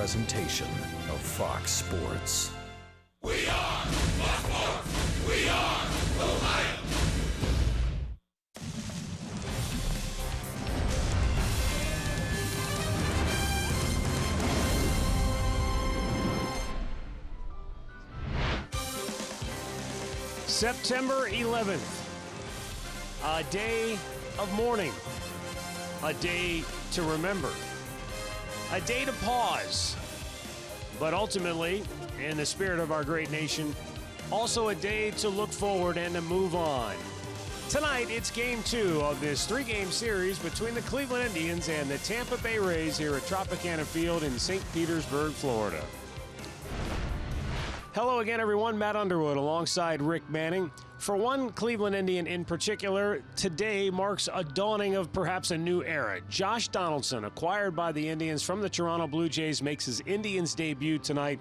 presentation of Fox Sports. We are Fox Sports. We are Ohio. September 11th, a day of mourning, a day to remember, a day to pause, but ultimately, in the spirit of our great nation, also a day to look forward and to move on. Tonight, it's Game 2 of this 3-game series between the Cleveland Indians and the Tampa Bay Rays here at Tropicana Field in St. Petersburg, Florida. Hello again, everyone. Matt Underwood alongside Rick Manning. For one Cleveland Indian in particular, today marks a dawning of perhaps a new era. Josh Donaldson, acquired by the Indians from the Toronto Blue Jays, makes his Indians debut tonight.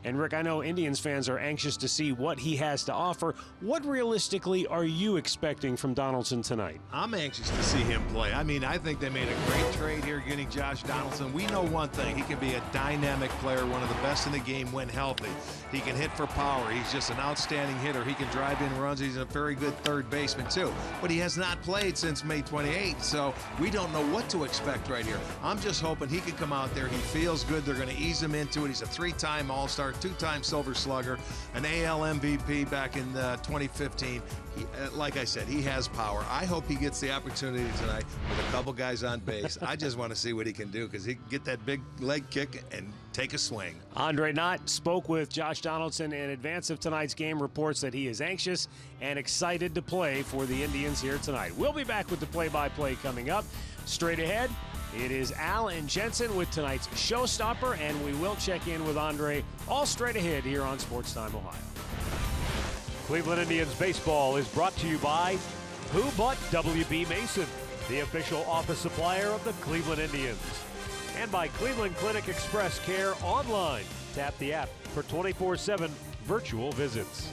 And Rick, I know Indians fans are anxious to see what he has to offer. What realistically are you expecting from Donaldson tonight? I'm anxious to see him play. I mean, I think they made a great trade here getting Josh Donaldson. We know one thing. He can be a dynamic player, one of the best in the game when healthy. He can hit for power. He's just an outstanding hitter. He can drive in runs. He's a very good third baseman, too. But he has not played since May 28th, so we don't know what to expect right here. I'm just hoping he can come out there. He feels good. They're going to ease him into it. He's a 3-time All-Star, 2-time Silver Slugger, an AL MVP back in 2015. Like I said, he has power. I hope he gets the opportunity tonight with a couple guys on base. I just want to see what he can do because he can get that big leg kick and take a swing. Andre Knott spoke with Josh Donaldson in advance of tonight's game, reports that he is anxious and excited to play for the Indians here tonight. We'll be back with the play-by-play coming up. Straight ahead, it is Al and Jensen with tonight's showstopper, and we will check in with Andre all straight ahead here on Sports Time Ohio. Cleveland Indians baseball is brought to you by Who But W.B. Mason, the official office supplier of the Cleveland Indians, and by Cleveland Clinic Express Care online. Tap the app for 24/7 virtual visits.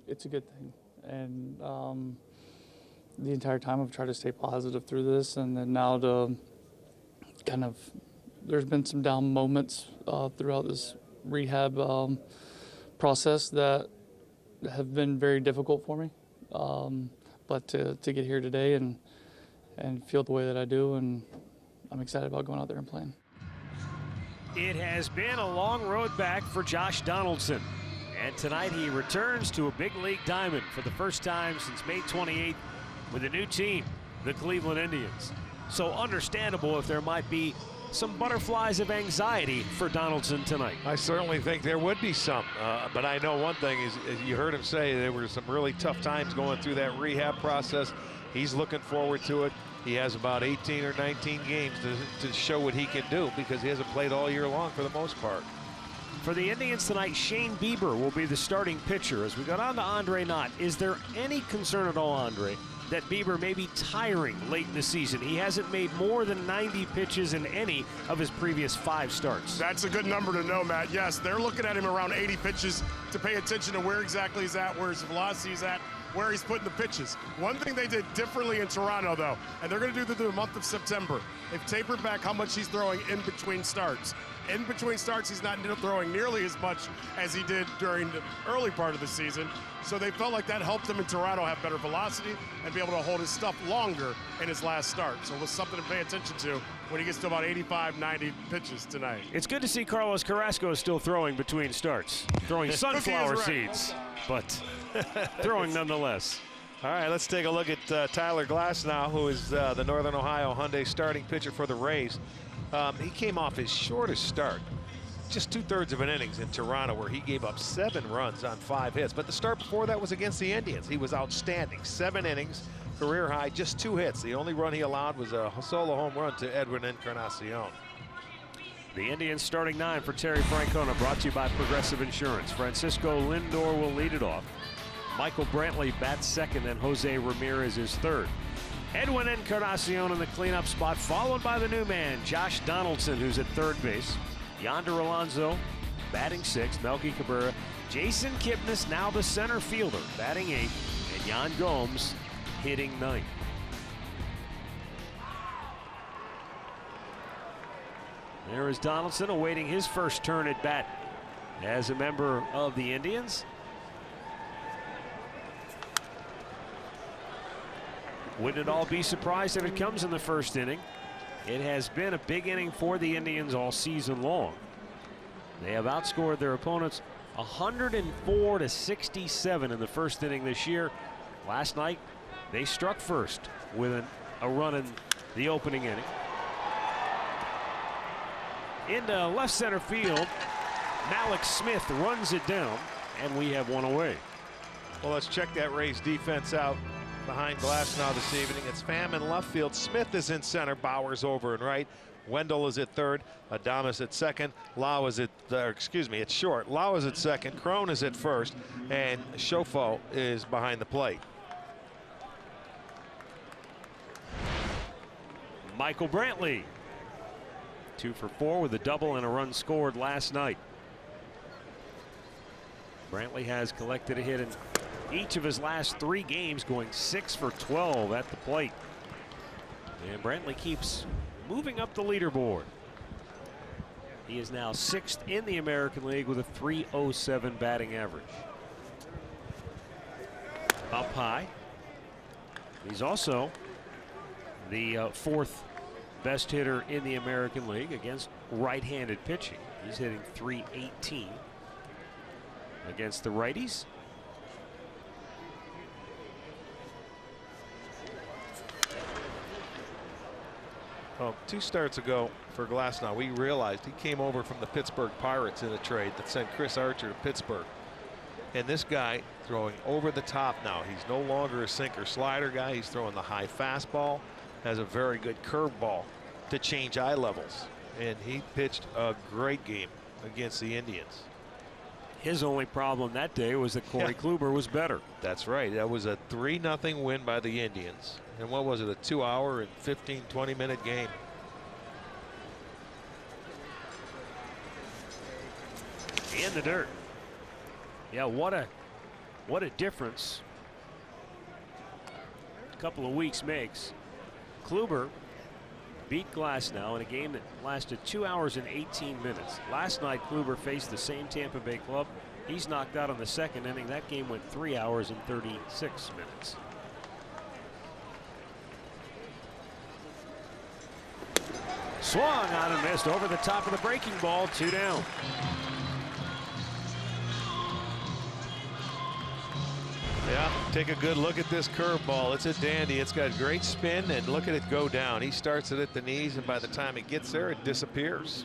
it's a good thing. And the entire time I've tried to stay positive through this, and then now to kind of, there's been some down moments throughout this rehab process that have been very difficult for me. But to get here today and feel the way that I do, and I'm excited about going out there and playing. It has been a long road back for Josh Donaldson. And tonight he returns to a big league diamond for the first time since May 28th with a new team, the Cleveland Indians. So understandable if there might be some butterflies of anxiety for Donaldson tonight. I certainly think there would be some, but I know one thing is you heard him say there were some really tough times going through that rehab process. He's looking forward to it. He has about 18 or 19 games to show what he can do because he hasn't played all year long for the most part. For the Indians tonight, Shane Bieber will be the starting pitcher. As we go down to Andre Knott, is there any concern at all, Andre, that Bieber may be tiring late in the season? He hasn't made more than 90 pitches in any of his previous 5 starts. That's a good number to know, Matt. Yes, they're looking at him around 80 pitches to pay attention to where exactly he's at, where his velocity is at, where he's putting the pitches. One thing they did differently in Toronto, though, and they're going to do through the month of September, they've tapered back how much he's throwing in between starts. In between starts, he's not throwing nearly as much as he did during the early part of the season. So they felt like that helped him in Toronto have better velocity and be able to hold his stuff longer in his last start. So it was something to pay attention to when he gets to about 85, 90 pitches tonight. It's good to see Carlos Carrasco still throwing between starts, throwing sunflower seeds, but throwing nonetheless. All right, let's take a look at Tyler Glasnow, who is the Northern Ohio Hyundai starting pitcher for the Rays. He came off his shortest start, just 2/3 of an innings in Toronto, where he gave up 7 runs on 5 hits. But the start before that was against the Indians. He was outstanding. 7 innings, career high, just 2 hits. The only run he allowed was a solo home run to Edwin Encarnacion. The Indians starting 9 for Terry Francona, brought to you by Progressive Insurance. Francisco Lindor will lead it off. Michael Brantley bats second, and Jose Ramirez is third. Edwin Encarnacion in the cleanup spot, followed by the new man, Josh Donaldson, who's at third base. Yonder Alonso batting 6th, Melky Cabrera. Jason Kipnis, now the center fielder, batting 8th, and Yan Gomes hitting 9th. There is Donaldson awaiting his first turn at bat as a member of the Indians. Wouldn't it all be surprised if it comes in the first inning? It has been a big inning for the Indians all season long. They have outscored their opponents 104-67 in the first inning this year. Last night, they struck first with a run in the opening inning. Into left center field, Malik Smith runs it down, and we have one away. Well, let's check that Rays defense out. Behind Glasnow this evening, it's Pham in left field. Smith is in center. Bauer's over and right. Wendell is at third. Adames at second. Lau is at, it's short. Lau is at second. Crone is at first. And Shofo is behind the plate. Michael Brantley, 2 for 4 with a double and a run scored last night. Brantley has collected a hit in each of his last 3 games, going 6 for 12 at the plate. And Brantley keeps moving up the leaderboard. He is now 6th in the American League with a .307 batting average. Up high. He's also the 4th best hitter in the American League against right-handed pitching. He's hitting .318 against the righties. Well, 2 starts ago for Glasnow, we realized he came over from the Pittsburgh Pirates in a trade that sent Chris Archer to Pittsburgh. And this guy throwing over the top now. He's no longer a sinker slider guy. He's throwing the high fastball, has a very good curveball to change eye levels. And he pitched a great game against the Indians. His only problem that day was that Corey Kluber was better. That's right. That was a 3-0 win by the Indians. And what was it, a 2-hour and 15-20 minute game. In the dirt. Yeah, what a what a difference a couple of weeks makes. Kluber beat Glasnow in a game that lasted 2 hours and 18 minutes. Last night, Kluber faced the same Tampa Bay club. He's knocked out in the second inning. That game went 3 hours and 36 minutes. Swung on and missed over the top of the breaking ball. 2 down. Yeah, take a good look at this curveball. It's a dandy. It's got great spin, and look at it go down. He starts it at the knees, and by the time it gets there, it disappears.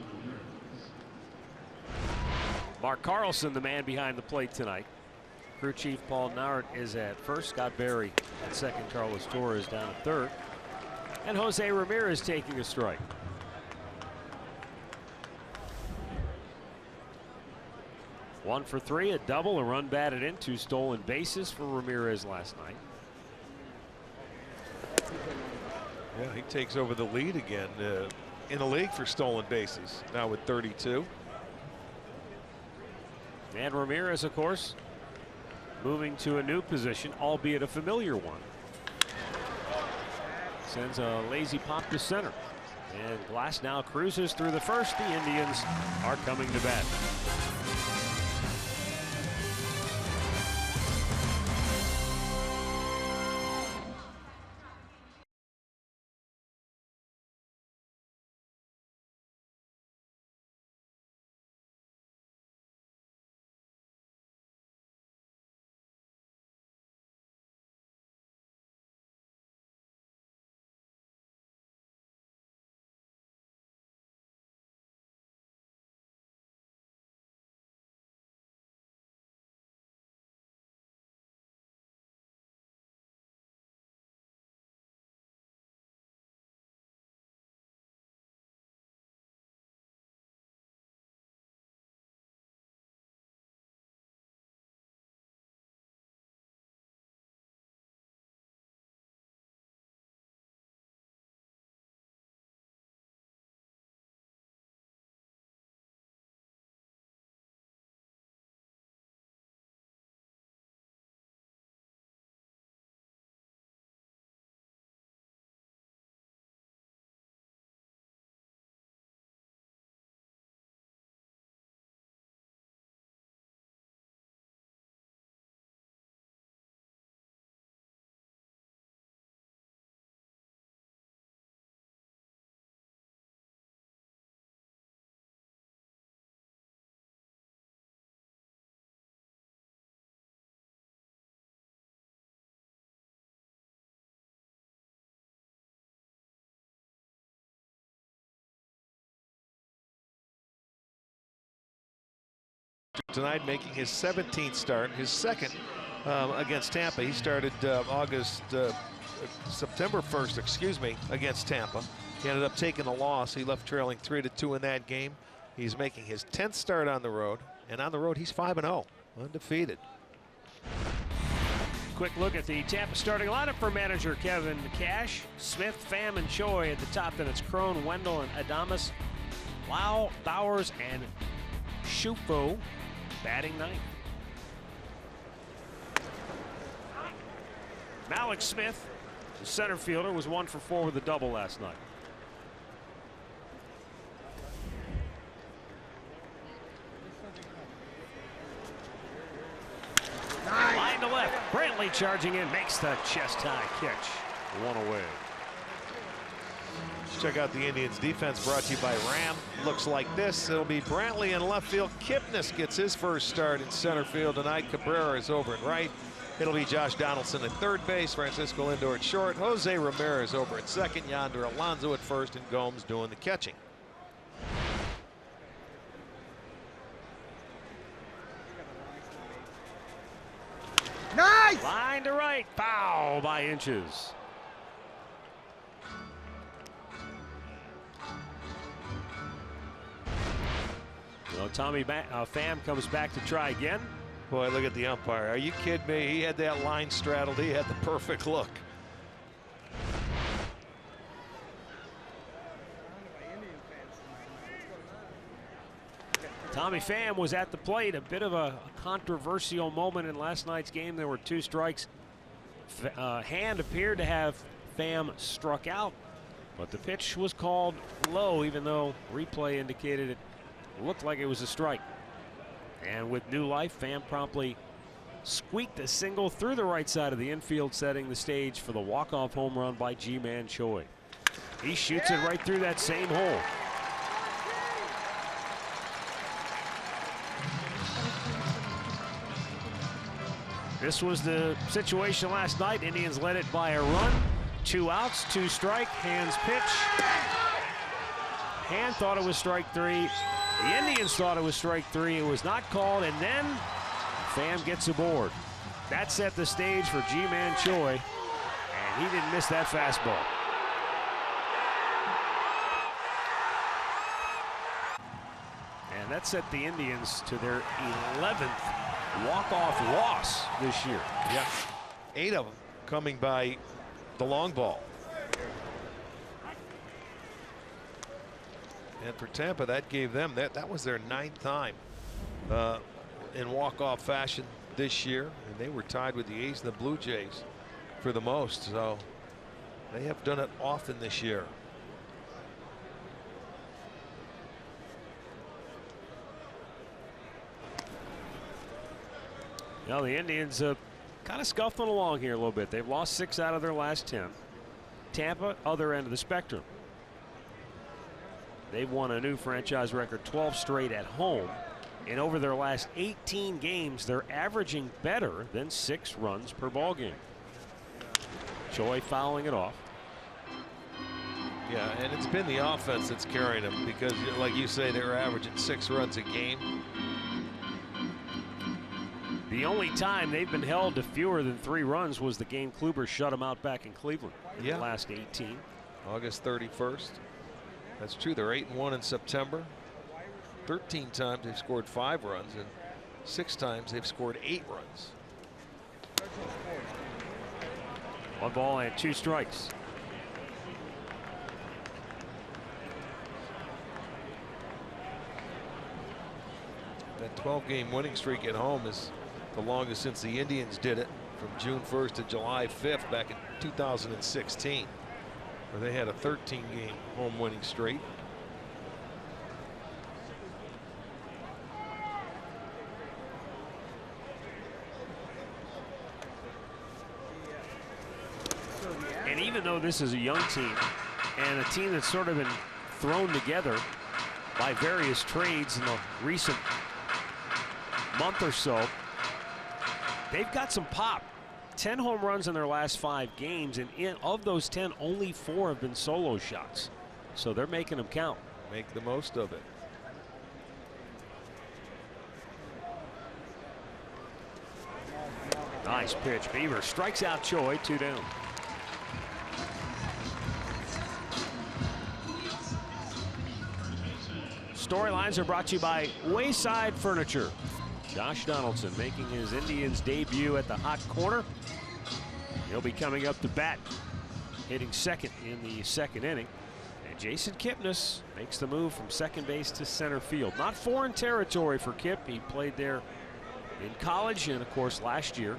Mark Carlson, the man behind the plate tonight. Crew chief Paul Nart is at first. Scott Berry at second. Carlos Torres down at third. And Jose Ramirez taking a strike. One for 3, a double, a run batted in, 2 stolen bases for Ramirez last night. Yeah, he takes over the lead again in the league for stolen bases, now with 32. And Ramirez, of course, moving to a new position, albeit a familiar one. Sends a lazy pop to center. And Glasnow cruises through the first. The Indians are coming to bat. Tonight, making his 17th start, his second against Tampa. He started September 1st, excuse me, against Tampa. He ended up taking a loss. He left trailing 3-2 in that game. He's making his 10th start on the road, and on the road he's 5-0, undefeated. Quick look at the Tampa starting lineup for manager Kevin Cash. Smith, Pham, and Choi at the top. Then it's Crone, Wendell, and Adames. Lau, Bowers, and Shufo batting ninth. Malik Smith, the center fielder, was 1 for 4 with a double last night. Line to left. Brantley charging in, makes the chest-high catch. 1 away. Check out the Indians defense, brought to you by Ram. Looks like this. It'll be Brantley in left field. Kipnis gets his first start in center field tonight. Cabrera is over at right. It'll be Josh Donaldson at third base. Francisco Lindor at short. Jose Ramirez over at second. Yonder Alonso at first, and Gomes doing the catching. Nice! Line to right. Foul by inches. Well, Tommy Pham comes back to try again. Boy, look at the umpire. Are you kidding me? He had that line straddled. He had the perfect look. Tommy Pham was at the plate. A bit of a controversial moment in last night's game. There were 2 strikes. Hand appeared to have Pham struck out, but the pitch was called low, even though replay indicated it looked like it was a strike. And with new life, Pham promptly squeaked a single through the right side of the infield, setting the stage for the walk-off home run by Ji-Man Choi. He shoots it right through that same hole. This was the situation last night. Indians led it by a run. 2 outs, 2 strike. Hand's pitch. Hand thought it was strike 3. The Indians thought it was strike 3. It was not called, and then Pham gets aboard. That set the stage for Ji-Man Choi, and he didn't miss that fastball. And that set the Indians to their 11th walk-off loss this year. Yeah, 8 of them coming by the long ball. And for Tampa, that gave them that was their 9th time in walk-off fashion this year, and they were tied with the A's and the Blue Jays for the most. So they have done it often this year. Now the Indians kind of scuffling along here a little bit. They've lost 6 out of their last 10. Tampa, other end of the spectrum. They've won a new franchise record 12 straight at home. And over their last 18 games, they're averaging better than 6 runs per ball game. Choi fouling it off. Yeah, and it's been the offense that's carrying them because, like you say, they're averaging 6 runs a game. The only time they've been held to fewer than 3 runs was the game Kluber shut them out back in Cleveland in the last 18. August 31st. That's true. They're 8-1 in September. 13 times they've scored 5 runs, and 6 times they've scored 8 runs. 1 ball and 2 strikes. That 12-game winning streak at home is the longest since the Indians did it, from June 1st to July 5th back in 2016, where they had a 13-game home winning streak. And even though this is a young team and a team that's sort of been thrown together by various trades in the recent month or so, they've got some pop. 10 home runs in their last 5 games, and of those 10, only 4 have been solo shots. So they're making them count. Make the most of it. Nice pitch. Beaver strikes out Choi, 2 down. Storylines are brought to you by Wayside Furniture. Josh Donaldson making his Indians debut at the hot corner. He'll be coming up to bat, hitting second in the 2nd inning. And Jason Kipnis makes the move from second base to center field. Not foreign territory for Kip. He played there in college, and of course last year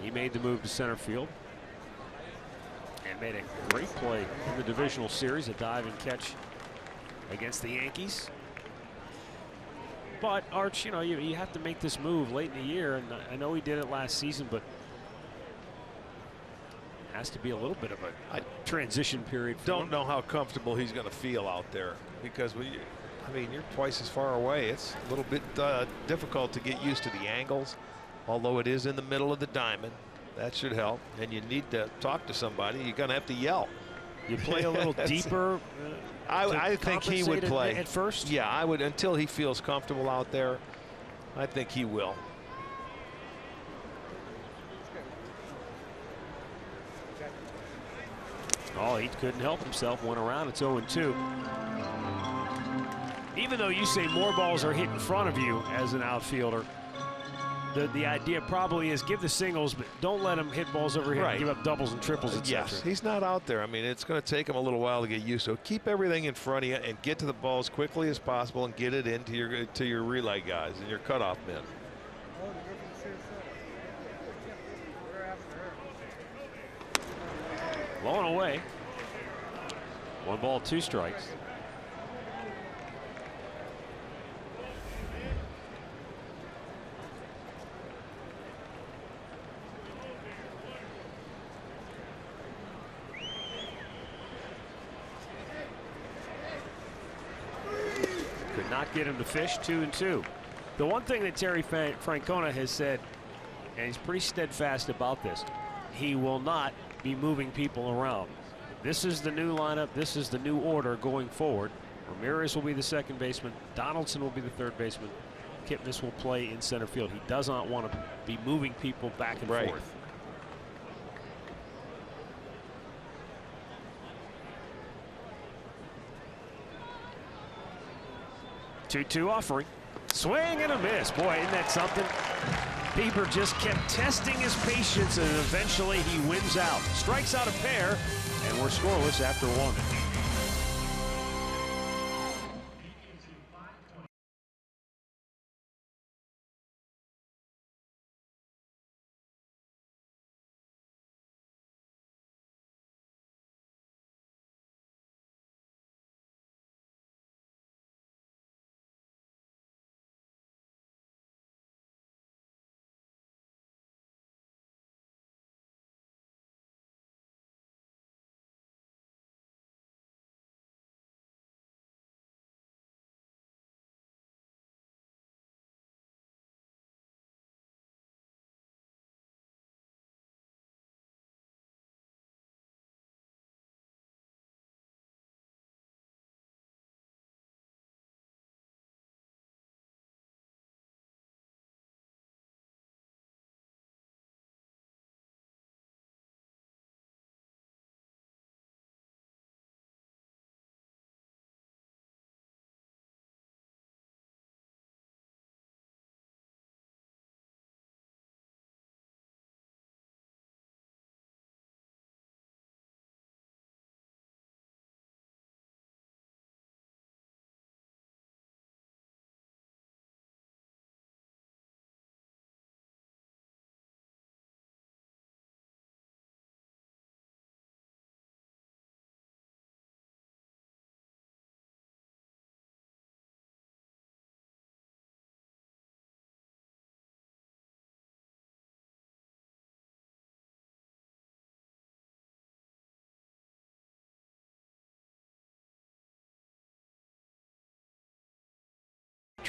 he made the move to center field and made a great play in the divisional series, a dive and catch against the Yankees. But Arch, you know, you have to make this move late in the year, and I know he did it last season, but it has to be a little bit of a transition period for Don't him. know how comfortable he's going to feel out there, because I mean, you're twice as far away. It's a little bit difficult to get used to the angles, although it is in the middle of the diamond. That should help, and you need to talk to somebody. You're going to have to yell. You play a little deeper. I think he would play at first. Yeah, I would, until he feels comfortable out there. I think he will. Oh, he couldn't help himself. Went around. It's 0-2. Even though you say more balls are hit in front of you as an outfielder, the idea probably is give the singles, but don't let him hit balls over here and give up doubles and triples, etc. Yes, he's not out there. I mean, it's going to take him a little while to get used to it. Keep everything in front of you and get to the ball as quickly as possible and get it into your relay guys and your cutoff men. Low and away. 1 ball, 2 strikes. Could not get him to fish. 2-2. The one thing that Terry Francona has said, and he's pretty steadfast about this, he will not be moving people around. This is the new lineup. This is the new order going forward. Ramirez will be the second baseman. Donaldson will be the third baseman. Kipnis will play in center field. He does not want to be moving people back and forth. 2-2 offering. Swing and a miss. Boy, isn't that something? Bieber just kept testing his patience, and eventually he wins out. Strikes out a pair, and we're scoreless after 1.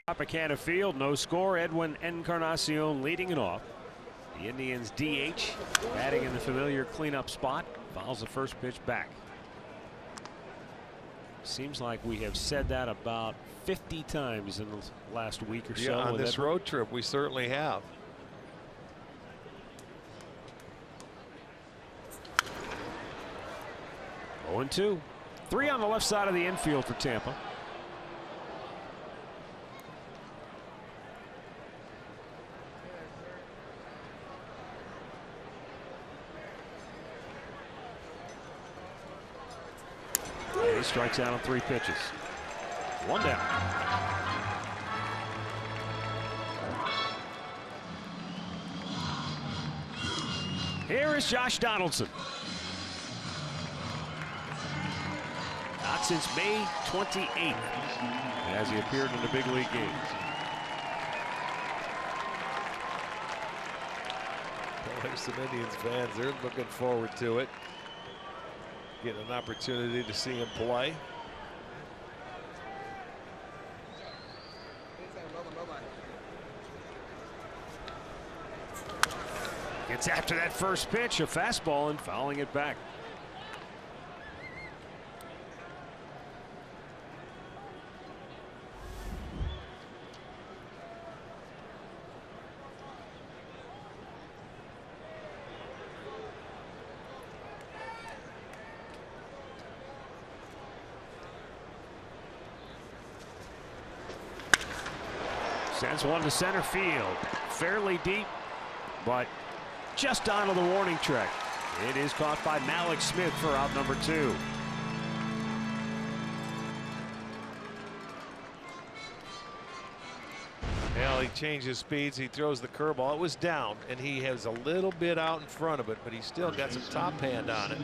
Tropicana Field, no score. Edwin Encarnacion leading it off. The Indians DH batting in the familiar cleanup spot. Fouls the first pitch back. Seems like we have said that about 50 times in the last week or so. On this road trip, we certainly have. Oh, 0-2. 3 on the left side of the infield for Tampa. He strikes out on 3 pitches. 1 down. Here is Josh Donaldson. Not since May 28th has he appeared in the big league games. Well, there's some Indians fans. They're looking forward to it. Getting an opportunity to see him play. Gets after that first pitch, a fastball, and fouling it back. Sends one to center field. Fairly deep, but just onto the warning track. It is caught by Malik Smith for out number 2. Well, he changes speeds. He throws the curveball. It was down, and he has a little bit out in front of it, but he's still got some top hand on it.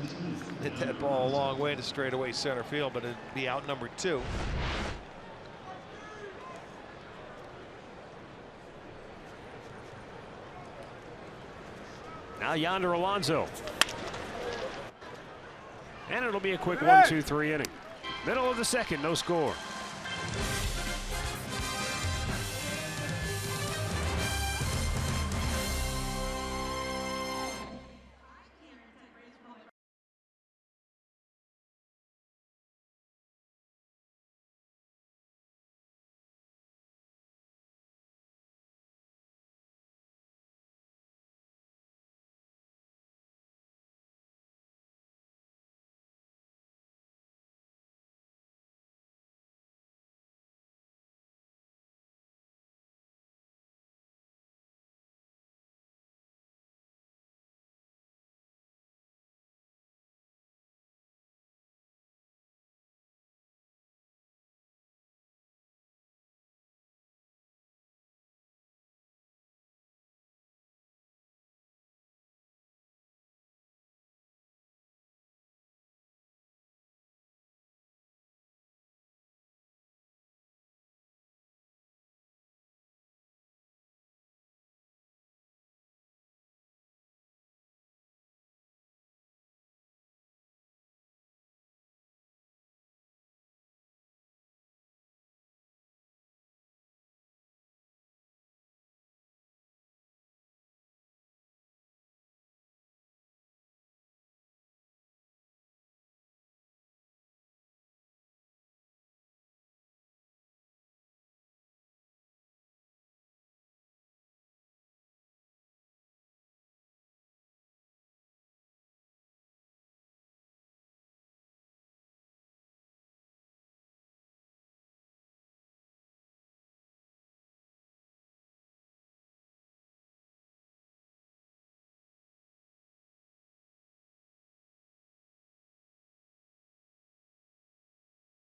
Hit that ball a long way to straightaway center field, but it'd be out number 2. Now Yonder Alonso. And it'll be a quick 1-2-3 inning. Middle of the second, no score.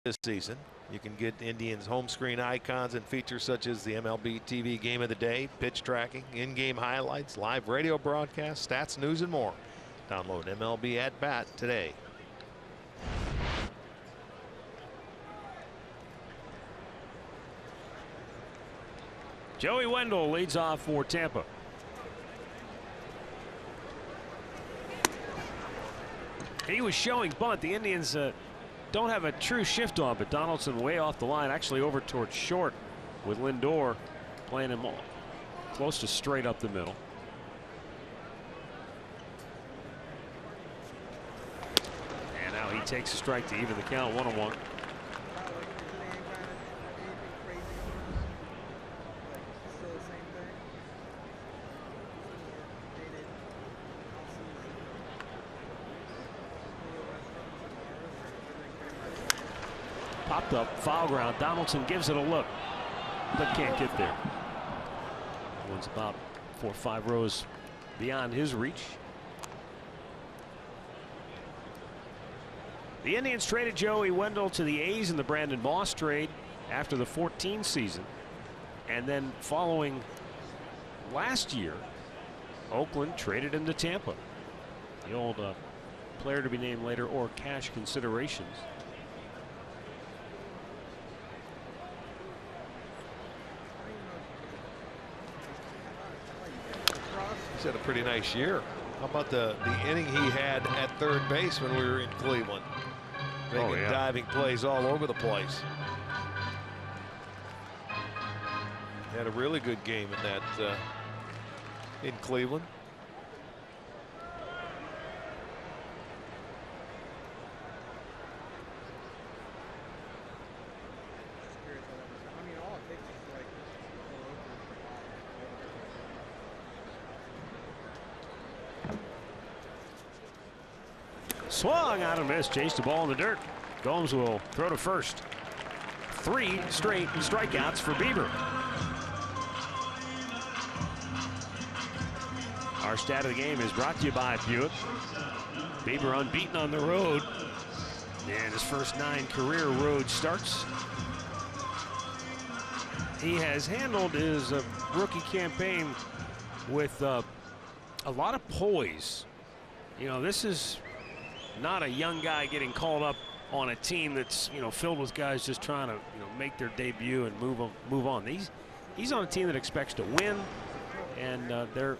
This season, you can get Indians home screen icons and features such as the MLB TV Game of the Day, pitch tracking, in-game highlights, live radio broadcasts, stats, news, and more. Download MLB at Bat today. Joey Wendell leads off for Tampa. He was showing bunt. The Indians don't have a true shift on, but Donaldson way off the line, actually over towards short, with Lindor playing him close to straight up the middle. And now he takes a strike to even the count, 1-1. Popped up, foul ground. Donaldson gives it a look, but can't get there. One's about 4 or 5 rows beyond his reach. The Indians traded Joey Wendell to the A's in the Brandon Moss trade after the 2014 season. And then following last year, Oakland traded him to Tampa. The old player to be named later or cash considerations. He's had a pretty nice year. How about the inning he had at third base when we were in Cleveland? Making diving plays all over the place. Had a really good game in that in Cleveland. Swung out and missed. Chased the ball in the dirt. Gomes will throw to first. 3 straight strikeouts for Bieber. Our stat of the game is brought to you by Buick. Bieber unbeaten on the road, and his first 9 career road starts. He has handled his rookie campaign with a lot of poise. You know, this is not a young guy getting called up on a team that's, you know, filled with guys just trying to, you know, make their debut and move on. He's on a team that expects to win, and there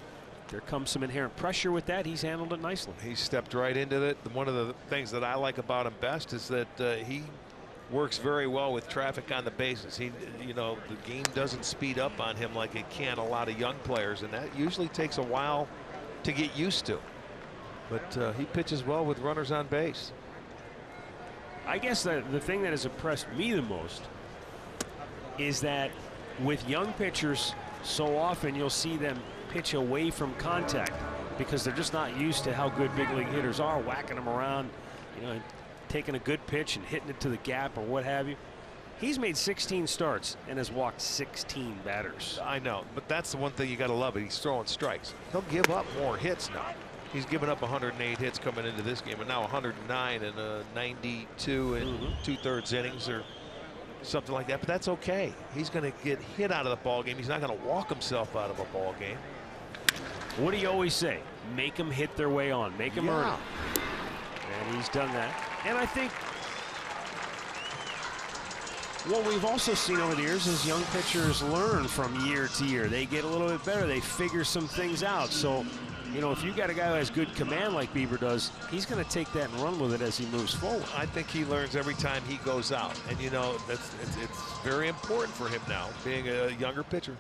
comes some inherent pressure with that. He's handled it nicely. He stepped right into it. One of the things that I like about him best is that he works very well with traffic on the bases. You know, the game doesn't speed up on him like it can a lot of young players, and that usually takes a while to get used to. But he pitches well with runners on base. I guess the thing that has impressed me the most is that with young pitchers, so often you'll see them pitch away from contact because they're just not used to how good big league hitters are, whacking them around, you know, taking a good pitch and hitting it to the gap or what have you. He's made 16 starts and has walked 16 batters. I know, but that's the one thing you got to love. He's throwing strikes. He'll give up more hits now. He's given up 108 hits coming into this game, and now 109 and 92 and 2/3 innings or something like that. But that's okay. He's going to get hit out of the ball game. He's not going to walk himself out of a ball game. What do you always say? Make them hit their way on. Make them earn it. And he's done that. And I think what we've also seen over the years is young pitchers learn from year to year. They get a little bit better. They figure some things out. So, you know, if you got a guy who has good command like Bieber does, he's going to take that and run with it as he moves forward. I think he learns every time he goes out. And, you know, it's very important for him now, being a younger pitcher.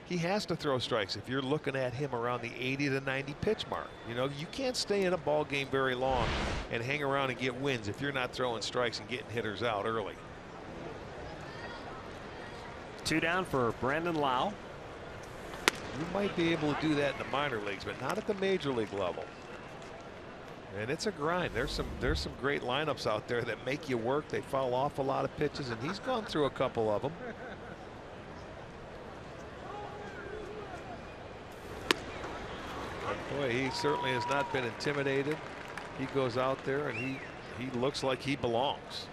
He has to throw strikes. If you're looking at him around the 80 to 90 pitch mark, you know, you can't stay in a ball game very long and hang around and get wins if you're not throwing strikes and getting hitters out early. 2 down for Brandon Lau. You might be able to do that in the minor leagues, but not at the major league level. And it's a grind. There's some great lineups out there that make you work. They foul off a lot of pitches, and he's gone through a couple of them. Boy, he certainly has not been intimidated. He goes out there and he looks like he belongs.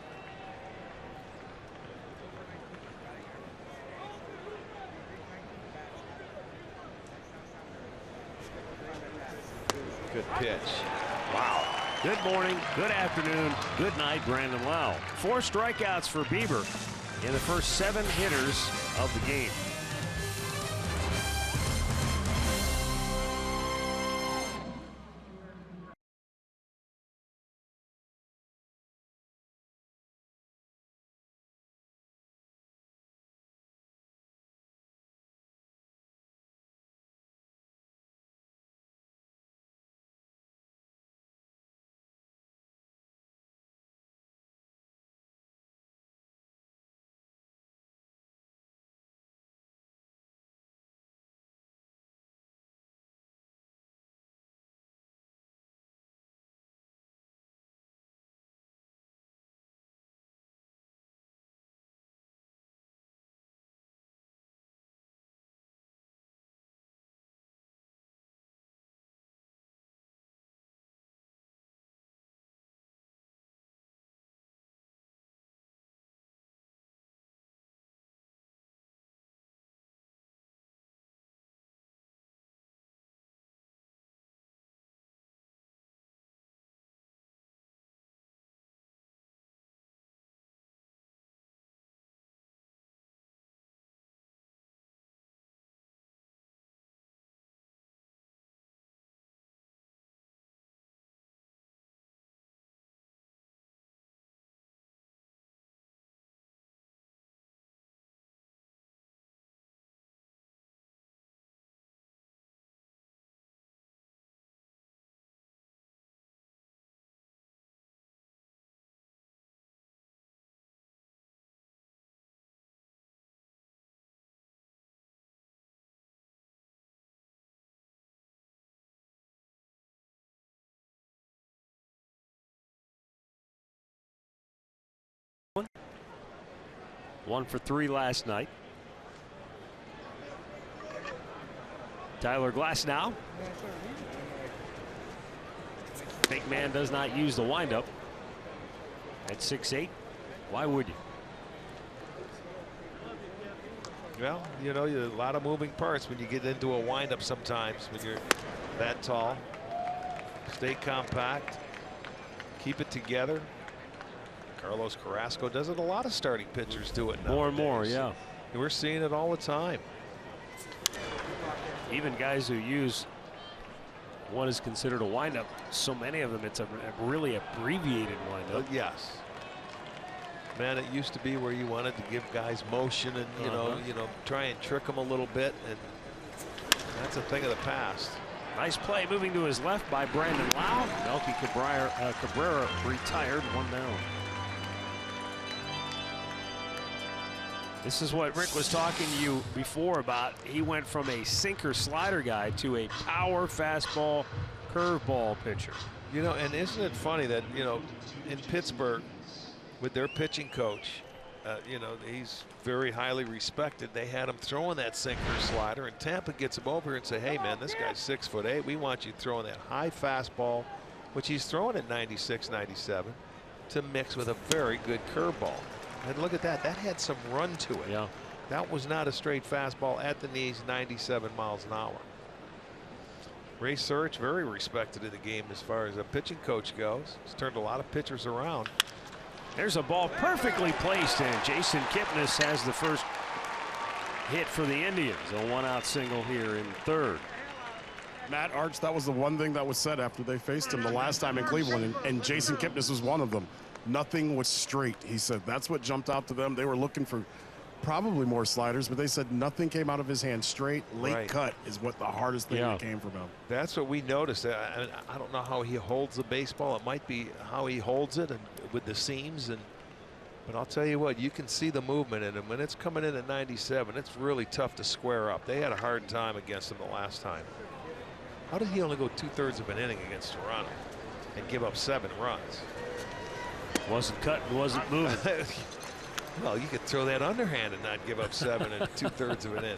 Good pitch. Wow. Good morning, good afternoon, good night, Brandon Lau. 4 strikeouts for Bieber in the first 7 hitters of the game. One for 3 last night. Tyler Glass now. Big man does not use the windup. At 6'8", why would you? Well, you know, a lot of moving parts when you get into a windup sometimes when you're that tall. Stay compact. Keep it together. Carlos Carrasco does it. A lot of starting pitchers do it nowadays. More and more, yeah. We're seeing it all the time. Even guys who use what is considered a windup, so many of them, it's a really abbreviated windup. Yes. Man, it used to be where you wanted to give guys motion and you know, try and trick them a little bit, and that's a thing of the past. Nice play moving to his left by Brandon Lau. Melky Cabrera retired, 1 down. This is what Rick was talking to you before about. He went from a sinker slider guy to a power fastball curveball pitcher. You know, and isn't it funny that, you know, in Pittsburgh with their pitching coach, you know, he's very highly respected. They had him throwing that sinker slider, and Tampa gets him over and say, hey man, this guy's 6'8". We want you throwing that high fastball, which he's throwing at 96, 97, to mix with a very good curveball. And look at that. That had some run to it. Yeah. That was not a straight fastball at the knees, 97 miles an hour. Ray Search, very respected in the game as far as a pitching coach goes. He's turned a lot of pitchers around. There's a ball perfectly placed, and Jason Kipnis has the first hit for the Indians. A 1-out single here in third. Matt Arch, that was the one thing that was said after they faced him the last time in Cleveland, and Jason Kipnis was one of them. Nothing was straight. He said that's what jumped out to them. They were looking for probably more sliders, but they said nothing came out of his hand straight. Late cut is what the hardest thing that came from him. That's what we noticed. I don't know how he holds the baseball. It might be how he holds it and with the seams, but I'll tell you what, you can see the movement in him. When it's coming in at 97, it's really tough to square up. They had a hard time against him the last time. How did he only go 2/3 of an inning against Toronto and give up 7 runs? Wasn't cutting, wasn't moving. Well, you could throw that underhand and not give up 7 in 2/3 of an inning.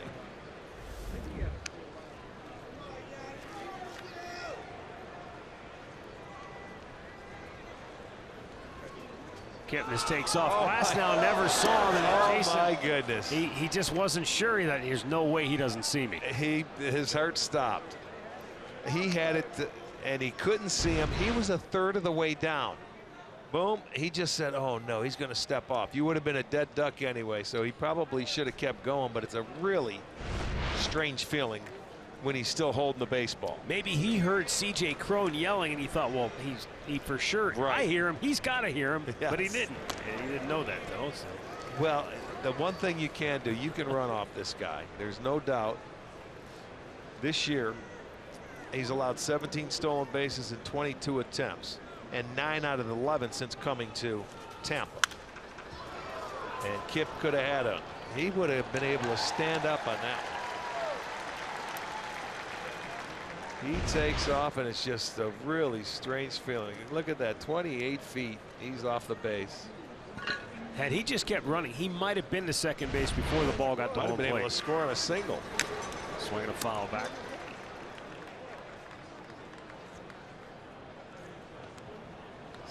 Kipnis takes off. Glass now never saw him. Oh Jason, my goodness. He just wasn't sure that there's no way he doesn't see me. His heart stopped. He had it and he couldn't see him. He was 1/3 of the way down. Boom. He just said, oh no, he's going to step off. You would have been a dead duck anyway, so he probably should have kept going, but it's a really strange feeling when he's still holding the baseball. Maybe he heard C.J. Crone yelling and he thought, well, he for sure, right. I hear him, he's got to hear him, yes. but he didn't. And he didn't know that though. So. Well, the one thing you can do, you can run off this guy. There's no doubt. This year, he's allowed 17 stolen bases in 22 attempts. And 9 out of 11 since coming to Tampa. And Kip could have had he would have been able to stand up on that. He takes off, and it's just a really strange feeling. Look at that, 28 feet. He's off the base. Had he just kept running, he might have been to second base before the ball got to home plate. Might have been able to score on a single. Swinging a foul back.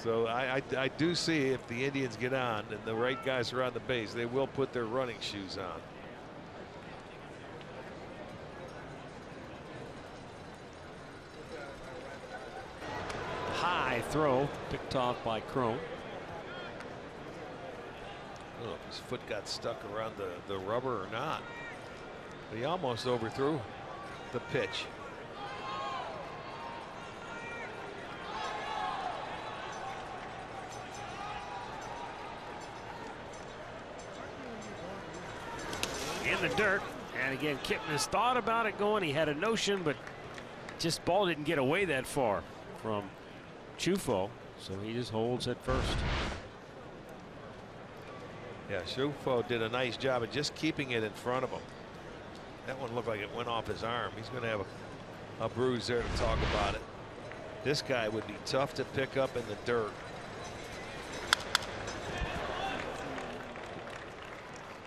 So I do see if the Indians get on and the right guys are on the base, they will put their running shoes on. High throw picked off by Crone. I don't know if his foot got stuck around the rubber or not. But he almost overthrew the pitch. In the dirt, and again Kipnis thought about it going. He had a notion, but just ball didn't get away that far from Chufo, so he just holds at first. Yeah, Chufo did a nice job of just keeping it in front of him. That one looked like it went off his arm. He's going to have a bruise there to talk about it. This guy would be tough to pick up in the dirt.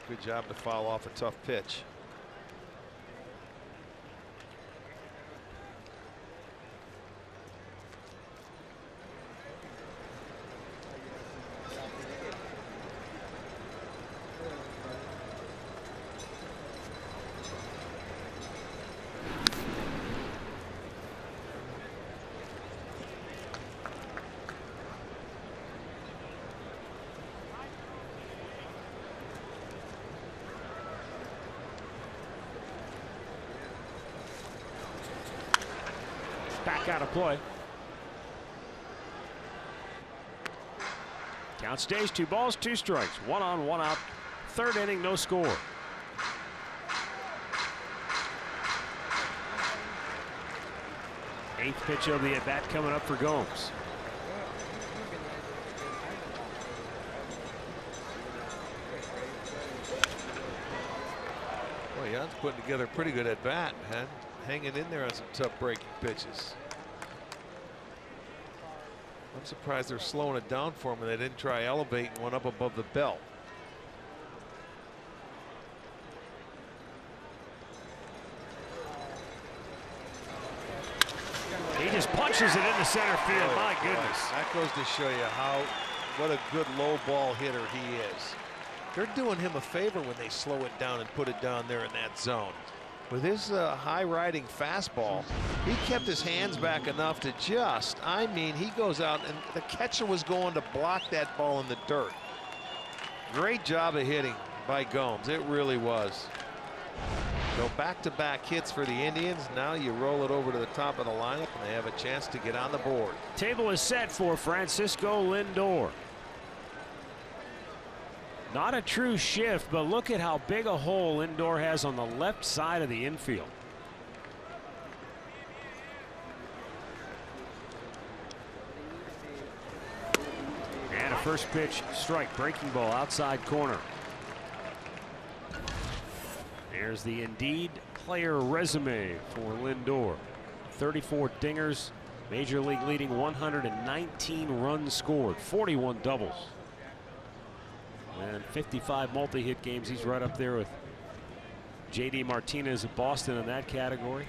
Good job to foul off a tough pitch. back out of play. Count stays 2 balls, 2 strikes. 1 on, 1 out. 3rd inning, no score. Eighth pitch of the at-bat coming up for Gomes. Well, Jan's putting together a pretty good at-bat, man. Hanging in there on some tough breaking pitches. I'm surprised they're slowing it down for him and they didn't try elevating one up above the belt. He just punches it into center field. Oh, My goodness. That goes to show you what a good low ball hitter he is. They're doing him a favor when they slow it down and put it down there in that zone. With his high riding fastball, he kept his hands back enough to he goes out and the catcher was going to block that ball in the dirt. Great job of hitting by Gomes. It really was. So back-to-back hits for the Indians. Now you roll it over to the top of the lineup and they have a chance to get on the board. Table is set for Francisco Lindor. Not a true shift, but look at how big a hole Lindor has on the left side of the infield. And a first pitch strike, breaking ball outside corner. There's the Indeed player resume for Lindor. 34 dingers, major league leading 119 runs scored, 41 doubles. And 55 multi-hit games. He's right up there with J.D. Martinez of Boston in that category.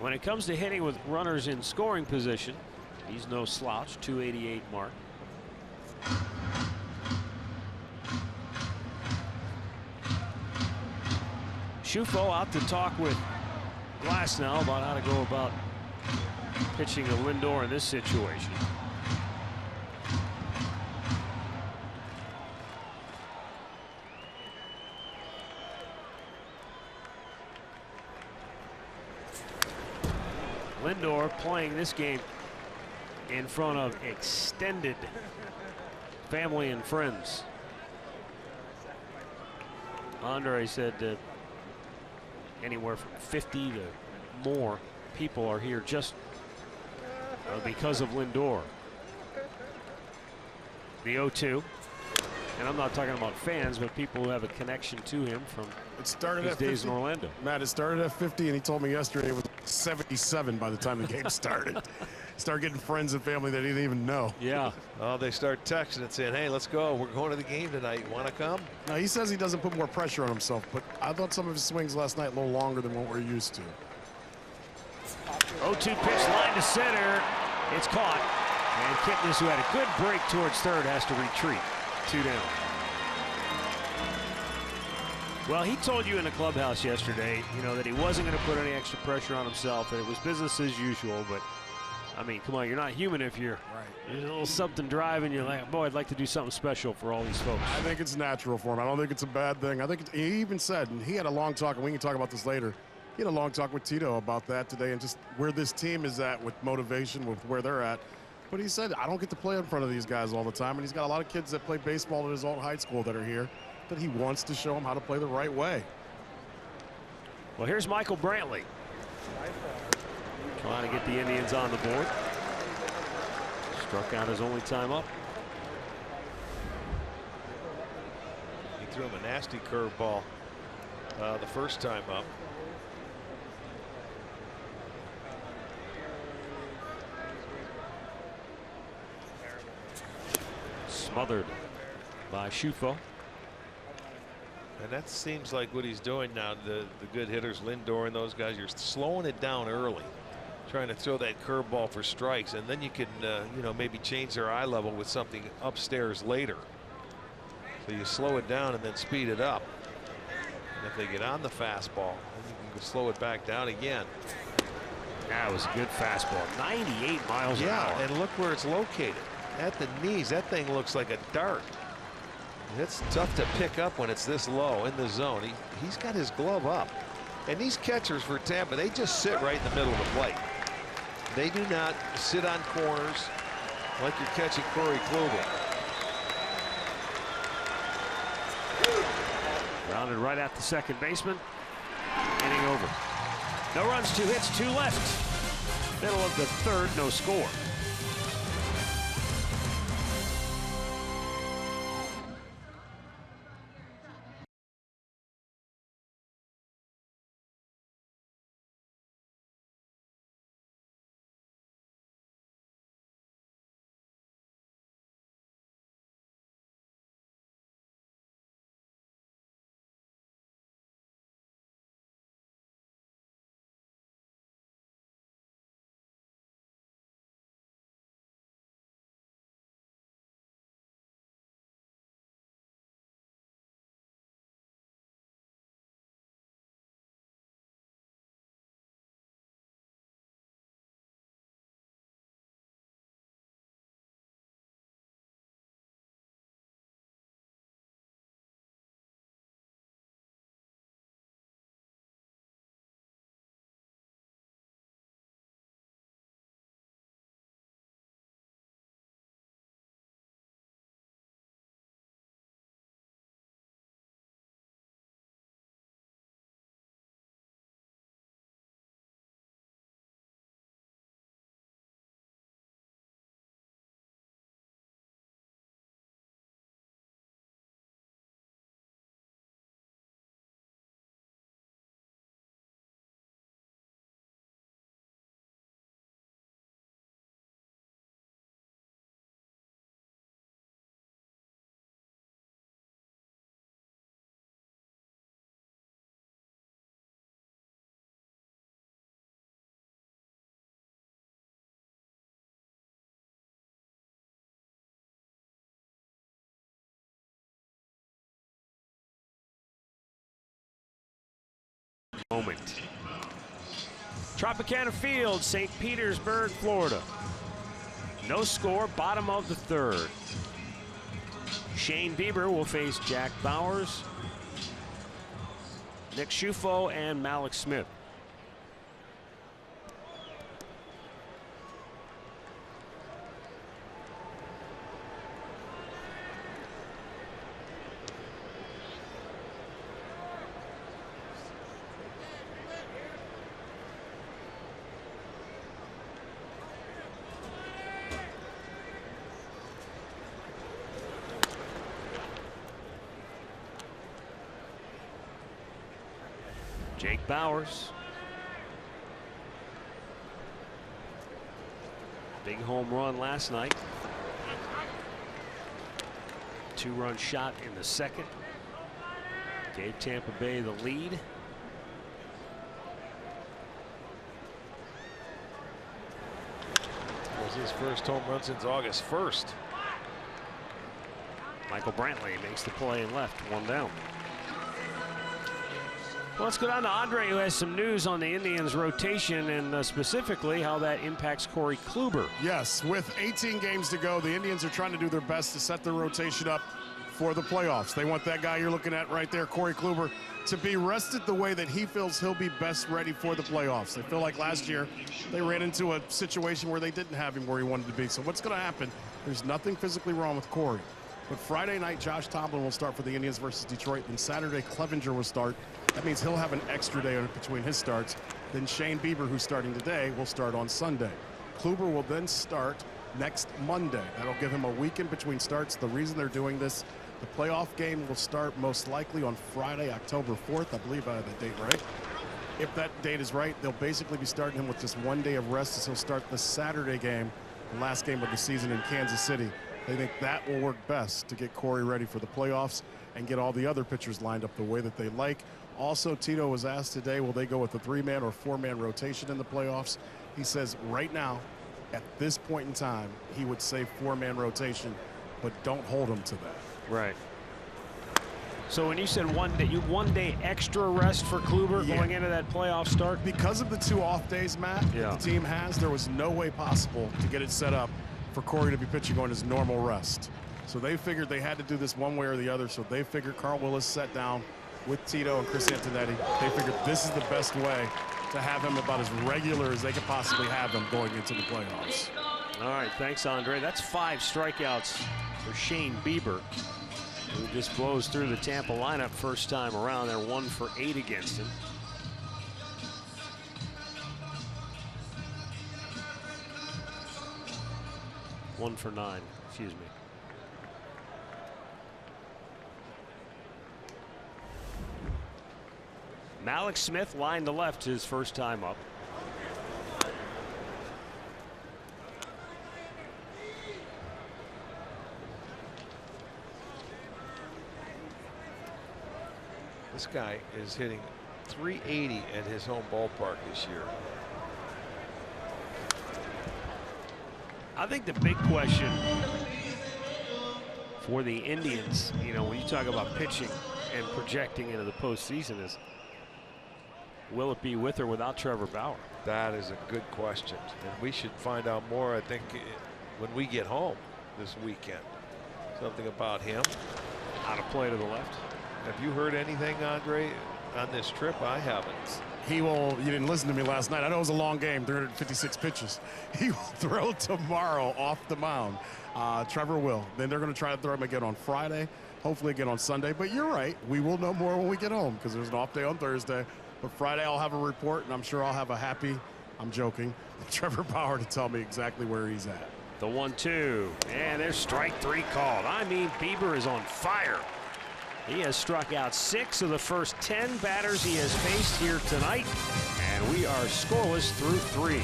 When it comes to hitting with runners in scoring position, he's no slouch. 288 mark. Schufo out to talk with Glass now about how to go about pitching to Lindor in this situation. Lindor playing this game in front of extended family and friends. Andre said anywhere from 50 to more people are here just because of Lindor. The 0-2. And I'm not talking about fans, but people who have a connection to him from his days in Orlando. Matt, it started at 50, and he told me yesterday it was 77 by the time the game started. Start getting friends and family that he didn't even know. Yeah. Oh, they start texting and saying, hey, let's go. We're going to the game tonight. You want to come? Now, he says he doesn't put more pressure on himself, but I thought some of his swings last night a little longer than what we're used to. 0-2 pitch, line to center. It's caught. And Kipnis, who had a good break towards third, has to retreat. 2 down. Well, he told you in the clubhouse yesterday, that he wasn't going to put any extra pressure on himself, that it was business as usual. But, I mean, come on, you're not human if you're a little something driving. You're like, boy, I'd like to do something special for all these folks. I think it's natural for him. I don't think it's a bad thing. I think he even said, and he had a long talk, and we can talk about this later. He had a long talk with Tito about that today and just where this team is at with motivation, with where they're at. But he said, I don't get to play in front of these guys all the time. And he's got a lot of kids that play baseball at his own high school that are here, that he wants to show them how to play the right way. Well, here's Michael Brantley trying to get the Indians on the board. Struck out his only time up. He threw him a nasty curveball the first time up. Smothered by Schufo. And that seems like what he's doing now. The good hitters, Lindor and those guys, you're slowing it down early, trying to throw that curveball for strikes, and then you can maybe change their eye level with something upstairs later. So you slow it down and then speed it up. And if they get on the fastball, then you can slow it back down again. That was a good fastball. 98 miles an hour. Yeah, and look where it's located. At the knees, that thing looks like a dart. It's tough to pick up when it's this low in the zone. He's got his glove up. And these catchers for Tampa, they just sit right in the middle of the plate. They do not sit on corners like you're catching Corey Kluber. Rounded right at the second baseman. Inning over. No runs, 2 hits, 2 left. Middle of the third, no score. Moment. Tropicana Field, St. Petersburg, Florida. No score, bottom of the third. Shane Bieber will face Jack Bowers, Nick Schufo, and Malik Smith. Jake Bowers. Big home run last night. 2-run shot in the second. Gave Tampa Bay the lead. That was his first home run since August 1st. Michael Brantley makes the play and left, 1 down. Well, let's go down to Andre, who has some news on the Indians' rotation and specifically how that impacts Corey Kluber. Yes, with 18 games to go, the Indians are trying to do their best to set their rotation up for the playoffs. They want that guy you're looking at right there, Corey Kluber, to be rested the way that he feels he'll be best ready for the playoffs. They feel like last year they ran into a situation where they didn't have him where he wanted to be. So what's going to happen? There's nothing physically wrong with Corey. But Friday night, Josh Tomlin will start for the Indians versus Detroit. And Saturday, Clevenger will start. That means he'll have an extra day between his starts. Then Shane Bieber, who's starting today, will start on Sunday. Kluber will then start next Monday. That'll give him a weekend between starts. The reason they're doing this, the playoff game will start most likely on Friday, October 4th. I believe I have that date right. If that date is right, they'll basically be starting him with just 1 day of rest as he'll start the Saturday game, the last game of the season in Kansas City. They think that will work best to get Corey ready for the playoffs and get all the other pitchers lined up the way that they like. Also, Tito was asked today, will they go with a 3-man or 4-man rotation in the playoffs? He says right now, at this point in time, he would say 4-man rotation, but don't hold him to that. Right. So when you said 1 day extra rest for Kluber going into that playoff start? Because of the 2 off days, Matt, that the team has, there was no way possible to get it set up for Corey to be pitching on his normal rest. So they figured they had to do this one way or the other. So they figured Carl Willis sat down with Tito and Chris Antonetti. They figured this is the best way to have him about as regular as they could possibly have him going into the playoffs. All right, thanks, Andre. That's 5 strikeouts for Shane Bieber, who just blows through the Tampa lineup first time around. They're 1 for 8 against him. One for 9, excuse me. Malik Smith line to left his first time up. This guy is hitting .380 at his home ballpark this year. I think the big question for the Indians, you know, when you talk about pitching and projecting into the postseason, is will it be with or without Trevor Bauer? That is a good question, and we should find out more, I think, when we get home this weekend. Something about him. Out of play to the left. Have you heard anything, Andre, on this trip? I haven't. He will, you didn't listen to me last night. I know it was a long game, 356 pitches. He will throw tomorrow off the mound. Trevor will. Then they're going to try to throw him again on Friday, hopefully again on Sunday. But you're right. We will know more when we get home because there's an off day on Thursday. But Friday I'll have a report, and I'm sure I'll have a happy, I'm joking, Trevor Bauer to tell me exactly where he's at. The 1-2. And there's strike 3 called. I mean, Bieber is on fire. He has struck out 6 of the first 10 batters he has faced here tonight, and we are scoreless through 3.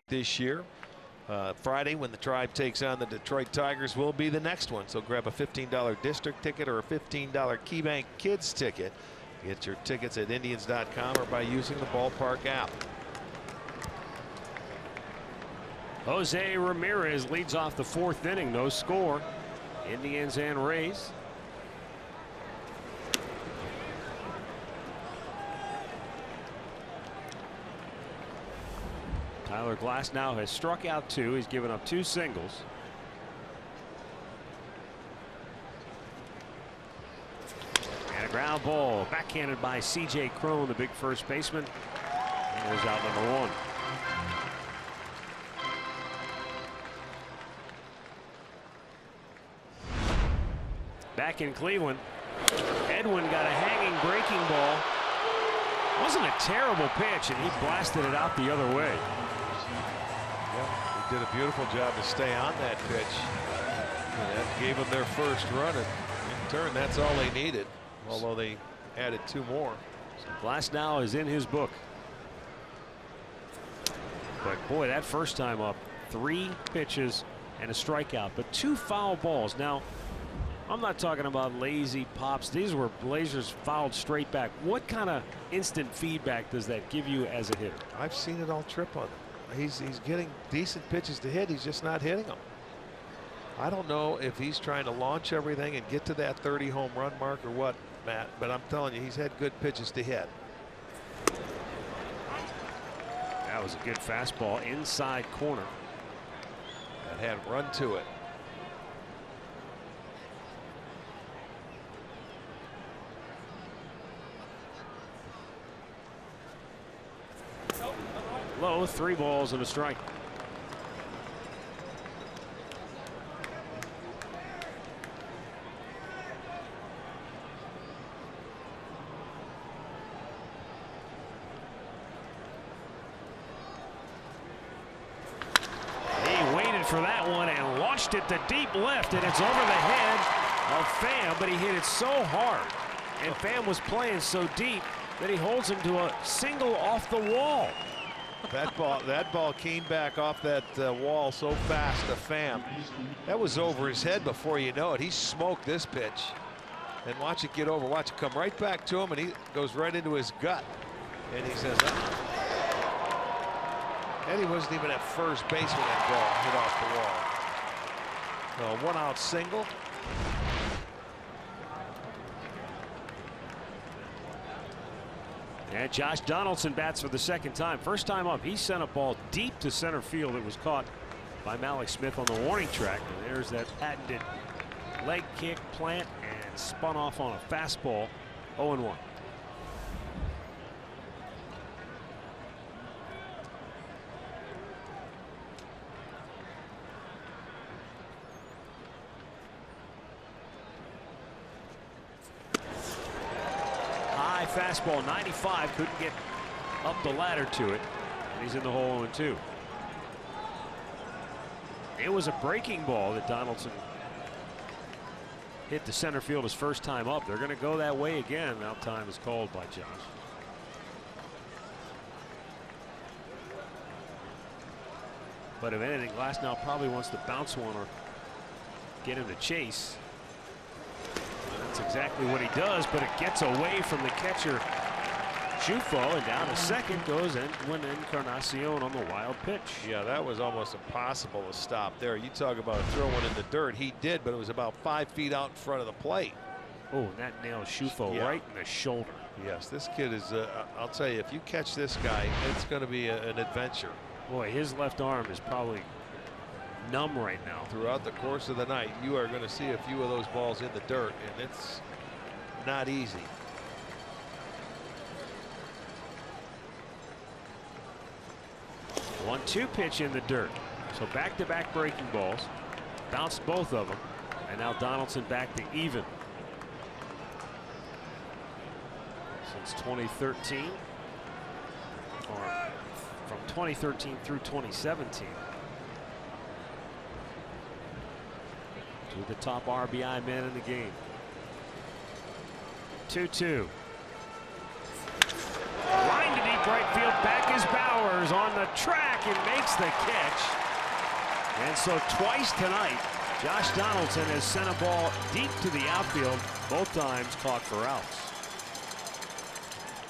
This year. Friday, when the Tribe takes on the Detroit Tigers, will be the next one. So grab a $15 district ticket or a $15 KeyBank Kids ticket. Get your tickets at Indians.com or by using the ballpark app. Jose Ramirez leads off the 4th inning. No score. Indians and Rays. Tyler Glass now has struck out 2. He's given up 2 singles. And a ground ball backhanded by C.J. Cron, the big first baseman. And there's out number 1. Back in Cleveland, Edwin got a hanging breaking ball. Wasn't a terrible pitch, and he blasted it out the other way. Did a beautiful job to stay on that pitch. And that gave them their first run, and in turn that's all they needed, although they added 2 more. So Glass now is in his book. But boy, that first time up, 3 pitches and a strikeout, but 2 foul balls. Now, I'm not talking about lazy pops. These were lasers fouled straight back. What kind of instant feedback does that give you as a hitter? I've seen it all trip on him. He's getting decent pitches to hit. He's just not hitting them. I don't know if he's trying to launch everything and get to that 30 home run mark or what, Matt, but I'm telling you, he's had good pitches to hit. That was a good fastball inside corner. That had run to it. Low, 3 balls and a strike. He waited for that one and launched it to deep left, and it's over the head of Pham, but he hit it so hard, and Pham was playing so deep that he holds him to a single off the wall. That ball came back off that wall so fast to Pham. That was over his head before you know it. He smoked this pitch. And watch it get over. Watch it come right back to him, and he goes right into his gut. And he says, and he wasn't even at first base when that ball hit off the wall. 1-out single. And Josh Donaldson bats for the second time. First time up, he sent a ball deep to center field. It was caught by Malik Smith on the warning track. And there's that patented leg kick plant and spun off on a fastball. 0-1. Fastball 95, couldn't get up the ladder to it, and he's in the hole 0-2. It was a breaking ball that Donaldson hit the center field his first time up. They're going to go that way again. Now time is called by Josh. But if anything, Glasnow probably wants to bounce one or get him to chase. That's exactly what he does, but it gets away from the catcher Schufo, and down to second goes Edwin Encarnacion on the wild pitch. Yeah, that was almost impossible to stop there. You talk about throwing in the dirt. He did, but it was about 5 feet out in front of the plate. Oh, and that nailed Schufo right in the shoulder. Yes, this kid is, I'll tell you, if you catch this guy, it's going to be an adventure. Boy, his left arm is probably numb right now. Throughout the course of the night, you are going to see a few of those balls in the dirt, and it's not easy. One-two pitch in the dirt. So back-to-back breaking balls. Bounced both of them. And now Donaldson back to even. Since 2013. Or from 2013 through 2017. To the top RBI man in the game. 2-2. Line to deep right field. Back is Bowers on the track and makes the catch. And so twice tonight, Josh Donaldson has sent a ball deep to the outfield, both times caught for outs.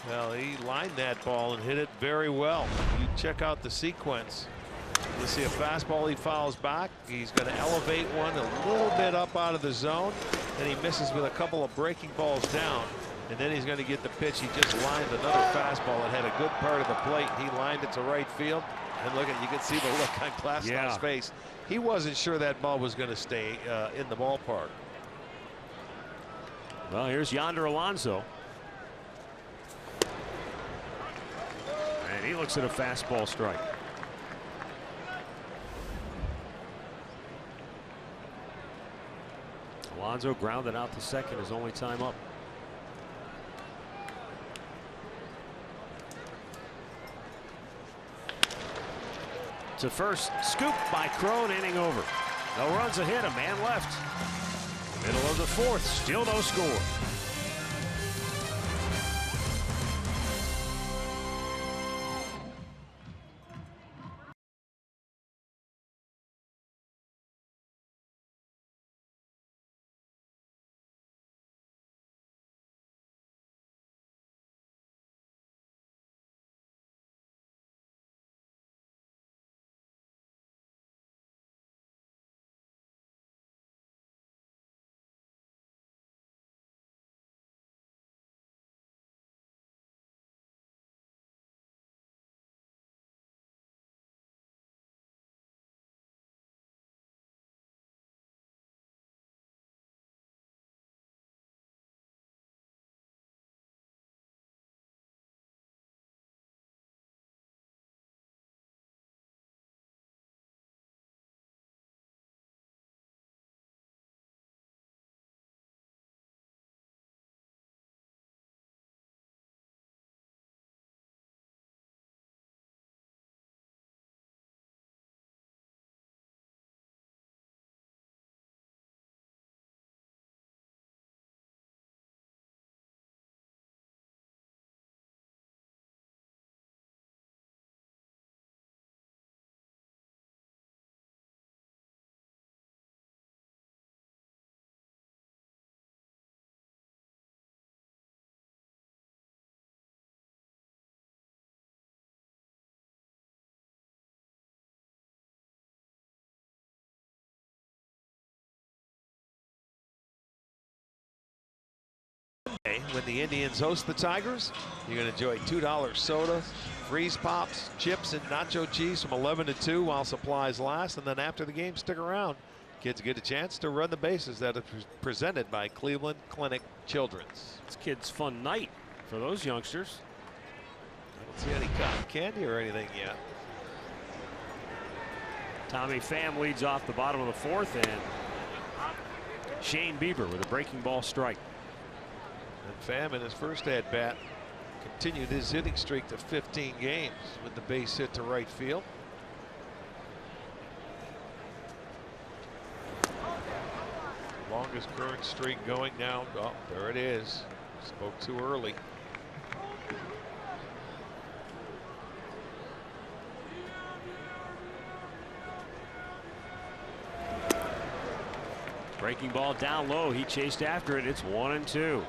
Well, he lined that ball and hit it very well. You check out the sequence. You see a fastball he fouls back. He's going to elevate one a little bit up out of the zone. Then he misses with a couple of breaking balls down. And then he's going to get the pitch. He just lined another fastball that had a good part of the plate. He lined it to right field. And look at, you can see the look on Glasnow's face. He wasn't sure that ball was going to stay in the ballpark. Well, here's Yonder Alonso. And he looks at a fastball strike. Alonso grounded out to second, his only time up. To first, scoop by Crone, inning over. No runs ahead, a man left. Middle of the fourth, still no score. when the Indians host the Tigers. You can enjoy $2 sodas, freeze pops, chips, and nacho cheese from 11 to 2 while supplies last. And then after the game, stick around. Kids get a chance to run the bases that are presented by Cleveland Clinic Children's. It's kids' fun night for those youngsters. I don't see any cotton candy or anything yet. Tommy Pham leads off the bottom of the fourth, and Shane Bieber with a breaking ball strike. And Pham in his first at bat continued his hitting streak to 15 games with the base hit to right field. Longest current streak going now. Oh, there it is. Spoke too early. Breaking ball down low. He chased after it. It's 1-2.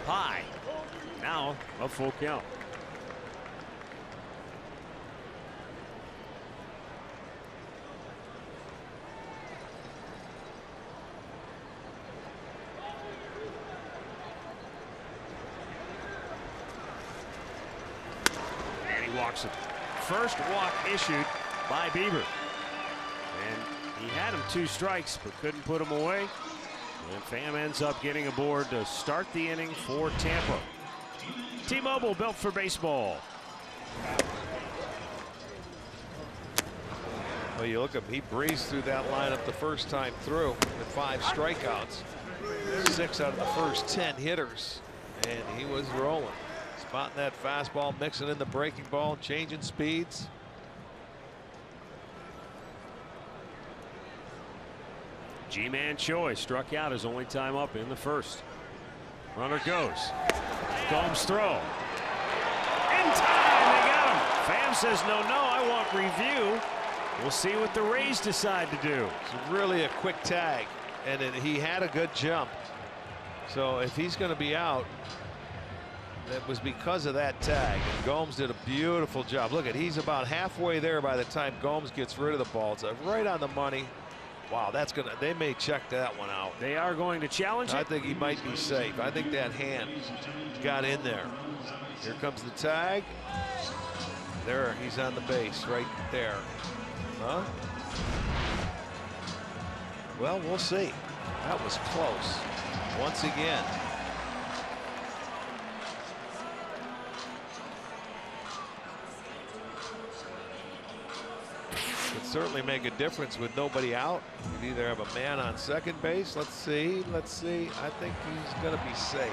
High. Now a full count. And he walks it. First walk issued by Bieber. And he had him 2 strikes but couldn't put him away. And Pham ends up getting aboard to start the inning for Tampa. T-Mobile, built for baseball. Well, you look at him, he breezed through that lineup the first time through with 5 strikeouts. 6 out of the first 10 hitters. And he was rolling. Spotting that fastball, mixing in the breaking ball, changing speeds. G-Man Choi struck out his only time up in the first. Runner goes. Gomes throw. In time, they got him. Pham says, no, I want review. We'll see what the Rays decide to do. It's really a quick tag, and he had a good jump. So if he's going to be out, that was because of that tag. And Gomes did a beautiful job. Look at, he's about halfway there by the time Gomes gets rid of the ball. It's right on the money. Wow, that's gonna, they may check that one out. They are going to challenge it. I think he might be safe. I think that hand got in there. Here comes the tag. There, he's on the base right there. Huh? Well, we'll see. That was close once again. Could certainly make a difference with nobody out. You'd either have a man on second base. Let's see. I think he's going to be safe.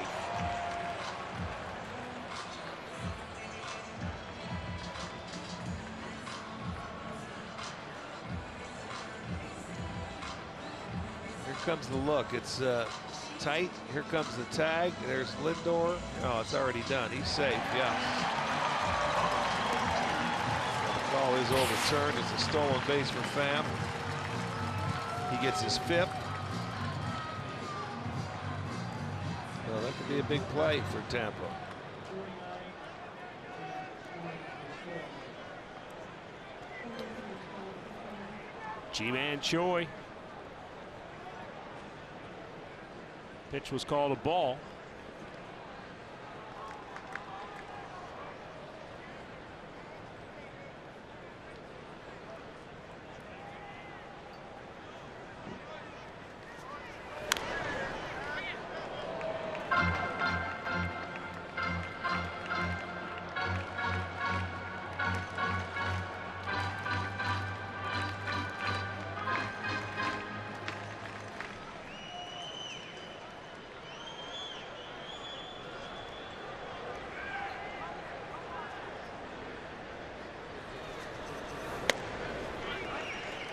Here comes the look. It's tight. Here comes the tag. There's Lindor. Oh, it's already done. He's safe. Yeah. Call is overturned. It's a stolen base for Pham. He gets his 5th. Well, that could be a big play for Tampa. G-Man Choi. Pitch was called a ball.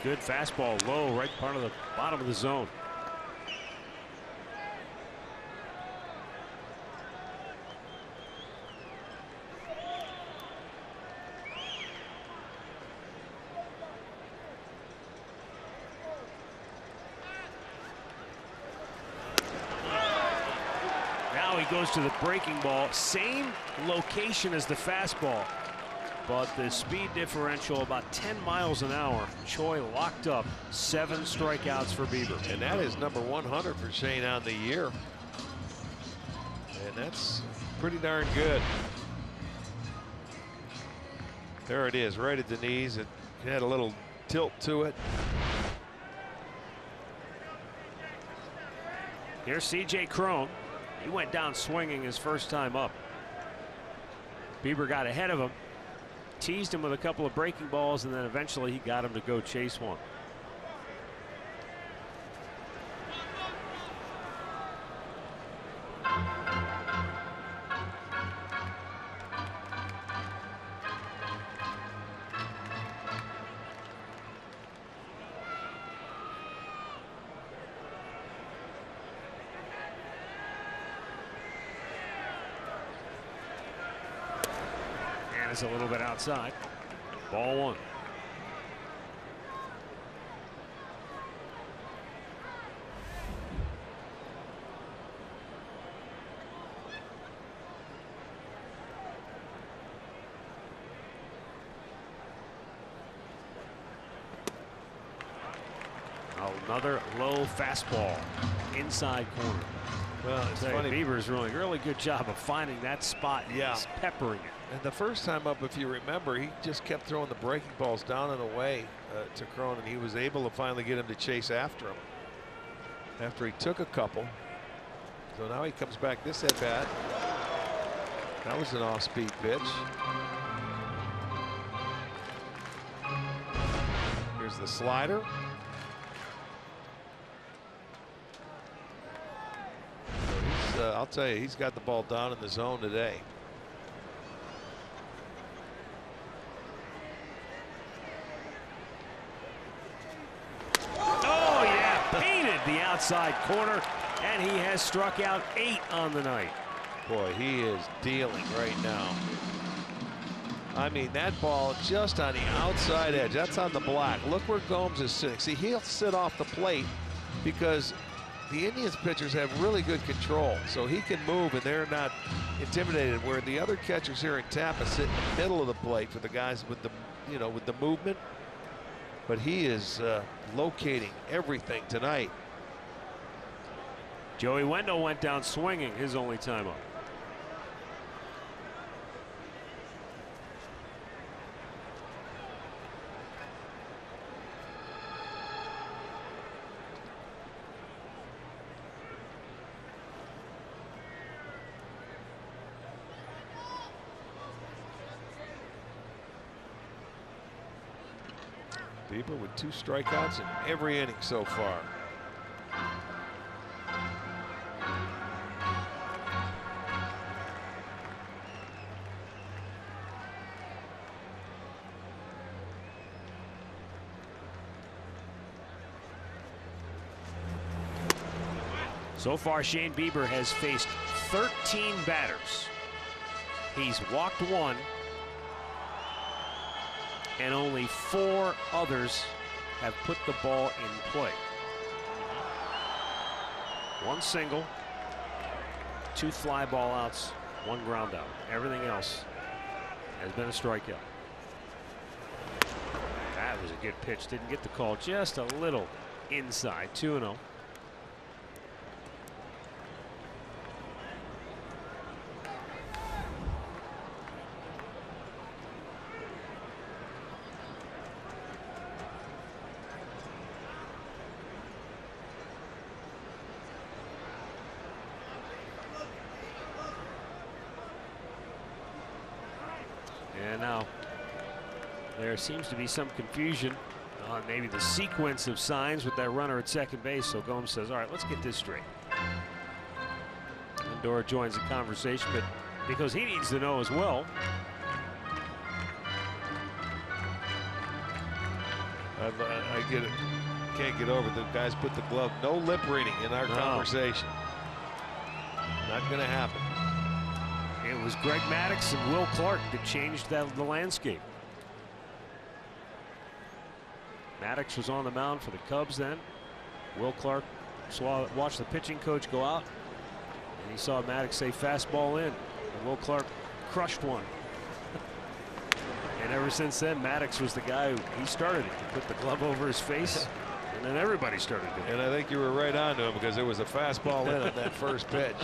Good fastball low, right part of the bottom of the zone. he goes to the breaking ball. Same location as the fastball, but the speed differential about 10 miles an hour. Choi locked up. 7 strikeouts for Bieber. And that is number 100 for Shane on the year. And that's pretty darn good. There it is, right at the knees. It had a little tilt to it. Here's C.J. Cron. He went down swinging his first time up. Bieber got ahead of him, teased him with a couple of breaking balls, and then eventually he got him to go chase one. A little bit outside. Ball 1. Another low fastball inside corner. Well, it's funny. Bieber's doing a really good job of finding that spot. Yeah. He's peppering it. And the first time up, if you remember, he just kept throwing the breaking balls down and away to Cron, and he was able to finally get him to chase after him after he took a couple. So now he comes back this at bat. That was an off-speed pitch. Here's the slider. I'll tell you, he's got the ball down in the zone today. Oh, yeah, painted the outside corner, and he has struck out 8 on the night. Boy, he is dealing right now. I mean, that ball just on the outside edge. That's on the black. Look where Gomes is sitting. See, he'll sit off the plate because the Indians pitchers have really good control, so he can move and they're not intimidated, where the other catchers here in Tampa sit in the middle of the plate for the guys with the, you know, with the movement. But he is locating everything tonight. Joey Wendell went down swinging his only time up. Bieber with 2 strikeouts in every inning so far. So far, Shane Bieber has faced 13 batters. He's walked 1. And only 4 others have put the ball in play. 1 single, 2 fly ball outs, 1 ground out. Everything else has been a strikeout. That was a good pitch. Didn't get the call. Just a little inside. 2-0. And now there seems to be some confusion on maybe the sequence of signs with that runner at second base. So Gomes says, all right, let's get this straight. Lindor joins the conversation, but because he needs to know as well. I get it. Can't get over the guys put the glove. No lip reading in our conversation. Not going to happen. It was Greg Maddux and Will Clark that changed the landscape. Maddux was on the mound for the Cubs then. Will Clark watched the pitching coach go out, And he saw Maddox say fastball in, and Will Clark crushed one. And ever since then, Maddox was the guy who he started it. He put the glove over his face, and then everybody started doing it. And I think you were right on to him because it was a fastball in on that first pitch.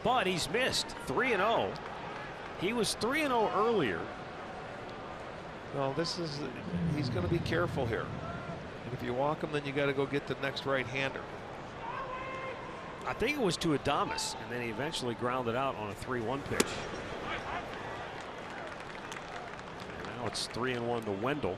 But he's missed 3-0. He was 3-0 earlier. Well, he's going to be careful here. And if you walk him, then you got to go get the next right-hander. I think it was to Adames, and then he eventually grounded out on a 3-1 pitch. And now it's 3-1 to Wendell.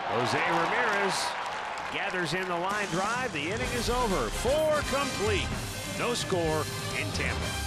Jose Ramirez gathers in the line drive. The inning is over. 4 complete. No score in Tampa.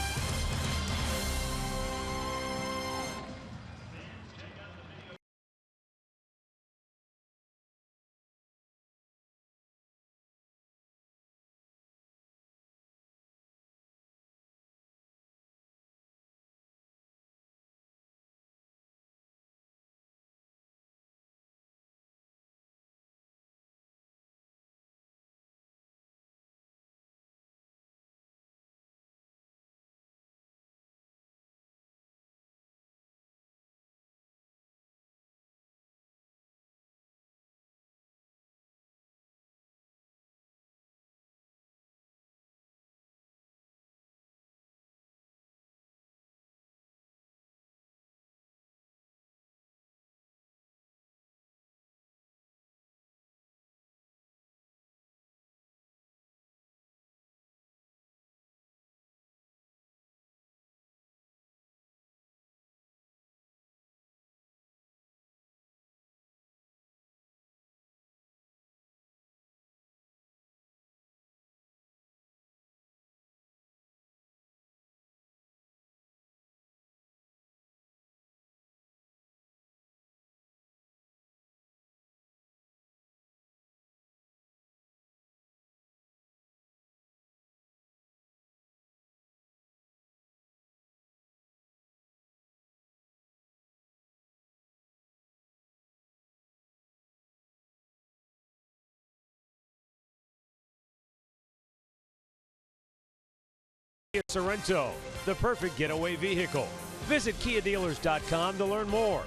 Sorrento, the perfect getaway vehicle. Visit KiaDealers.com to learn more.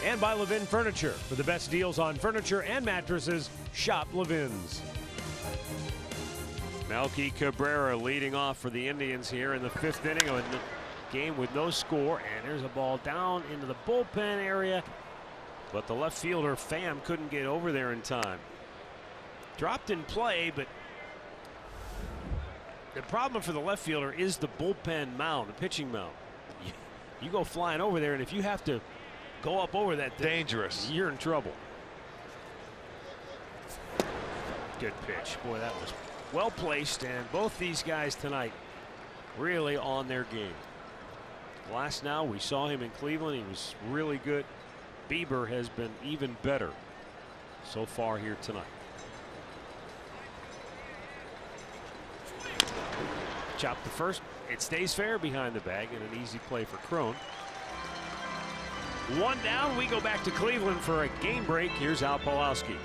And by Levin Furniture. For the best deals on furniture and mattresses, shop Levin's. Melky Cabrera leading off for the Indians here in the 5th inning of a game with no score. And there's a ball down into the bullpen area. But the left fielder, Pham, couldn't get over there in time. Dropped in play, but the problem for the left fielder is the bullpen mound, the pitching mound. You go flying over there, and if you have to go up over that thing, dangerous. You're in trouble. Good pitch. Boy, that was well placed, and both these guys tonight really on their game. Last now, we saw him in Cleveland. He was really good. Bieber has been even better so far here tonight. Chop the first. It stays fair behind the bag, and an easy play for Crone. 1 down. We go back to Cleveland for a game break. Here's Al Pawlowski.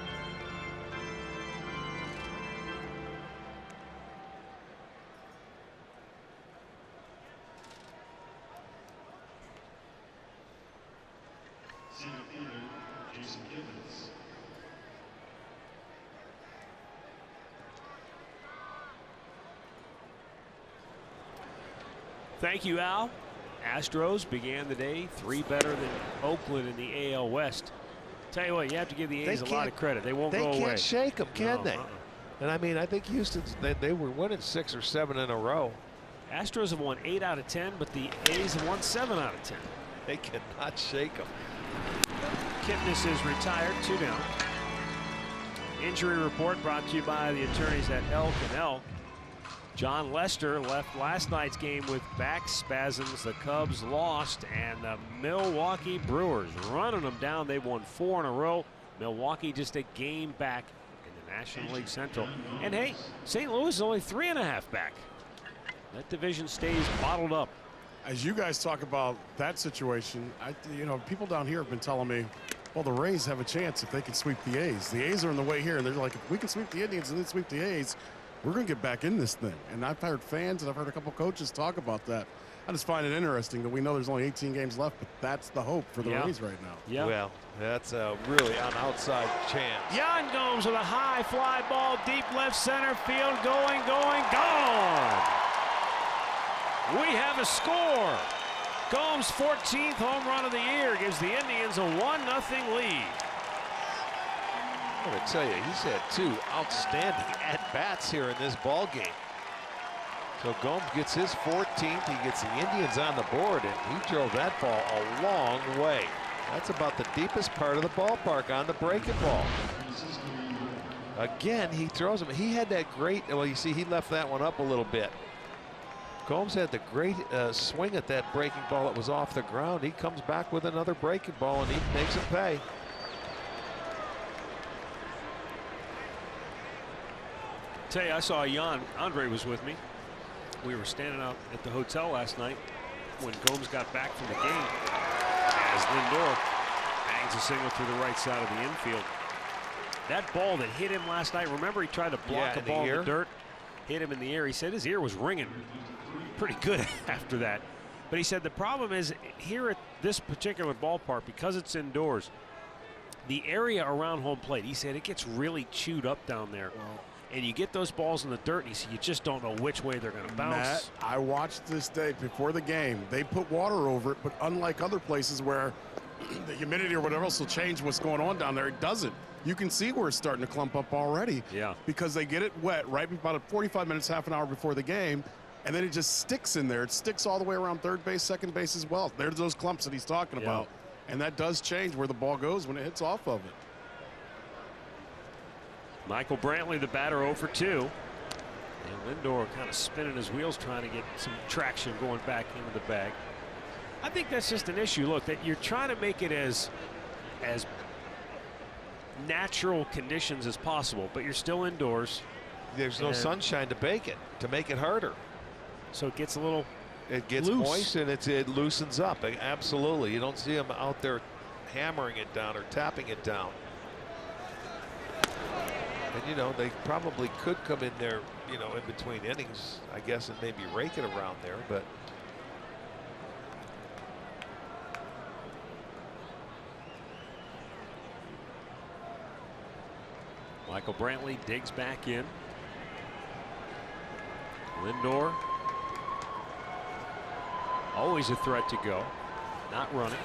Thank you, Al. Astros began the day 3 better than Oakland in the AL West. Tell you what, you have to give the A's a lot of credit. They won't go away. They can't shake them, can they? Uh-uh. And I mean, I think Houston, they were winning 6 or 7 in a row. Astros have won 8 out of 10, but the A's have won 7 out of 10. They cannot shake them. Kipnis is retired, 2 down. Injury report brought to you by the attorneys at Elk & Elk. John Lester left last night's game with back spasms. The Cubs lost, and the Milwaukee Brewers running them down. They won 4 in a row. Milwaukee just a game back in the National League Central. And hey, St. Louis is only 3.5 back. That division stays bottled up. As you guys talk about that situation, people down here have been telling me, well, the Rays have a chance if they can sweep the A's. The A's are in the way here, and they're like, if we can sweep the Indians and then sweep the A's, we're going to get back in this thing. And I've heard fans and I've heard a couple coaches talk about that. I just find it interesting that we know there's only 18 games left, but that's the hope for the Rays right now. Yeah. Well, that's really an outside chance. Yan Gomes with a high fly ball, deep left center field, going, gone. We have a score. Gomes' 14th home run of the year gives the Indians a 1-0 lead. I'm going to tell you, he's had 2 outstanding at-bats here in this ball game. So Gomes gets his 14th. He gets the Indians on the board, and he drove that ball a long way. That's about the deepest part of the ballpark on the breaking ball. Again, he throws him. He had that great, well, you see, he left that one up a little bit. Gomes had the great swing at that breaking ball that was off the ground. He comes back with another breaking ball, and he makes it pay. Tell you, I saw Andre was with me. We were standing out at the hotel last night when Gomes got back from the game as Lindor bangs a single to the right side of the infield. That ball that hit him last night, remember he tried to block a ball in the dirt, hit him in the ear. He said his ear was ringing pretty good after that. But he said the problem is here at this particular ballpark, because it's indoors, the area around home plate, he said it gets really chewed up down there. And you get those balls in the dirt, and you just don't know which way they're going to bounce. Matt, I watched this day before the game. They put water over it, but unlike other places where the humidity or whatever else will change what's going on down there, it doesn't. You can see where it's starting to clump up already. Yeah. Because they get it wet right about 45 minutes, half an hour before the game, and then it just sticks in there. It sticks all the way around third base, second base as well. There's those clumps that he's talking about. And that does change where the ball goes when it hits off of it. Michael Brantley, the batter, 0 for 2. And Lindor kind of spinning his wheels trying to get some traction going back into the bag. I think that's just an issue. Look, that you're trying to make it as natural conditions as possible, but you're still indoors. There's no sunshine to bake it, to make it harder. So it gets a little It gets loose. moist and it loosens up. Absolutely. You don't see them out there hammering it down or tapping it down. And they probably could come in there, in between innings, I guess, and maybe rake it around there, but Michael Brantley digs back in. Lindor, always a threat to go, not running.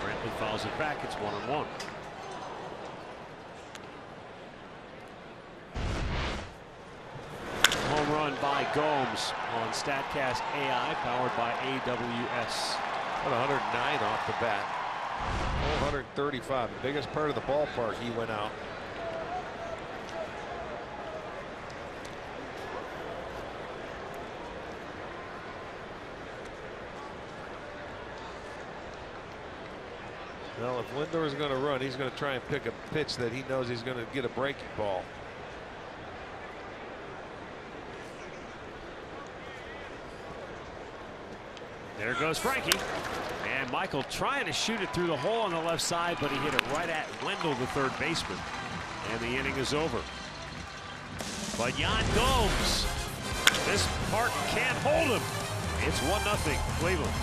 Brantley fouls it back. It's 1-1. Home run by Gomes on StatCast AI, powered by AWS. 109 off the bat. 435, the biggest part of the ballpark. He went out. Well, if Lindor is going to run, he's going to try and pick a pitch that he knows he's going to get a breaking ball. There goes Frankie. And Michael trying to shoot it through the hole on the left side, but he hit it right at Wendell, the third baseman. And the inning is over. But Yan Gomes, this part can't hold him. It's 1-0 Cleveland.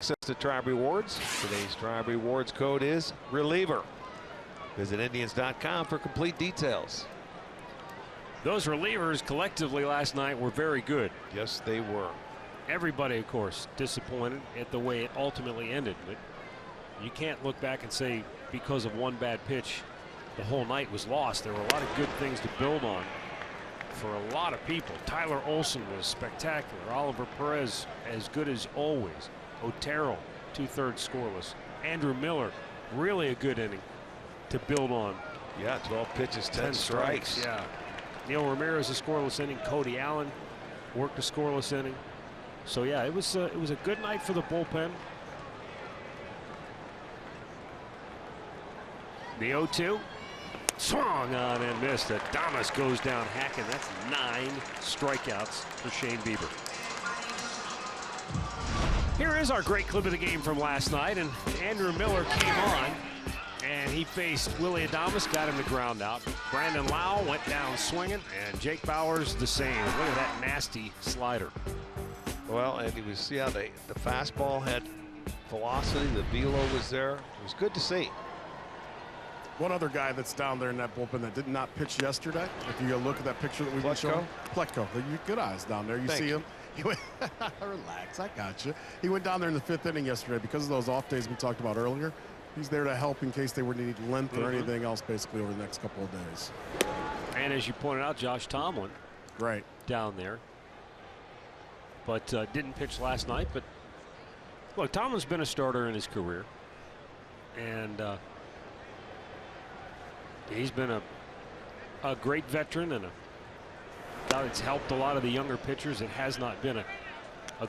access to Tribe Rewards. Today's Tribe Rewards code is reliever. Visit Indians.com for complete details. Those relievers collectively last night were very good. Yes, they were. Everybody, of course, disappointed at the way it ultimately ended. But you can't look back and say because of one bad pitch the whole night was lost. There were a lot of good things to build on for a lot of people. Tyler Olson was spectacular. Oliver Perez as good as always. Otero 2/3 scoreless. Andrew Miller really a good inning to build on. Yeah, 12 pitches, 10 strikes. Yeah. Neil Ramirez a scoreless inning. Cody Allen worked a scoreless inning. So yeah, it was a good night for the bullpen. The 0-2 swung on and missed. Adames goes down hacking. That's 9 strikeouts for Shane Bieber. Here is our great clip of the game from last night, and Andrew Miller came on and he faced Willie Adames, got him to ground out. Brandon Lau went down swinging, and Jake Bauers the same. Look at that nasty slider. Well, and you see how the fastball had velocity. The velo was there. It was good to see. One other guy that's down there in that bullpen that did not pitch yesterday. If you look at that picture that we've been showing, Pleco. Good eyes down there. You see him. He went, relax, I got you. He went down there in the 5th inning yesterday because of those off days we talked about earlier. He's there to help in case they were need length or anything else basically over the next couple of days. And as you pointed out, Josh Tomlin right down there. But didn't pitch last night. But look, Tomlin's been a starter in his career. And he's been a great veteran and it's helped a lot of the younger pitchers. It has not been a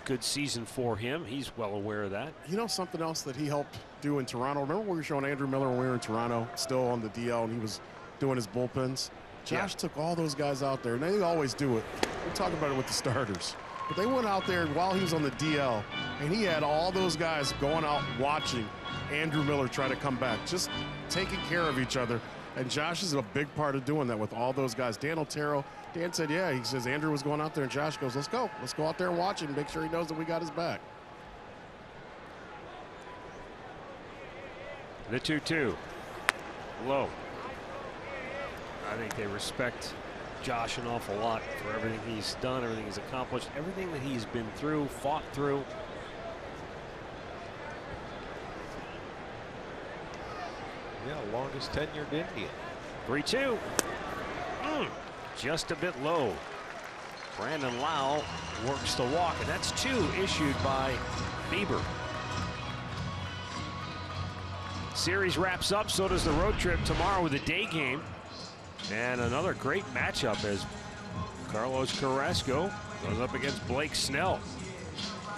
good season for him. He's well aware of that. You know something else that he helped do in Toronto? Remember we were showing Andrew Miller when we were in Toronto, still on the DL, and he was doing his bullpens? Josh took all those guys out there, and they always do it. We talk about it with the starters. But they went out there while he was on the DL, and he had all those guys going out watching Andrew Miller try to come back, just taking care of each other. And Josh is a big part of doing that with all those guys. Dan Otero, Dan said, yeah, he says Andrew was going out there, and Josh goes, let's go. Let's go out there and watch him, make sure he knows that we got his back. The 2-2. Low. I think they respect Josh an awful lot for everything he's done, everything he's accomplished, everything that he's been through, fought through. Yeah, longest tenured Indian. 3-2. Just a bit low. Brandon Lau works the walk, and that's 2 issued by Bieber. Series wraps up, so does the road trip tomorrow with a day game. And another great matchup as Carlos Carrasco goes up against Blake Snell.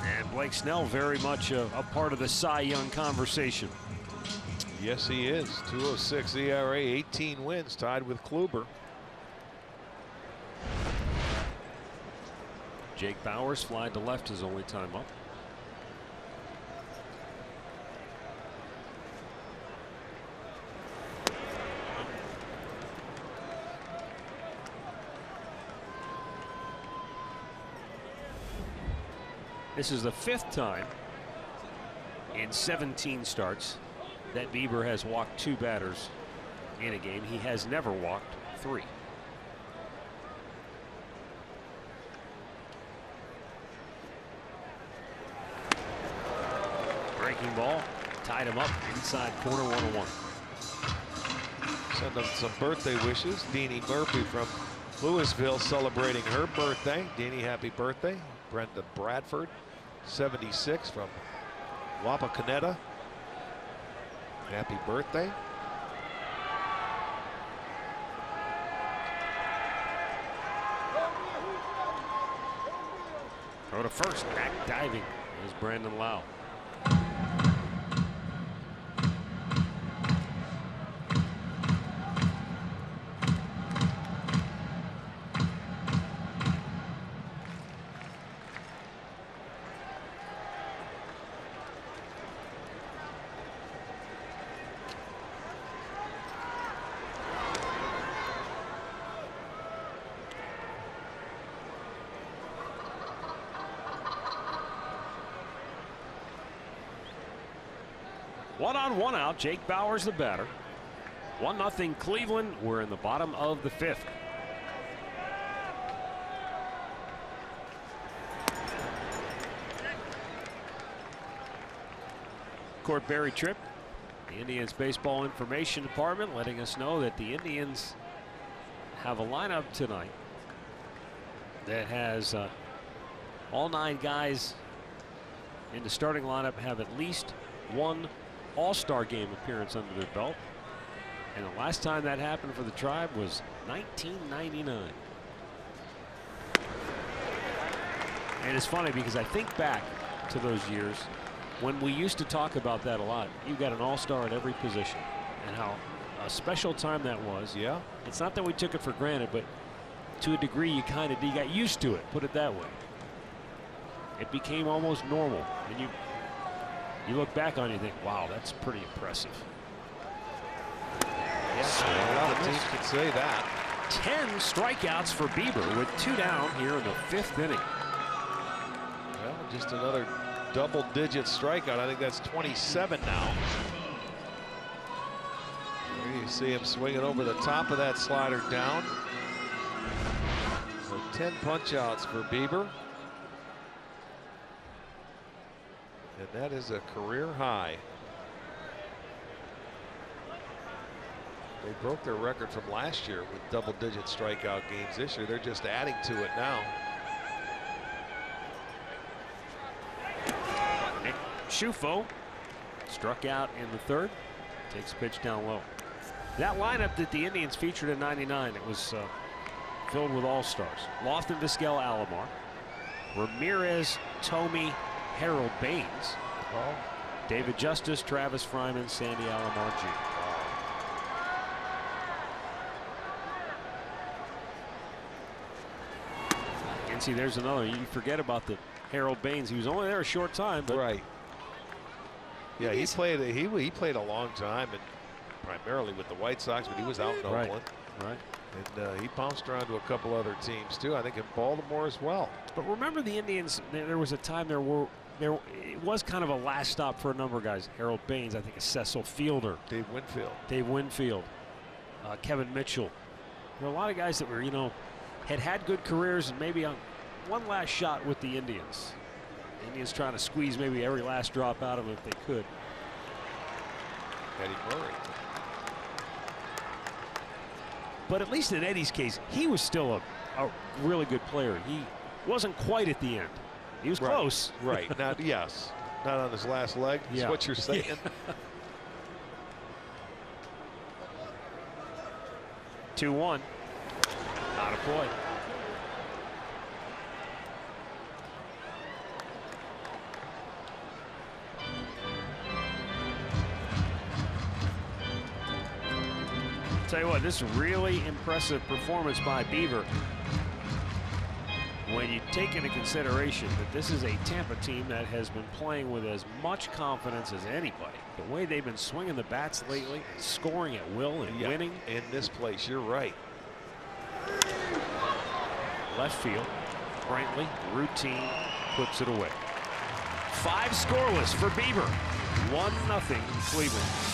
And Blake Snell very much a part of the Cy Young conversation. Yes, he is. 2.06 ERA, 18 wins, tied with Kluber. Jake Bauers fly to left his only time up. This is the 5th time in 17 starts that Bieber has walked 2 batters in a game. He has never walked 3. Breaking ball, tied him up inside corner, 1-1. Send them some birthday wishes. Deanie Murphy from Louisville celebrating her birthday. Deanie, happy birthday. Brenda Bradford, 76, from Wapakoneta. Happy birthday. Throw to first, back diving is Brandon Lau. One on, one out. Jake Bauers the batter. 1-0 Cleveland. We're in the bottom of the 5th. Court Barry Tripp, the Indians baseball information department, letting us know that the Indians have a lineup tonight that has all 9 guys in the starting lineup have at least one All-Star game appearance under their belt. And the last time that happened for the Tribe was 1999. And it's funny because I think back to those years when we used to talk about that a lot. You got an all-star at every position, and how a special time that was. Yeah. It's not that we took it for granted, but to a degree you got used to it, put it that way. It became almost normal, and you look back on it and you think, wow, that's pretty impressive. Yes, a lot of teams can say that. 10 strikeouts for Bieber with 2 down here in the 5th inning. Well, just another double-digit strikeout. I think that's 27 now. Here you see him swinging over the top of that slider down. So 10 punch-outs for Bieber. And that is a career high. They broke their record from last year with double-digit strikeout games. This year, they're just adding to it now. Nick Schufo struck out in the 3rd. Takes a pitch down low. That lineup that the Indians featured in '99, it was filled with all-stars. Lofton, Vizquel, Alomar, Ramirez, Tomey, Harold Baines, David Justice, Travis Fryman, Sandy Alomar Jr. And see, there's another. You forget about the Harold Baines. He was only there a short time, but right. Yeah, he played a long time, and primarily with the White Sox, but he was out in Oakland. Right. And he bounced around to a couple other teams too. I think in Baltimore as well. But remember, the Indians. There was a time it was kind of a last stop for a number of guys. Harold Baines, I think, a Cecil Fielder. Dave Winfield. Kevin Mitchell. There were a lot of guys that were, had good careers and maybe on one last shot with the Indians. Indians trying to squeeze maybe every last drop out of them if they could. Eddie Murray. But at least in Eddie's case, he was still a really good player. He wasn't quite at the end. He was close. Right. Not on his last leg. Is what you're saying. Yeah. 2-1. Not a play. Tell you what, this is a really impressive performance by Beaver. When you take into consideration that this is a Tampa team that has been playing with as much confidence as anybody. The way they've been swinging the bats lately, scoring at will and winning. In this place, you're right. Left field, Brantley, routine, puts it away. 5 scoreless for Bieber. 1-0 Cleveland.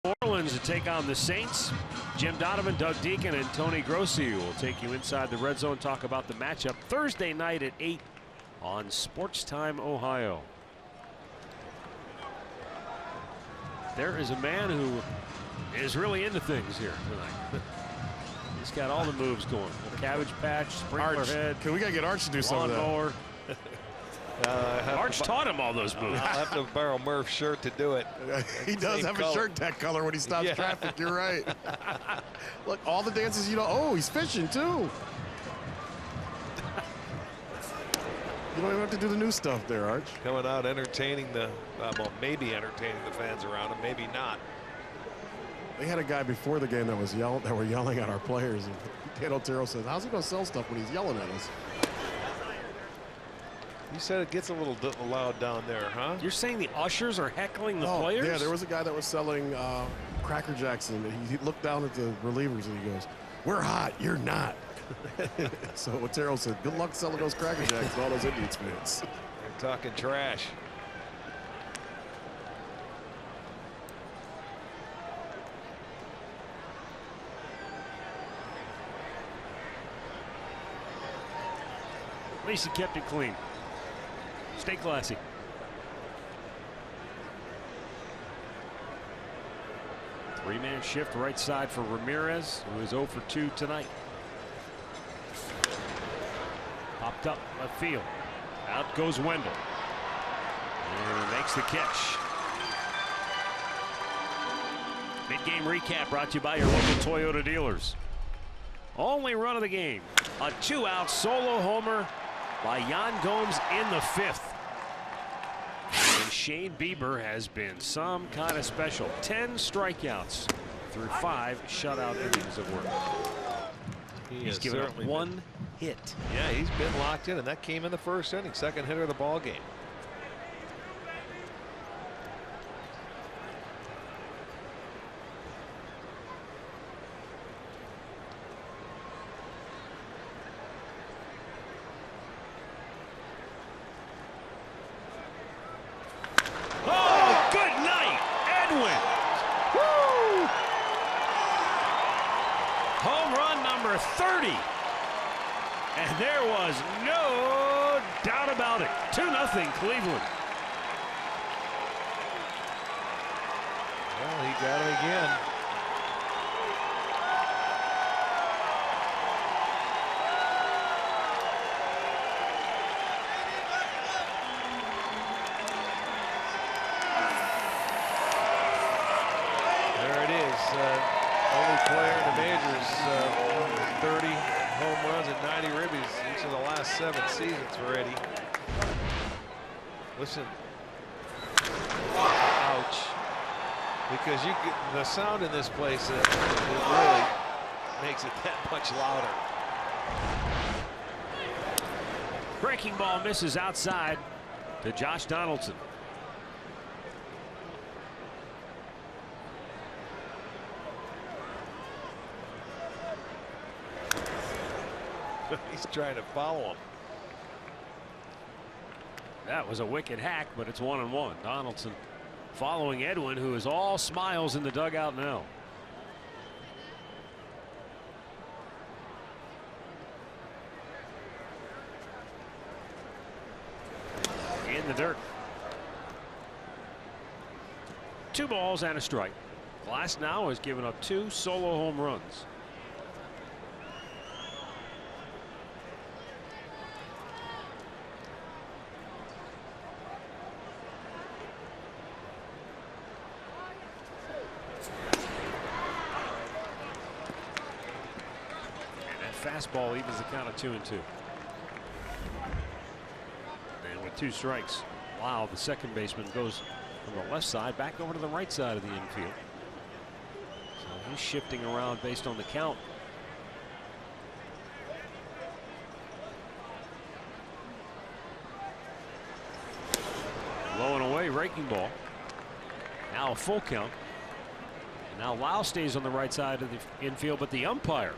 New Orleans to take on the Saints. Jim Donovan, Doug Deacon, and Tony Grossi will take you inside the red zone, talk about the matchup Thursday night at 8 on Sports Time, Ohio. There is a man who is really into things here tonight. He's got all the moves going. Cabbage patch, sprinkler head. We gotta get Arch to do some of that. Lawnmower. Arch taught him all those moves. I'll have to borrow Murph's shirt to do it. He does have a shirt that color when he stops traffic. You're right. Look, all the dances you know. Oh, he's fishing too. You don't even have to do the new stuff there, Arch. Coming out entertaining the, well, maybe entertaining the fans around him, maybe not. They had a guy before the game that was were yelling at our players. And Dan Otero says, "How's he gonna sell stuff when he's yelling at us?" You said it gets a little loud down there, huh? You're saying the ushers are heckling the players? Yeah, there was a guy that was selling Cracker Jacks, and he looked down at the relievers and he goes, "We're hot, you're not." So Otero said, "Good luck selling those Cracker Jacks to all those Indians fans." They're talking trash. At least he kept it clean. Stay classy. Three-man shift right side for Ramirez, who is 0 for 2 tonight. Popped up left field. Out goes Wendell. And makes the catch. Mid-game recap brought to you by your local Toyota dealers. Only run of the game. A 2-out solo homer by Yan Gomes in the 5th. And Shane Bieber has been some kind of special. 10 strikeouts through 5 shutout innings of work. He's given up 1 hit. Yeah, he's been locked in, and that came in the first inning. Second hitter of the ball game. Home run number 30. And there was no doubt about it. 2-0 Cleveland. Well, he got it again. There it is. Only player in the majors, 30 home runs and 90 ribbies each of the last 7 seasons for Eddie. Listen. Ouch. Because you get the sound in this place, it really makes it that much louder. Breaking ball misses outside to Josh Donaldson. He's trying to follow him. That was a wicked hack, but it's 1-1. Donaldson following Edwin, who is all smiles in the dugout now. In the dirt. 2 balls and a strike. Glass now has given up 2 solo home runs. Fastball evens the count of 2-2. And with 2 strikes, wow, the second baseman goes from the left side back over to the right side of the infield. So he's shifting around based on the count. Low and away, raking ball. Now a full count. And now Lau stays on the right side of the infield, but the umpire,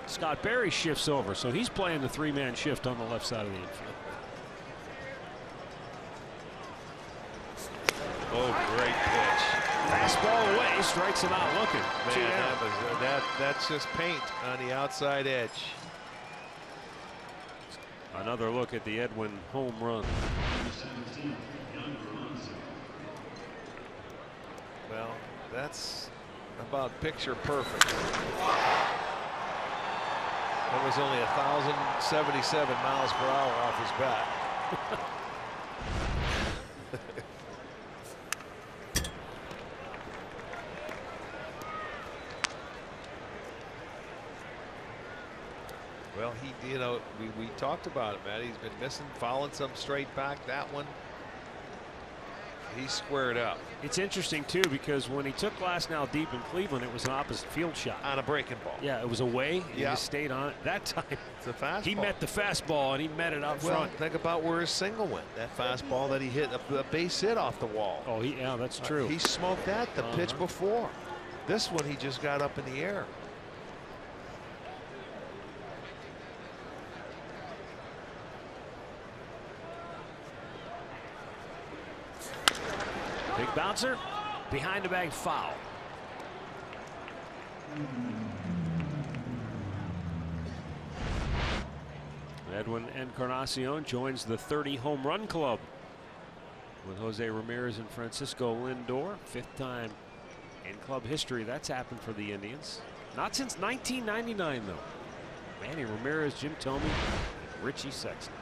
Scott Berry, shifts over. So he's playing the 3-man shift on the left side of the infield. Oh, great pitch. Fastball away, strikes him out looking. Man, that's just paint on the outside edge. Another look at the Edwin home run. Well, that's about picture perfect. That was only 1,077 miles per hour off his bat. Well, we talked about it, Matt. He's been missing, fouling some straight back. That one, he squared up. It's interesting too, because when he took last now deep in Cleveland, it was an opposite field shot On a breaking ball. Yeah, it was away. He just stayed on it. That time, It's a fastball. he met the fastball and he met it out front. Think about where his single went. That fastball that he hit, a base hit off the wall. Oh, yeah, that's true. He smoked that the pitch before. This one, he just got up in the air. Big bouncer, behind the bag foul. Edwin Encarnacion joins the 30 home run club with Jose Ramirez and Francisco Lindor. 5th time in club history that's happened for the Indians. Not since 1999 though. Manny Ramirez, Jim Thome, and Richie Sexton.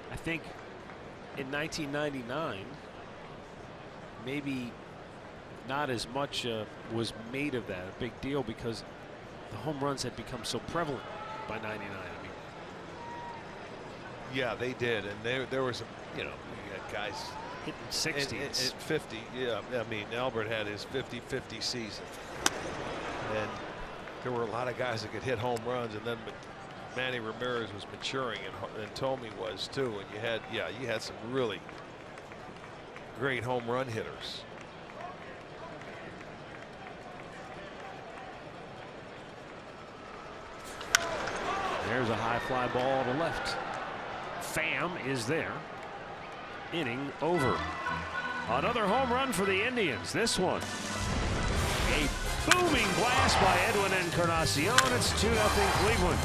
I think in 1999, maybe not as much was made of that, a big deal, because the home runs had become so prevalent by 99. I mean, yeah, they did, and there was you had guys hitting 60s. 50. Yeah, I mean, Albert had his 50-50 season, and there were a lot of guys that could hit home runs, and then Manny Ramirez was maturing, and Thome was too, and you had some really great home run hitters. There's a high fly ball to left. Pham is there. Inning over. Another home run for the Indians. This one, a booming blast by Edwin Encarnacion. It's 2-0 Cleveland.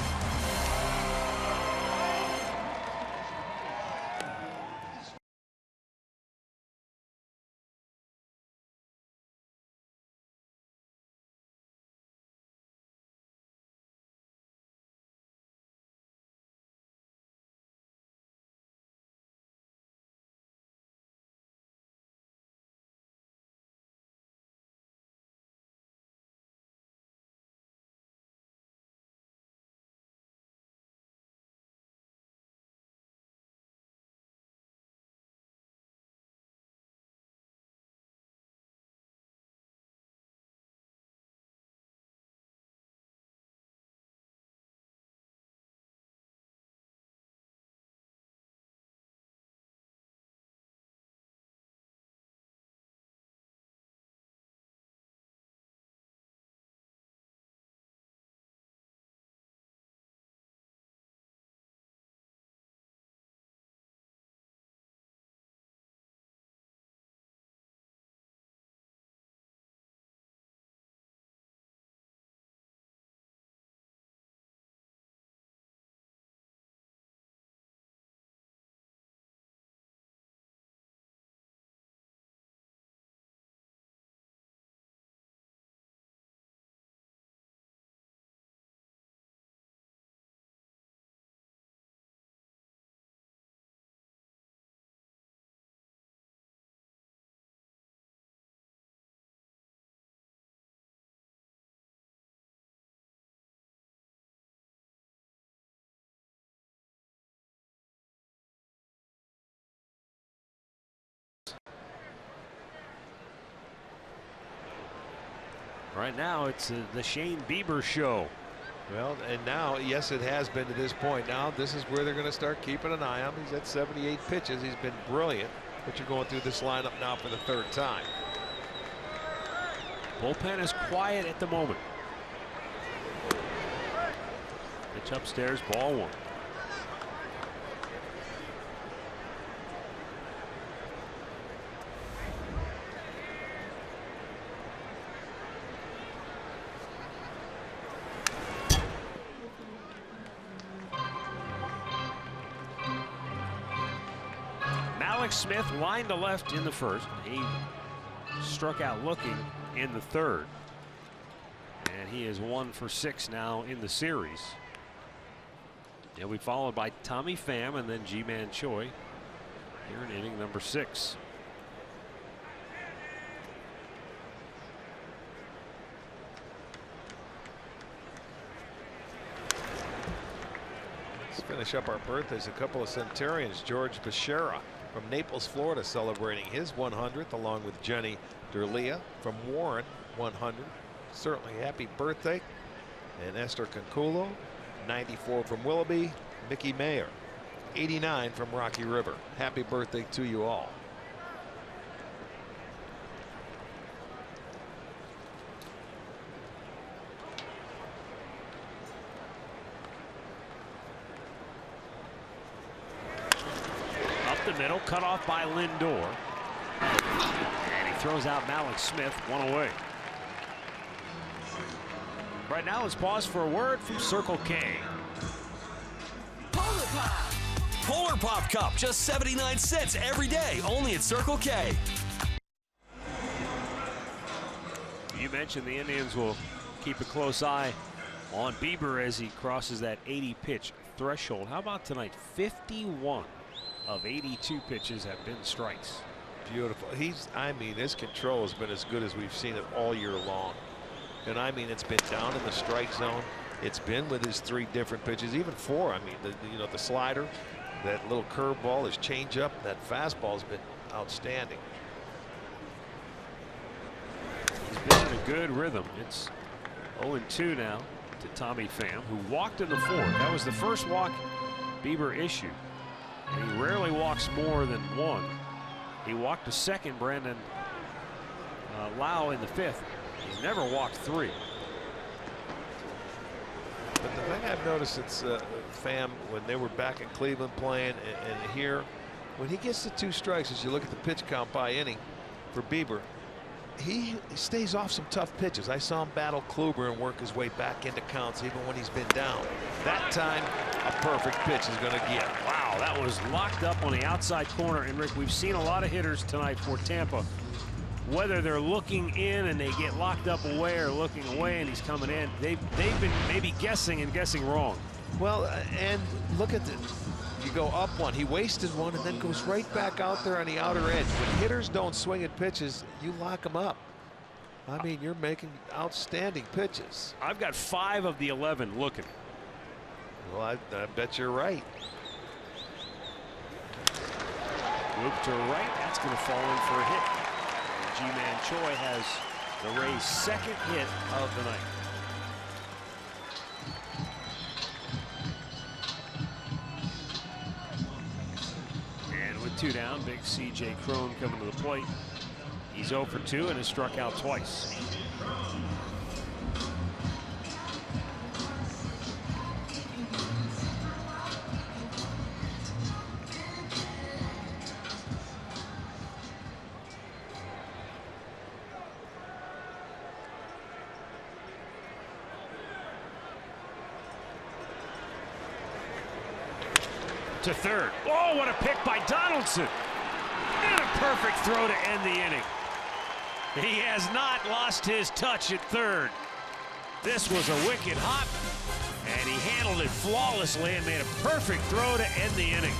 Right now, it's the Shane Bieber show Well, and now, yes, it has been to this point. Now this is where they're going to start keeping an eye on him. He's at 78 pitches. He's been brilliant, but you're going through this lineup now for the third time. Bullpen is quiet at the moment. Pitch upstairs, ball one. Smith lined to left in the first. He struck out looking in the third. And he is 1 for 6 now in the series. He'll be followed by Tommy Pham and then Ji-Man Choi here in inning number 6. Let's finish up our birthdays. A couple of centurions. George Bechara from Naples, Florida, celebrating his 100th, along with Jenny Durlia from Warren, 100. Certainly happy birthday. And Esther Conculo, 94 from Willoughby. Mickey Mayer, 89 from Rocky River. Happy birthday to you all. The middle, cut off by Lindor. And he throws out Malik Smith, 1 away. Right now, let's pause for a word from Circle K. Polar Pop! Polar Pop Cup, just 79 cents every day, only at Circle K. You mentioned the Indians will keep a close eye on Bieber as he crosses that 80 pitch threshold. How about tonight? 51 of 82 pitches have been strikes. Beautiful. I mean, his control has been as good as we've seen it all year long. And I mean, it's been down in the strike zone. It's been with his 3 different pitches, even 4. I mean, the slider, that little curveball, his changeup, that fastball has been outstanding. He's been in a good rhythm. It's 0-2 now to Tommy Pham, who walked in the 4th. That was the first walk Bieber issued. And he rarely walks more than 1. He walked a second, Brandon Lau, in the 5th. He's never walked 3. But the thing I've noticed since Pham, when they were back in Cleveland playing and here, when he gets to 2 strikes, as you look at the pitch count by inning for Bieber, he stays off some tough pitches. I saw him battle Kluber and work his way back into counts even when he's been down. That time, a perfect pitch is going to get. Wow, that was locked up on the outside corner. And Rick, we've seen a lot of hitters tonight for Tampa. Whether they're looking in and they get locked up away or looking away and he's coming in, they've been maybe guessing and guessing wrong. Well, and look at the. You go up 1, he wasted 1 and then goes right back out there on the outer edge. When hitters don't swing at pitches, you lock them up. I mean, you're making outstanding pitches. I've got 5 of the 11 looking. Well, I bet you're right. Loop to right, that's going to fall in for a hit. Ji-Man Choi has the Rays' 2nd hit of the night. And with 2 down, big C.J. Cron coming to the plate. He's 0 for 2 and has struck out twice. To third. Oh, what a pick by Donaldson. And a perfect throw to end the inning. He has not lost his touch at third. This was a wicked hop, and he handled it flawlessly and made a perfect throw to end the inning.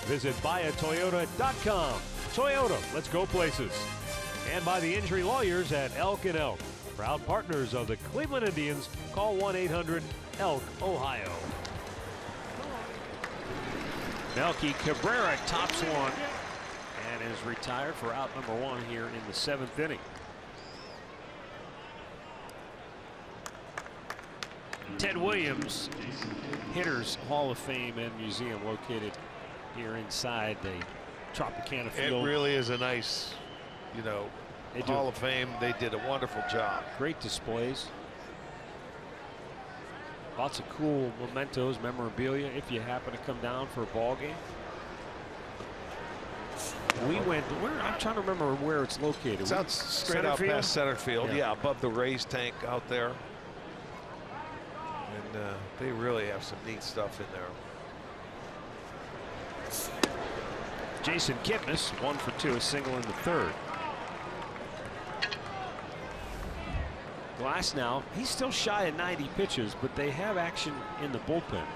Visit buyatoyota.com. Toyota, let's go places. And by the injury lawyers at Elk & Elk. Proud partners of the Cleveland Indians. Call 1-800-ELK, Ohio. Melky Cabrera tops one and is retired for out number 1 here in the 7th inning. Ted Williams, Hitters Hall of Fame and Museum, located here inside the Tropicana Field. It really is a nice, you know, Hall of Fame. They did a wonderful job. Great displays. Lots of cool mementos, memorabilia if you happen to come down for a ball game. We went where, I'm trying to remember where it's located. It's out straight out past center field. Yeah, above the Rays tank out there. And they really have some neat stuff in there. Jason Kipnis, 1 for 2, a single in the 3rd. Glass now, he's still shy of 90 pitches, but they have action in the bullpen.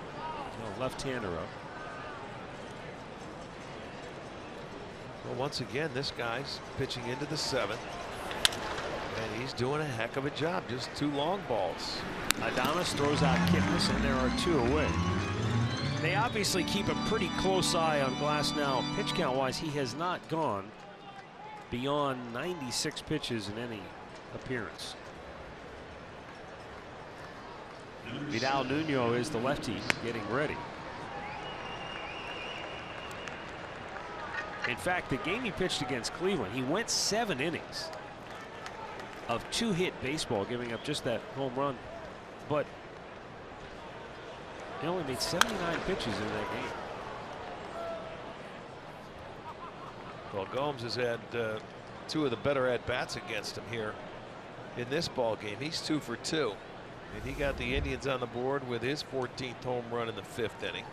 Left-hander up. Well, once again, this guy's pitching into the 7th. And he's doing a heck of a job. Just 2 long balls. Adonis throws out Kipnis, and there are 2 away. They obviously keep a pretty close eye on Glass now. Pitch count-wise, he has not gone beyond 96 pitches in any appearance. Vidal Nuno is the lefty getting ready. In fact, the game he pitched against Cleveland, he went 7 innings of 2-hit baseball, giving up just that home run. But he only made 79 pitches in that game. Well, Gomes has had 2 of the better at-bats against him here in this ball game. He's 2 for 2. And he got the Indians on the board with his 14th home run in the 5th inning.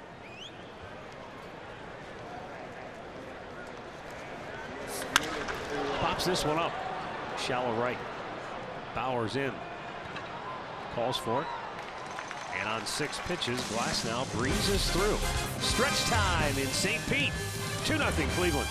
Pops this one up. Shallow right. Bowers in. Calls for it. And on 6 pitches, Glass now breezes through. Stretch time in St. Pete. 2-0 Cleveland.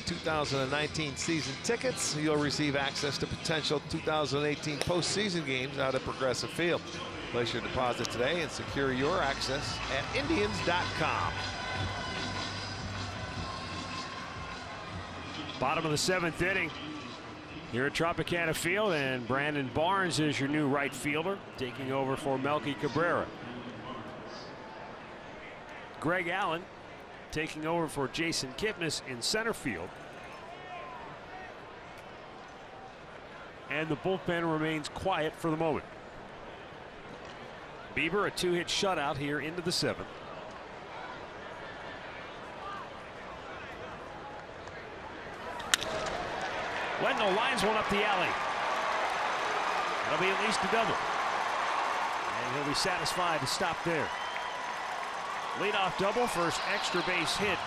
...2019 season tickets. You'll receive access to potential 2018 postseason games out at Progressive Field. Place your deposit today and secure your access at Indians.com. Bottom of the 7th inning here at Tropicana Field, and Brandon Barnes is your new right fielder, taking over for Melky Cabrera. Greg Allen taking over for Jason Kipnis in center field. And the bullpen remains quiet for the moment. Bieber, a 2-hit shutout here into the 7th. Wendell lines one up the alley. That'll be at least a double. And he'll be satisfied to stop there. Leadoff double, first extra base hit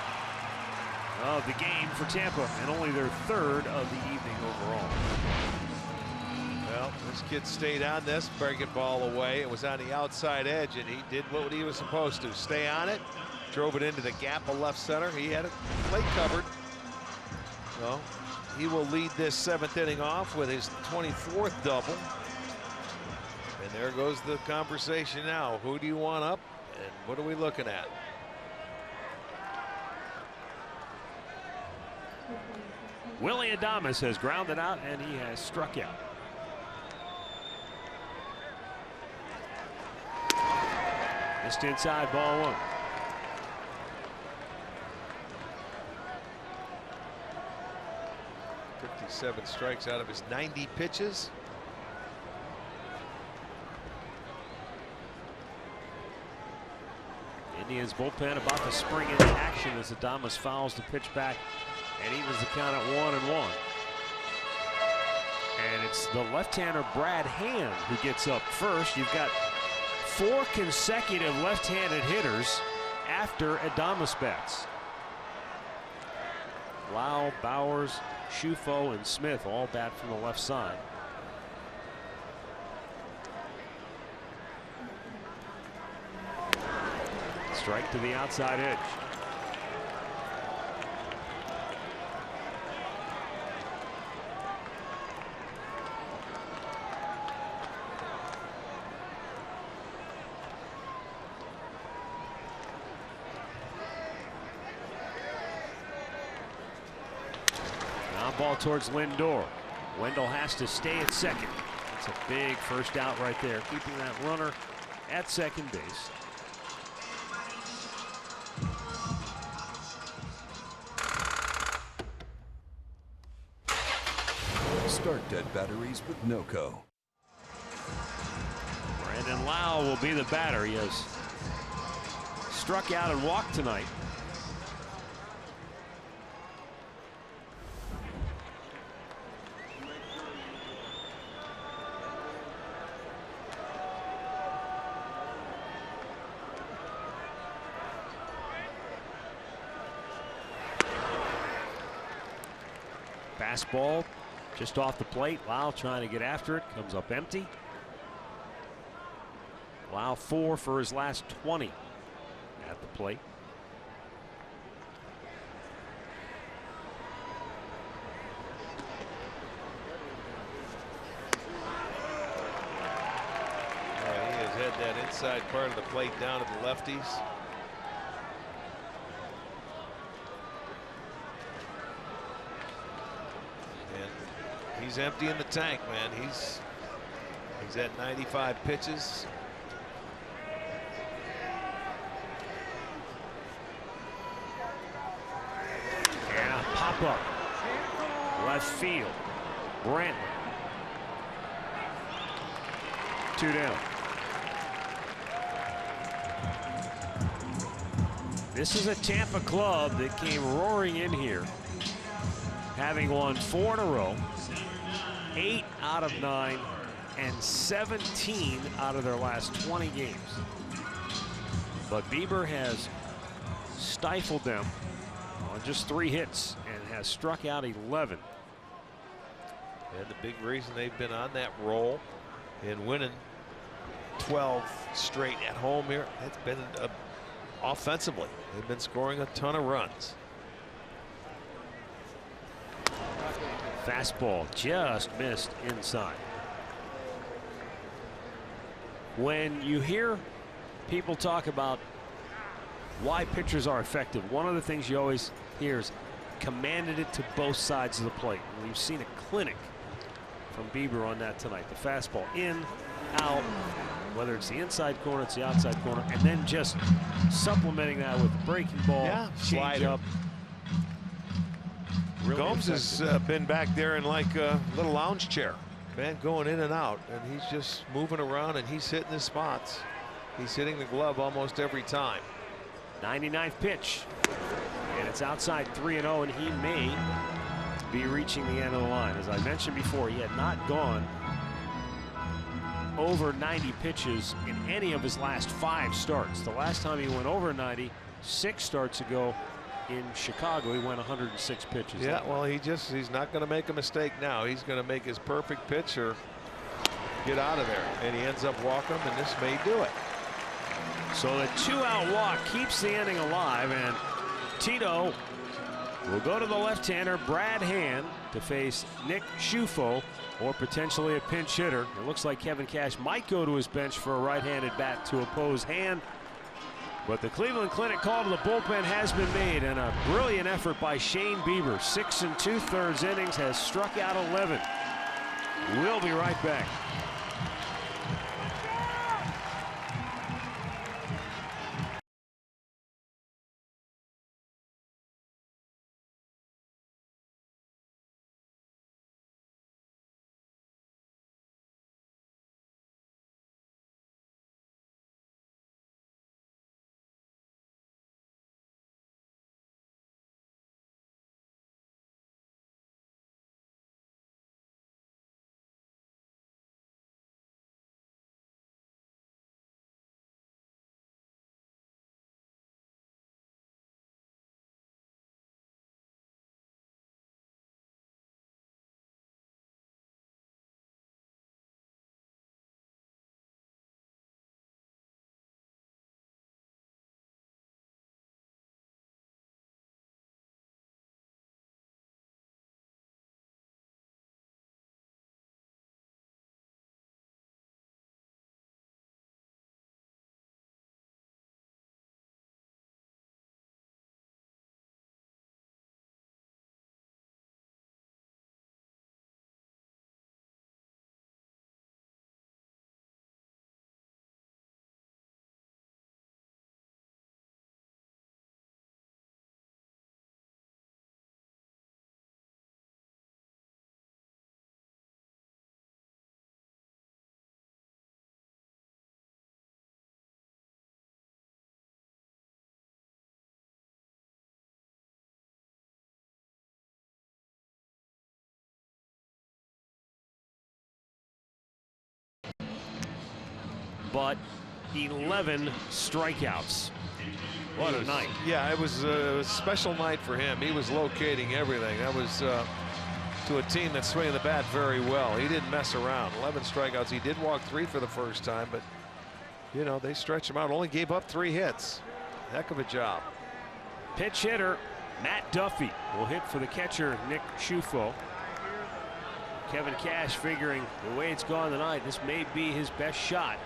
of the game for Tampa, and only their 3rd of the evening overall. Well, this kid stayed on this, breaking ball away. It was on the outside edge, and he did what he was supposed to. Stay on it, drove it into the gap of left center. He had it plate covered. Well, he will lead this 7th inning off with his 24th double. And there goes the conversation now. Who do you want up, and what are we looking at? Willie Adames has grounded out, and he has struck out. Just inside, ball 1. Seven strikes out of his 90 pitches. Indians bullpen about to spring into action as Adames fouls the pitch back and evens the count at 1-1. And it's the left-hander Brad Hand who gets up first. You've got 4 consecutive left-handed hitters after Adames bats. Lau, Bowers, Schufo, and Smith all bat from the left side. Strike to the outside edge. Ball towards Lindor. Wendell has to stay at second. It's a big first out right there, keeping that runner at second base. Start dead batteries with NOCO. Brandon Lau will be the batter. He has struck out and walked tonight. Fastball just off the plate. Lau trying to get after it. Comes up empty. Lau 4 for his last 20 at the plate. He has had that inside part of the plate down to the lefties. He's emptying the tank, man. He's at 95 pitches. And a pop up left field. Brantley. 2 down. This is a Tampa club that came roaring in here, having won 4 in a row. 8 out of 9 and 17 out of their last 20 games. But Bieber has stifled them on just 3 hits and has struck out 11. And the big reason they've been on that roll in winning 12 straight at home here, it's been offensively. They've been scoring a ton of runs. Fastball just missed inside. When you hear people talk about why pitchers are effective, one of the things you always hear is commanded it to both sides of the plate. And we've seen a clinic from Bieber on that tonight. The fastball in, out, whether it's the inside corner, it's the outside corner, and then just supplementing that with the breaking ball, change up. Really Gomes has been back there in like a little lounge chair, man, going in and out, and he's just moving around and he's hitting his spots. He's hitting the glove almost every time. 99th pitch. And it's outside 3-0, and he may be reaching the end of the line. As I mentioned before, he had not gone over 90 pitches in any of his last 5 starts. The last time he went over 90, 6 starts ago in Chicago, he went 106 pitches. Yeah, well, he's not going to make a mistake now. He's going to make his perfect pitch or get out of there, and he ends up walking him, and this may do it. So the 2-out walk keeps the inning alive, and Tito will go to the left-hander Brad Hand to face Nick Schufo, or potentially a pinch hitter. It looks like Kevin Cash might go to his bench for a right-handed bat to oppose Hand. But the Cleveland Clinic call to the bullpen has been made, and a brilliant effort by Shane Bieber. 6 2/3 innings, has struck out 11. We'll be right back. But 11 strikeouts. What a night. Yeah, it was a special night for him. He was locating everything. That was to a team that's swinging the bat very well. He didn't mess around. 11 strikeouts. He did walk 3 for the first time, but you know, they stretched him out. Only gave up 3 hits. Heck of a job. Pitch hitter Matt Duffy will hit for the catcher Nick Schufo. Kevin Cash figuring the way it's gone tonight, this may be his best shot.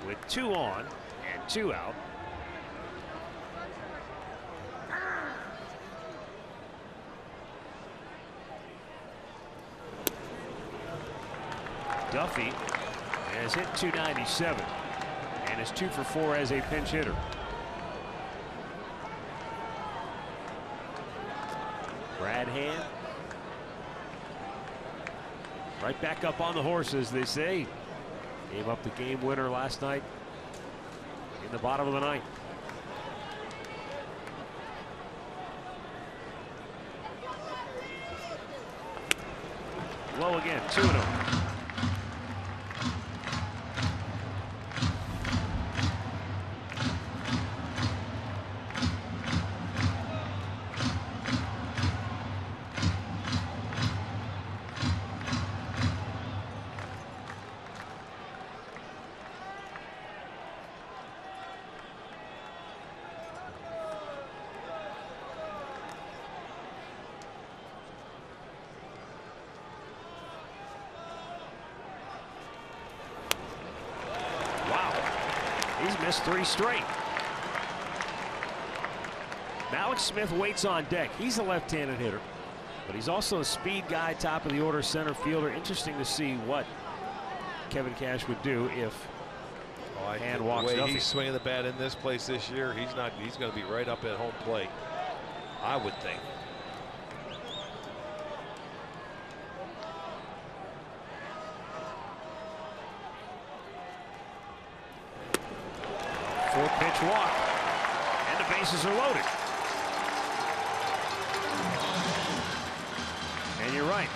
With 2 on and 2 out. Duffy has hit .297 and is 2 for 4 as a pinch hitter. Brad Hand right back up on the horse, as they say. Gave up the game winner last night in the bottom of the ninth. Low again, 2-0. He's missed 3 straight. Malik Smith waits on deck. He's a left-handed hitter, but he's also a speed guy, top of the order center fielder. Interesting to see what Kevin Cash would do if Hand walks the way Duffy. He's swinging the bat in this place this year. He's going to be right up at home plate, I would think. pitch walk, and the bases are loaded. And you're right.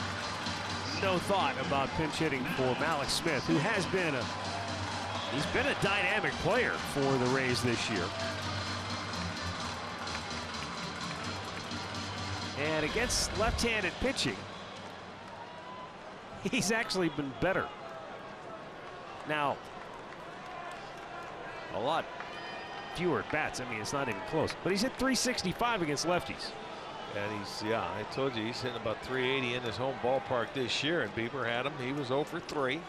No thought about pinch hitting for Malik Smith, who has been he's been a dynamic player for the Rays this year. And against left-handed pitching, he's actually been better. Now, a lot fewer at bats. I mean, it's not even close. But he's hit .365 against lefties. And he's, yeah, I told you, he's hitting about .380 in his home ballpark this year, and Bieber had him. He was 0 for 3.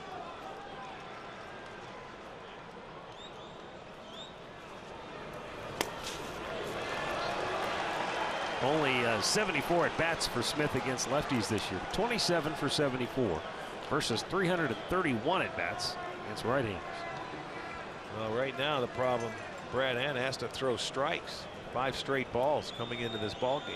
Only 74 at bats for Smith against lefties this year. 27 for 74 versus 331 at bats against right-handers. Well, right now the problem, Brad Hand has to throw strikes. 5 straight balls coming into this ball game.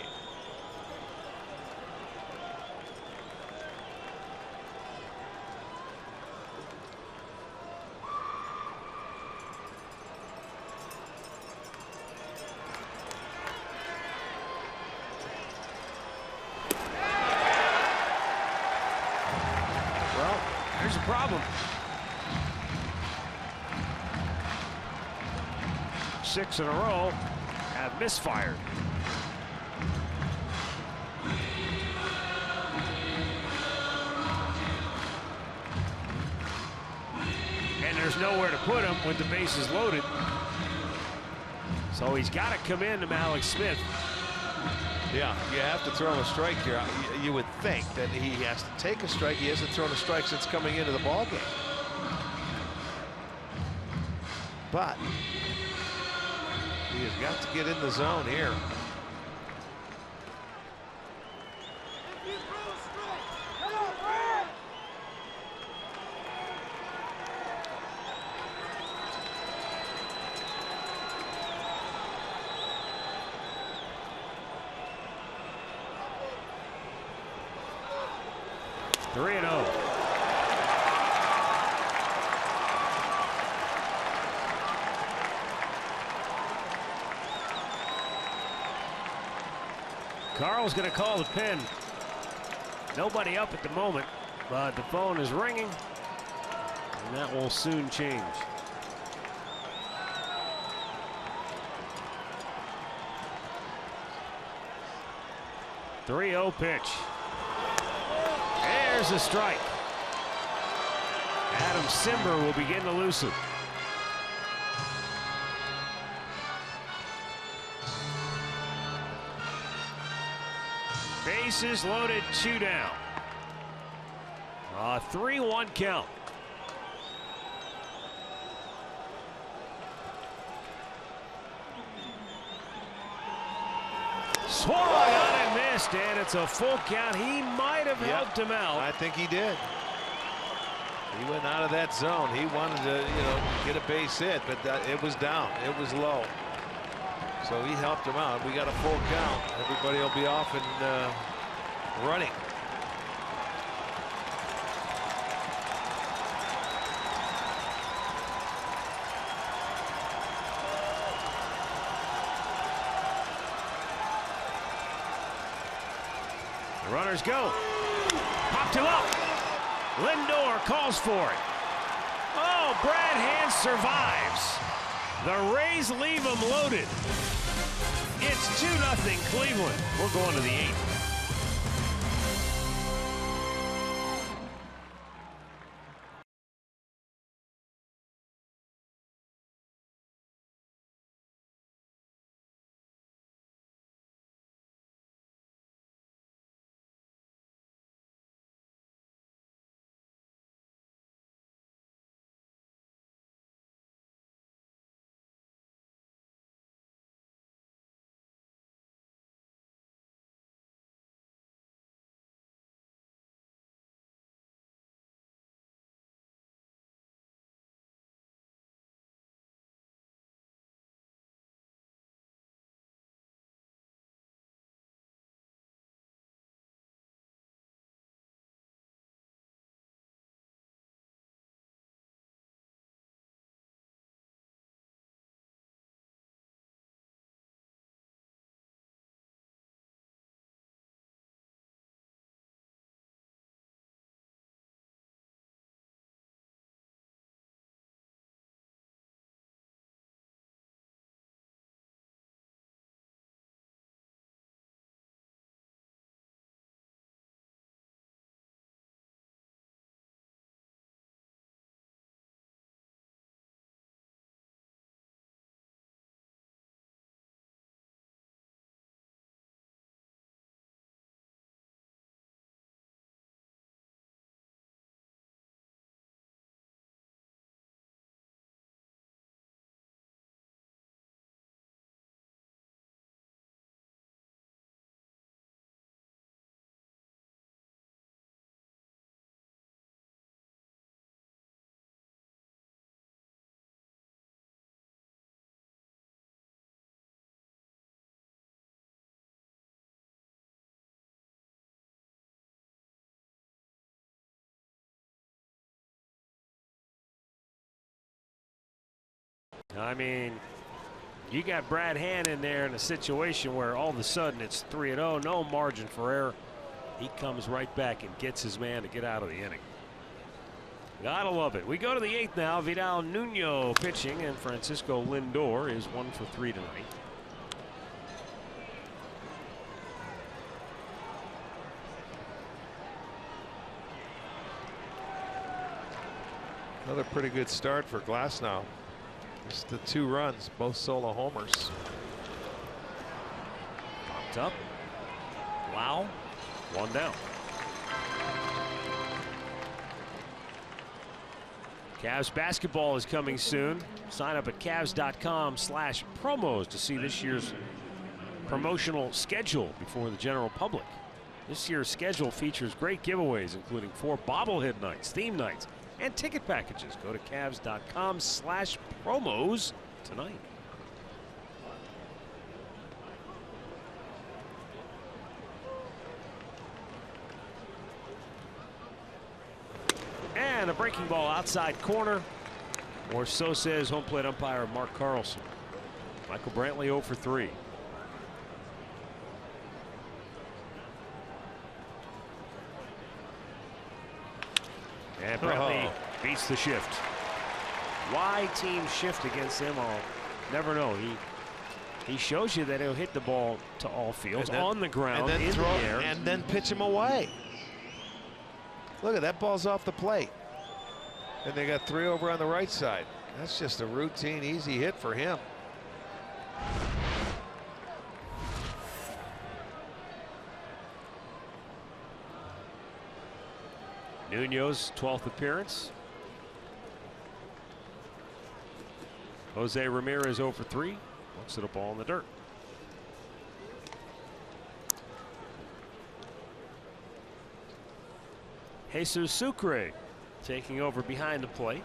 Well, there's a problem. 6 in a row have misfired. And there's nowhere to put him with the bases loaded. So he's got to come in to Malik Smith. Yeah, you have to throw him a strike here. You would think that he has to take a strike. He hasn't thrown a strike since coming into the ball game. But he has got to get in the zone here. Three and 0. Carl's going to call the pen. Nobody up at the moment, but the phone is ringing, and that will soon change. .30 pitch. There's a strike. Adam Simber will begin to loosen. Bases loaded, 2 down. 3-1 count. Swung on and missed, and it's a full count. He might have helped him out. I think he did. He went out of that zone. He wanted to, get a base hit, but it was down. It was low. So he helped him out. We got a full count. Everybody will be off and running. The runners go. Popped him up. Lindor calls for it. Oh, Brad Hand survives. The Rays leave him loaded. It's 2-0 Cleveland. We're going to the 8th. I mean, you got Brad Hand in there in a situation where all of a sudden it's 3-0, no margin for error. He comes right back and gets his man to get out of the inning. Gotta love it. We go to the 8th now. Vidal Nuno pitching, and Francisco Lindor is 1 for 3 tonight. Another pretty good start for Glasnow. Just the 2 runs, both solo homers. Popped up. Wow. 1 down. Cavs basketball is coming soon. Sign up at Cavs.com/promos to see this year's promotional schedule before the general public. This year's schedule features great giveaways, including 4 bobblehead nights, theme nights, and ticket packages. Go to Cavs.com/promos tonight. And a breaking ball outside corner. Or so says home plate umpire Mark Carlson. Michael Brantley 0 for 3. And Brantley beats the shift. Why teams shift against him, I'll never know. He shows you that he'll hit the ball to all fields, then, on the ground, in the air. And then pitch him away. Look at that, ball's off the plate. And they got 3 over on the right side. That's just a routine, easy hit for him. Nuno's 12th appearance. Jose Ramirez 0 for 3. Looks at a ball in the dirt. Jesus Sucre taking over behind the plate.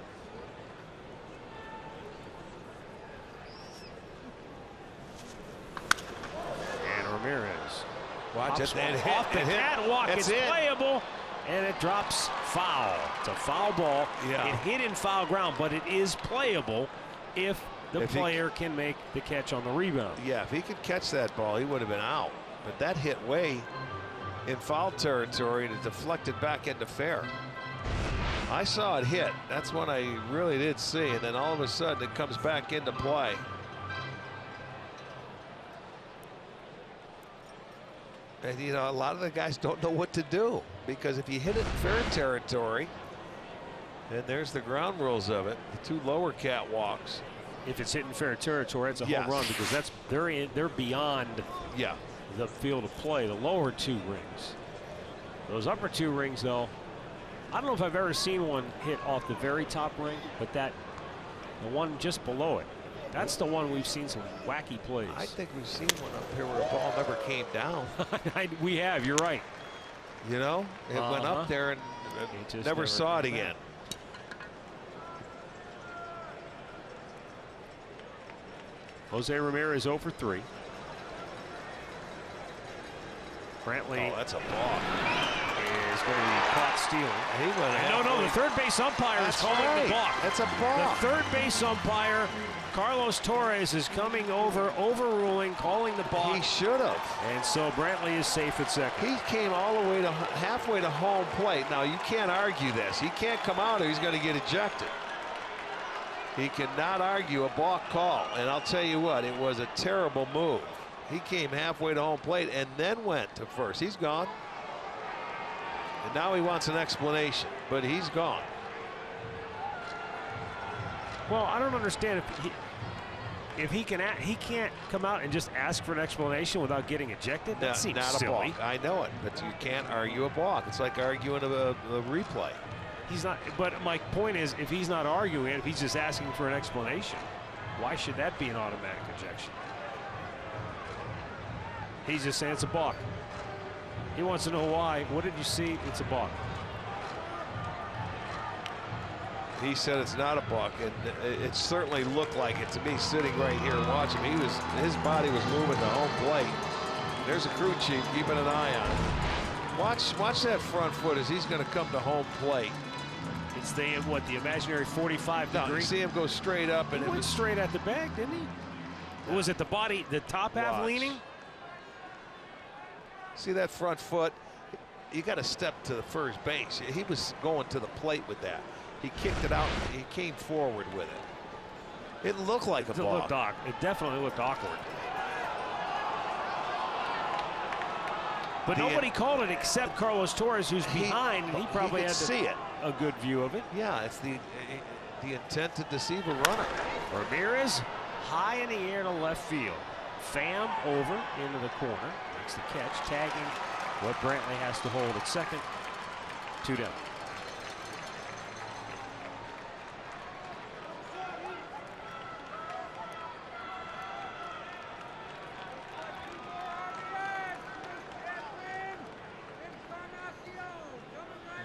And Ramirez. Watch it. Off the catwalk. It's playable. And it drops foul. It's a foul ball. Yeah. It hit in foul ground, but it is playable if the player can make the catch on the rebound. Yeah, if he could catch that ball, he would have been out. But that hit way in foul territory and it deflected back into fair. I saw it hit. That's when I really did see. And then all of a sudden it comes back into play. And, you know, a lot of the guys don't know what to do, because if you hit it in fair territory, and there's the ground rules of it, the 2 lower catwalks. If it's hit in fair territory, it's a home run, because that's they're beyond the field of play, the lower 2 rings. Those upper 2 rings, though, I don't know if I've ever seen one hit off the very top ring, but the one just below it, that's the one we've seen some wacky plays. I think we've seen one up here where the ball never came down. We have, you're right. You know, it went up there and never saw it again. Jose Ramirez 0 for 3. Brantley. Oh, that's a balk. Is going to be caught stealing. He went No, the third base umpire is calling the balk. That's a balk. The third base umpire, Carlos Torres, is coming over, overruling, calling the balk. He should have. And so Brantley is safe at second. He came all the way to halfway to home plate. Now you can't argue this. He can't come out or he's going to get ejected. He cannot argue a balk call. And I'll tell you what, it was a terrible move. He came halfway to home plate and then went to first. He's gone. And now he wants an explanation, but he's gone. Well, I don't understand if he can't come out and just ask for an explanation without getting ejected. That seems not silly. A balk. I know it, but you can't argue a balk. It's like arguing a replay. He's not. But my point is, if he's not arguing it, if he's just asking for an explanation, why should that be an automatic ejection? He's just saying it's a balk. He wants to know why. What did you see? It's a balk. He said it's not a balk, and it certainly looked like it to me sitting right here watching. His body was moving to home plate. There's a crew chief keeping an eye on it. Watch that front foot as he's going to come to home plate. It's the imaginary 45 No, degree. you see him go straight up, and He went straight at the bag, didn't he? Was it the body, the top half Watch. leaning? See that front foot? You got to step to the first base. He was going to the plate with that. He kicked it out. He came forward with it. It looked like a ball. It definitely looked awkward. But nobody called it except Carlos Torres, who's behind, and he probably had to see it. A good view of it. Yeah, it's the intent to deceive a runner. Ramirez high in the air to left field. Pham over into the corner. Makes the catch, tagging what Brantley has to hold at second. 2 down.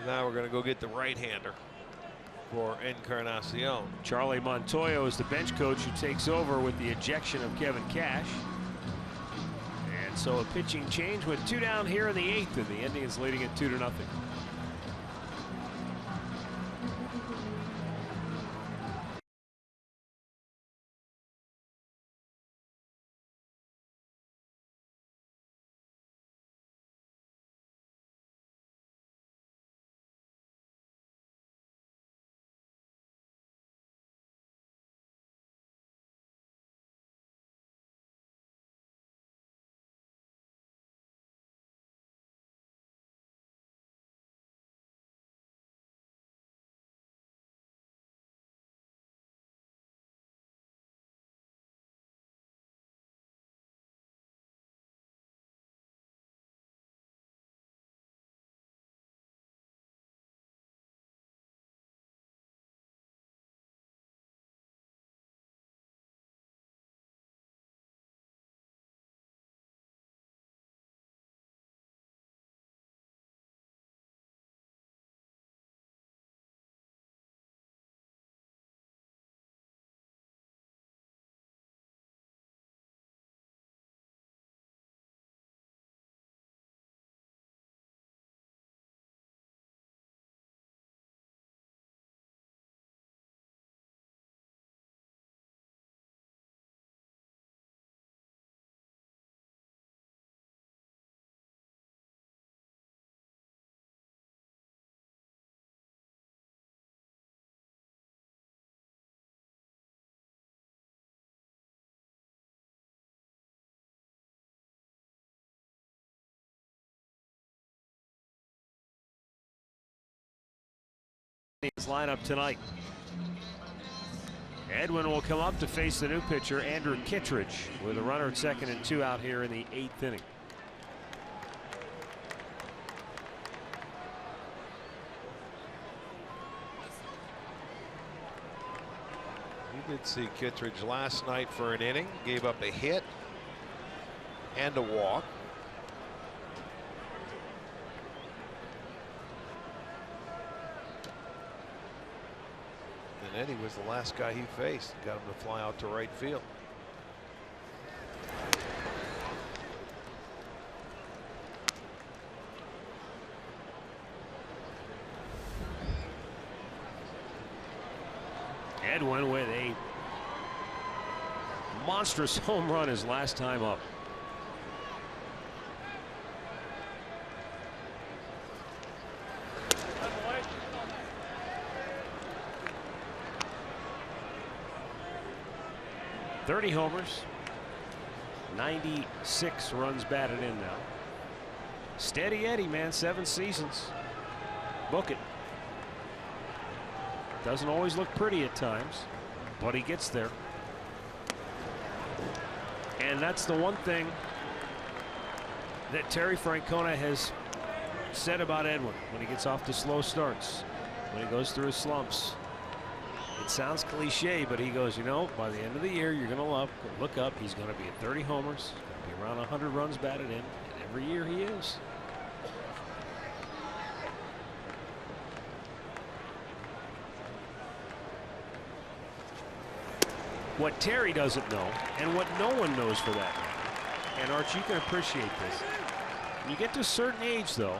Now we're going to go get the right-hander for Encarnacion. Charlie Montoyo is the bench coach who takes over with the ejection of Kevin Cash. And so a pitching change with 2 down here in the 8th, and the Indians leading it 2-0. Lineup tonight. Edwin will come up to face the new pitcher, Andrew Kittredge, with a runner at second and 2 out here in the 8th inning. You did see Kittredge last night for an inning, gave up a hit and a walk. And Eddie was the last guy he faced, got him to fly out to right field. Edwin with a monstrous home run his last time up. .30 homers, 96 runs batted in now. Steady Eddie, man, 7 seasons. Book it. Doesn't always look pretty at times, but he gets there. And that's the one thing that Terry Francona has said about Edwin when he gets off to slow starts, when he goes through his slumps. It sounds cliche, but he goes, you know, by the end of the year, you're going to look up. He's going to be at 30 homers, be around 100 runs batted in, and every year he is. What Terry doesn't know, and what no one knows for that matter, and Arch, you can appreciate this. When you get to a certain age, though,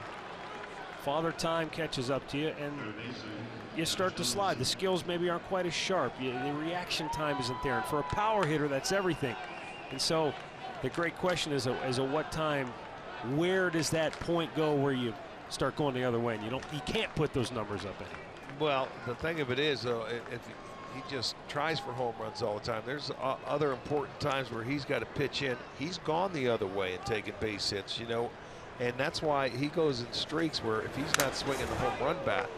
Father Time catches up to you, and you start to slide. The skills maybe aren't quite as sharp. The reaction time isn't there. And for a power hitter, that's everything. And so the great question is, what time, where does that point go where you start going the other way, and you can't put those numbers up anymore? Well, the thing of it is, though, if he just tries for home runs all the time, there's other important times where he's got to pitch in. He's gone the other way and taken base hits, you know, and that's why he goes in streaks where if he's not swinging the home run bat,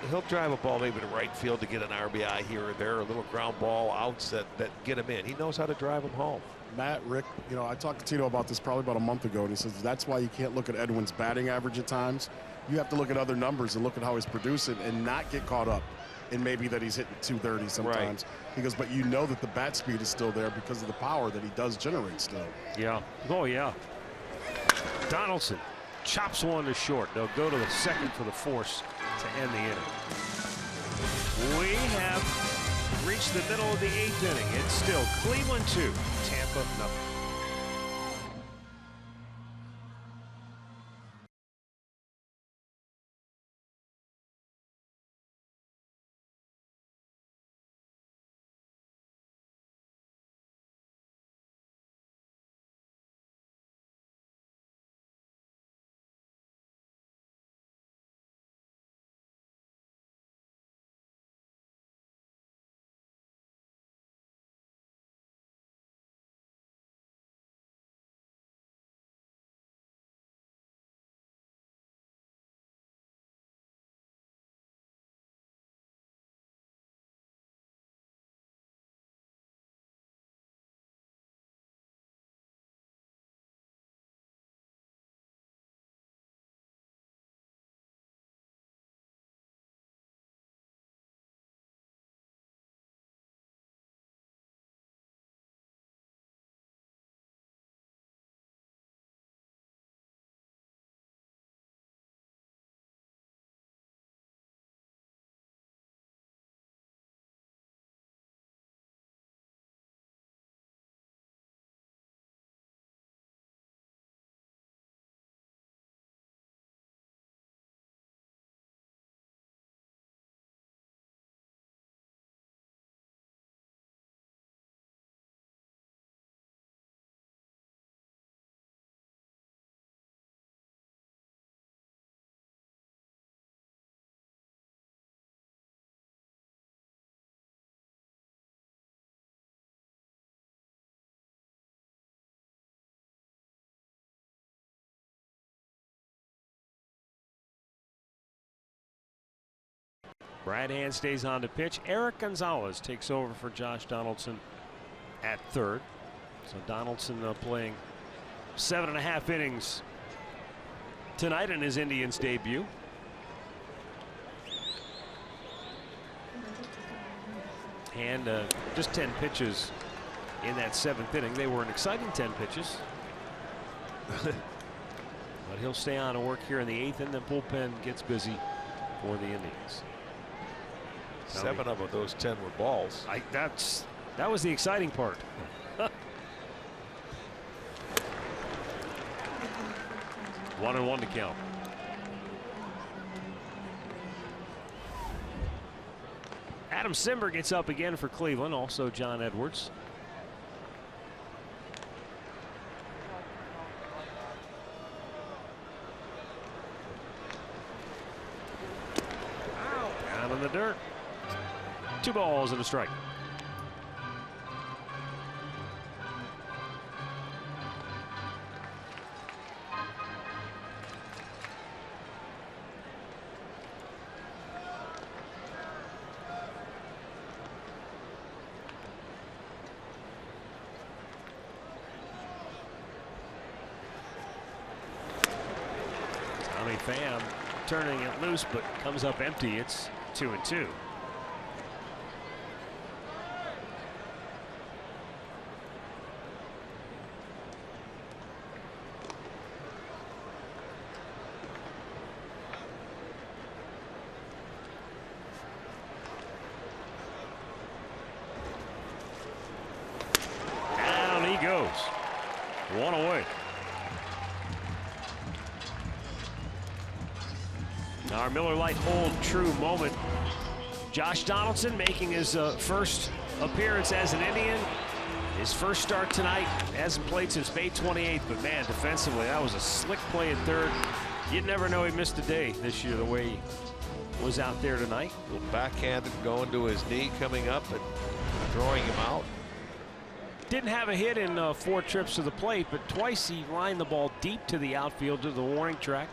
he'll drive a ball maybe to right field to get an RBI here or there, a little ground ball outs that get him in. He knows how to drive him home. Matt, Rick, you know, I talked to Tito about this probably about a month ago, and he says that's why you can't look at Edwin's batting average at times. You have to look at other numbers and look at how he's producing and not get caught up in maybe that he's hitting 230 sometimes. Right. He goes, but you know that the bat speed is still there because of the power that he does generate still. Yeah. Oh, yeah. Donaldson chops one to short. They'll go to the second for the force to end the inning. We have reached the middle of the 8th inning. It's still Cleveland 2, Tampa nothing. Brad Hand stays on to pitch. Eric Gonzalez takes over for Josh Donaldson at third. So Donaldson playing 7.5 innings tonight in his Indians debut. And just 10 pitches in that 7th inning. They were an exciting 10 pitches. But he'll stay on to work here in the 8th, and the bullpen gets busy for the Indians. 7 of those 10 were balls. That was the exciting part. 1-1 to count. Adam Simber gets up again for Cleveland. Also John Edwards. Down in the dirt. 2 balls and a strike. Tommy Pham turning it loose, but comes up empty. It's 2-2. Goes 1 away. our Miller Lite Hold True moment. Josh Donaldson making his first appearance as an Indian. His first start tonight. Hasn't played since May 28th, but man, defensively, that was a slick play at third. You'd never know he missed a day this year the way he was out there tonight. Backhanded going to his knee, coming up and throwing him out. Didn't have a hit in 4 trips to the plate, but twice he lined the ball deep to the outfield to the warning track.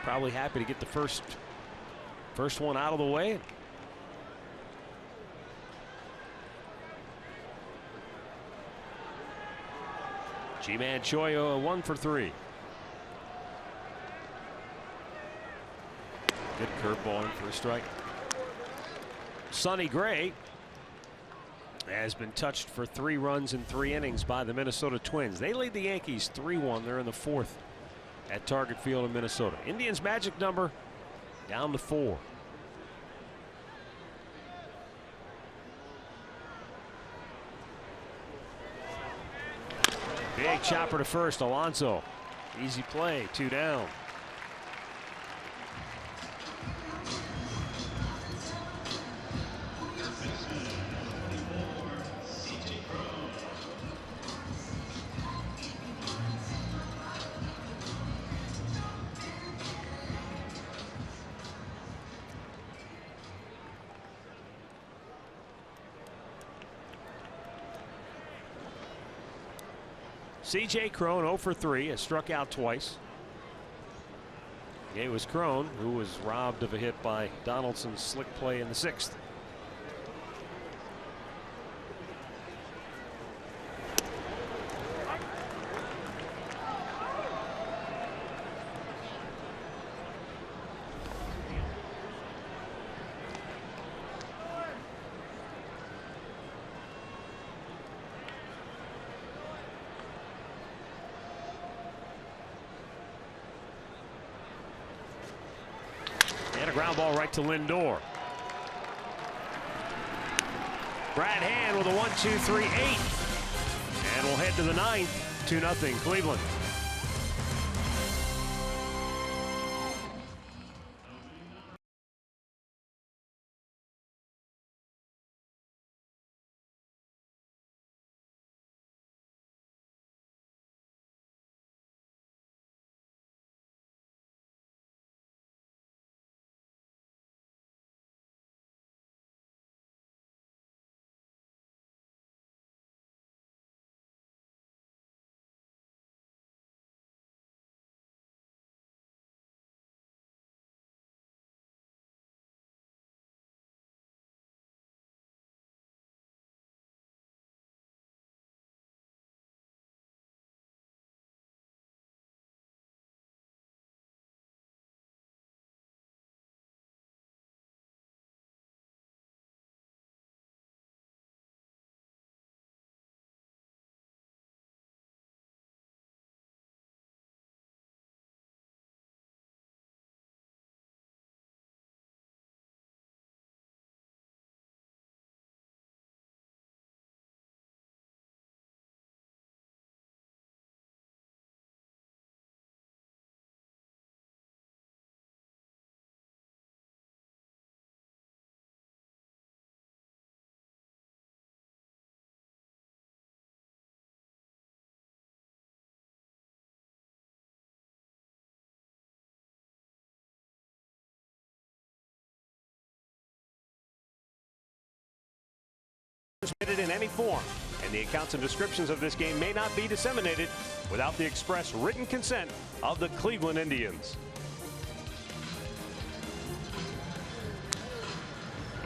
Probably happy to get the first one out of the way. G-Man Choi 1 for 3. Good curveball in for a strike. Sonny Gray has been touched for 3 runs in 3 innings by the Minnesota Twins. They lead the Yankees 3-1. They're in the 4th at Target Field in Minnesota. Indians' magic number down to 4. Big chopper to first. Alonso. Easy play. 2 down. C.J. Cron 0 for 3 has struck out twice. It was Cron who was robbed of a hit by Donaldson's slick play in the 6th. And a ground ball right to Lindor. Brad Hand with a 1-2-3-8. And we'll head to the 9th. 2-0 Cleveland. Transmitted in any form, and the accounts and descriptions of this game may not be disseminated without the express written consent of the Cleveland Indians.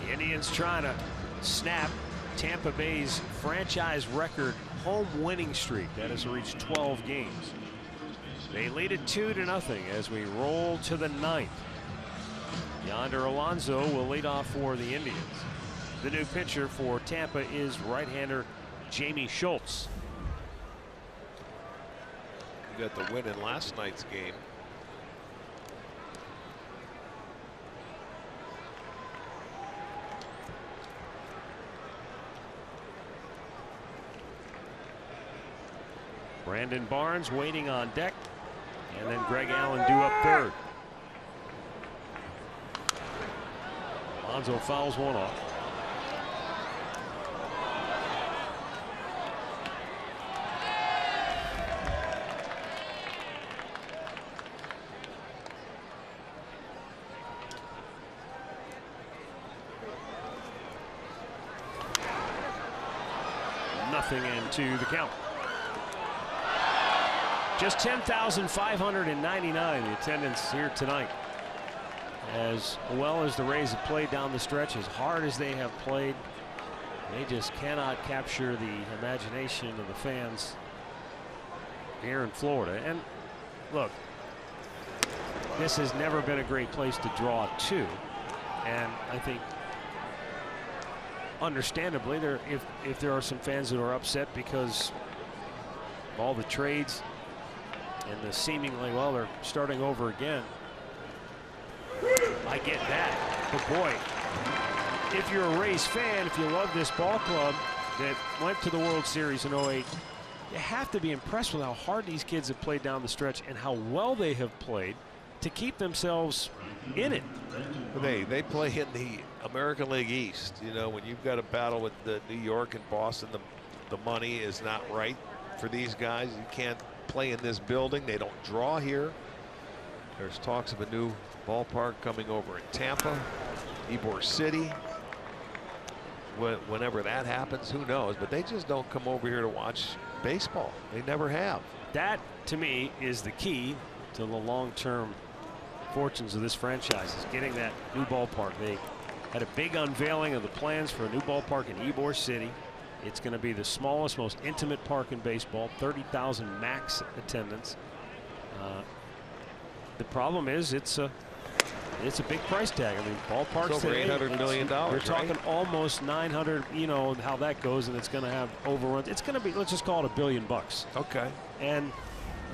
The Indians trying to snap Tampa Bay's franchise record home winning streak that has reached 12 games. They lead it 2-0 as we roll to the 9th. Yonder Alonso will lead off for the Indians. The new pitcher for Tampa is right-hander Jamie Schultz. He got the win in last night's game. Brandon Barnes waiting on deck, and then Greg Allen due up third. Alonso fouls one off. Nothing into the count. Just 10,599 the attendance here tonight. As well as the Rays have played down the stretch, as hard as they have played, they just cannot capture the imagination of the fans here in Florida. And look, this has never been a great place to draw to, and I think understandably if there are some fans that are upset because of all the trades and the seemingly, well, they're starting over again. I get that, but boy, if you're a Rays fan, if you love this ball club that went to the World Series in '08, you have to be impressed with how hard these kids have played down the stretch and how well they have played to keep themselves in it. They play in the American League East. You know, when you've got a battle with the New York and Boston, the money is not right for these guys. You can't play in this building. They don't draw here. There's talks of a new ballpark coming over in Tampa, Ybor City. Whenever that happens, who knows? But they just don't come over here to watch baseball. They never have. That, to me, is the key to the long-term fortunes of this franchise, is getting that new ballpark. They had a big unveiling of the plans for a new ballpark in Ybor City. It's going to be the smallest, most intimate park in baseball, 30,000 max attendance. The problem is it's a big price tag. I mean, ballparks it's over today, $800 million. We're talking almost 900. You know how that goes, and it's going to have overruns. It's going to be, let's just call it $1 billion. Okay. And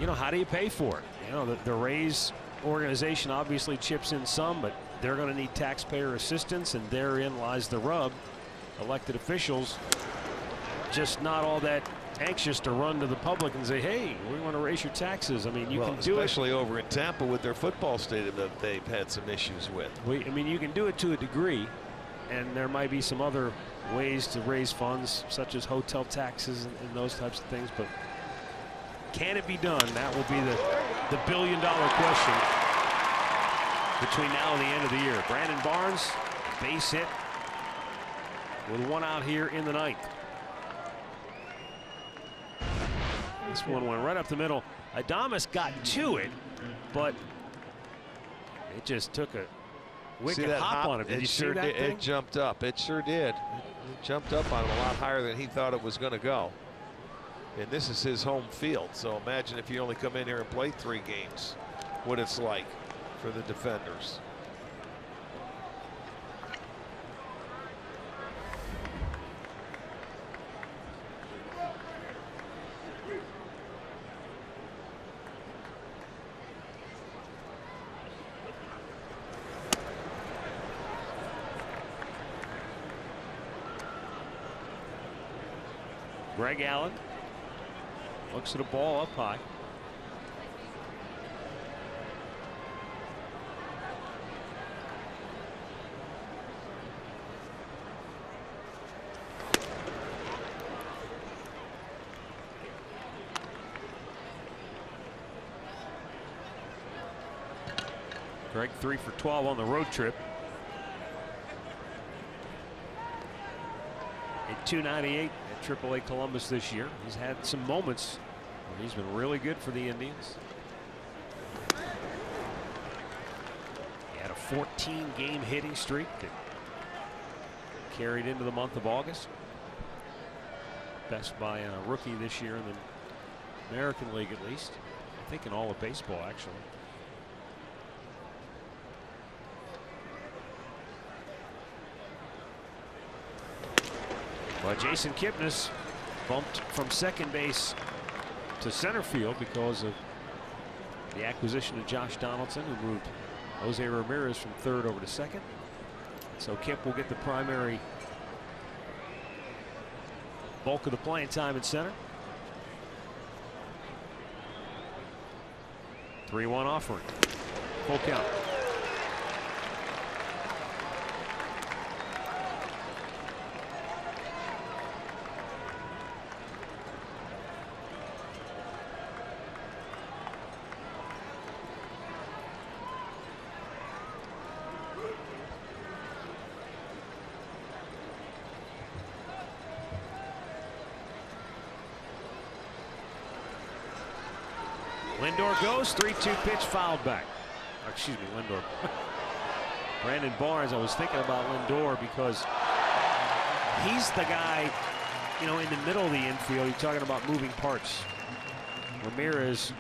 you know, how do you pay for it? You know, the Rays organization obviously chips in some, but they're going to need taxpayer assistance, and therein lies the rub. Elected officials just not all that anxious to run to the public and say, hey, we want to raise your taxes. I mean, you can do it. Especially over in Tampa with their football stadium that they've had some issues with. I mean, you can do it to a degree, and there might be some other ways to raise funds, such as hotel taxes and those types of things, but can it be done? That will be the billion-dollar question between now and the end of the year. Brandon Barnes, base hit with one out here in the ninth. This one went right up the middle. Adames got to it, but it just took a wicked hop on it. Did you see that thing? It jumped up. It sure did. It jumped up on him a lot higher than he thought it was going to go. And this is his home field. So imagine if you only come in here and play 3 games, what it's like for the defenders. Greg Allen looks at a ball up high. Greg 3 for 12 on the road trip. At 298 at AAA Columbus this year. He's had some moments where he's been really good for the Indians. He had a 14-game hitting streak that carried into the month of August. Best by a rookie this year in the American League, at least. I think in all of baseball, actually. Well, Jason Kipnis bumped from second base to center field because of the acquisition of Josh Donaldson, who moved Jose Ramirez from third over to second. So Kip will get the primary bulk of the playing time at center. 3-1 offering. Full count. Lindor goes, 3-2 pitch, fouled back. Excuse me, Lindor. Brandon Barnes, I was thinking about Lindor because he's the guy, you know, in the middle of the infield. You're talking about moving parts. Ramirez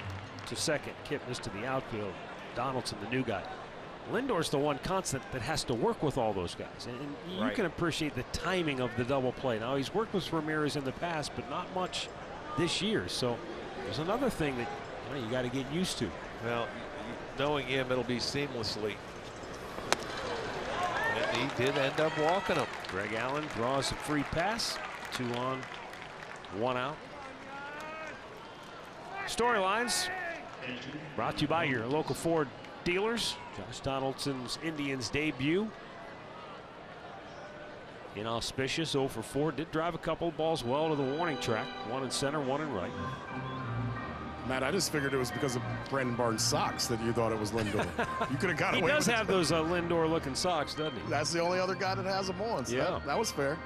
to second, Kipnis to the outfield, Donaldson, the new guy. Lindor's the one constant that has to work with all those guys. And you can appreciate the timing of the double play. Now, he's worked with Ramirez in the past, but not much this year. So there's another thing that you got to get used to. Well, knowing him, it'll be seamlessly. And he did end up walking him. Greg Allen draws a free pass. 2 on, 1 out. Storylines brought to you by your local Ford dealers. Josh Donaldson's Indians debut. Inauspicious, 0 for 4. Did drive a couple of balls well to the warning track. 1 in center, 1 in right. Matt, I just figured it was because of Brandon Barnes' socks that you thought it was Lindor. You could have got away with it. He does have those Lindor-looking socks, doesn't he? That's the only other guy that has them on. So yeah, that was fair.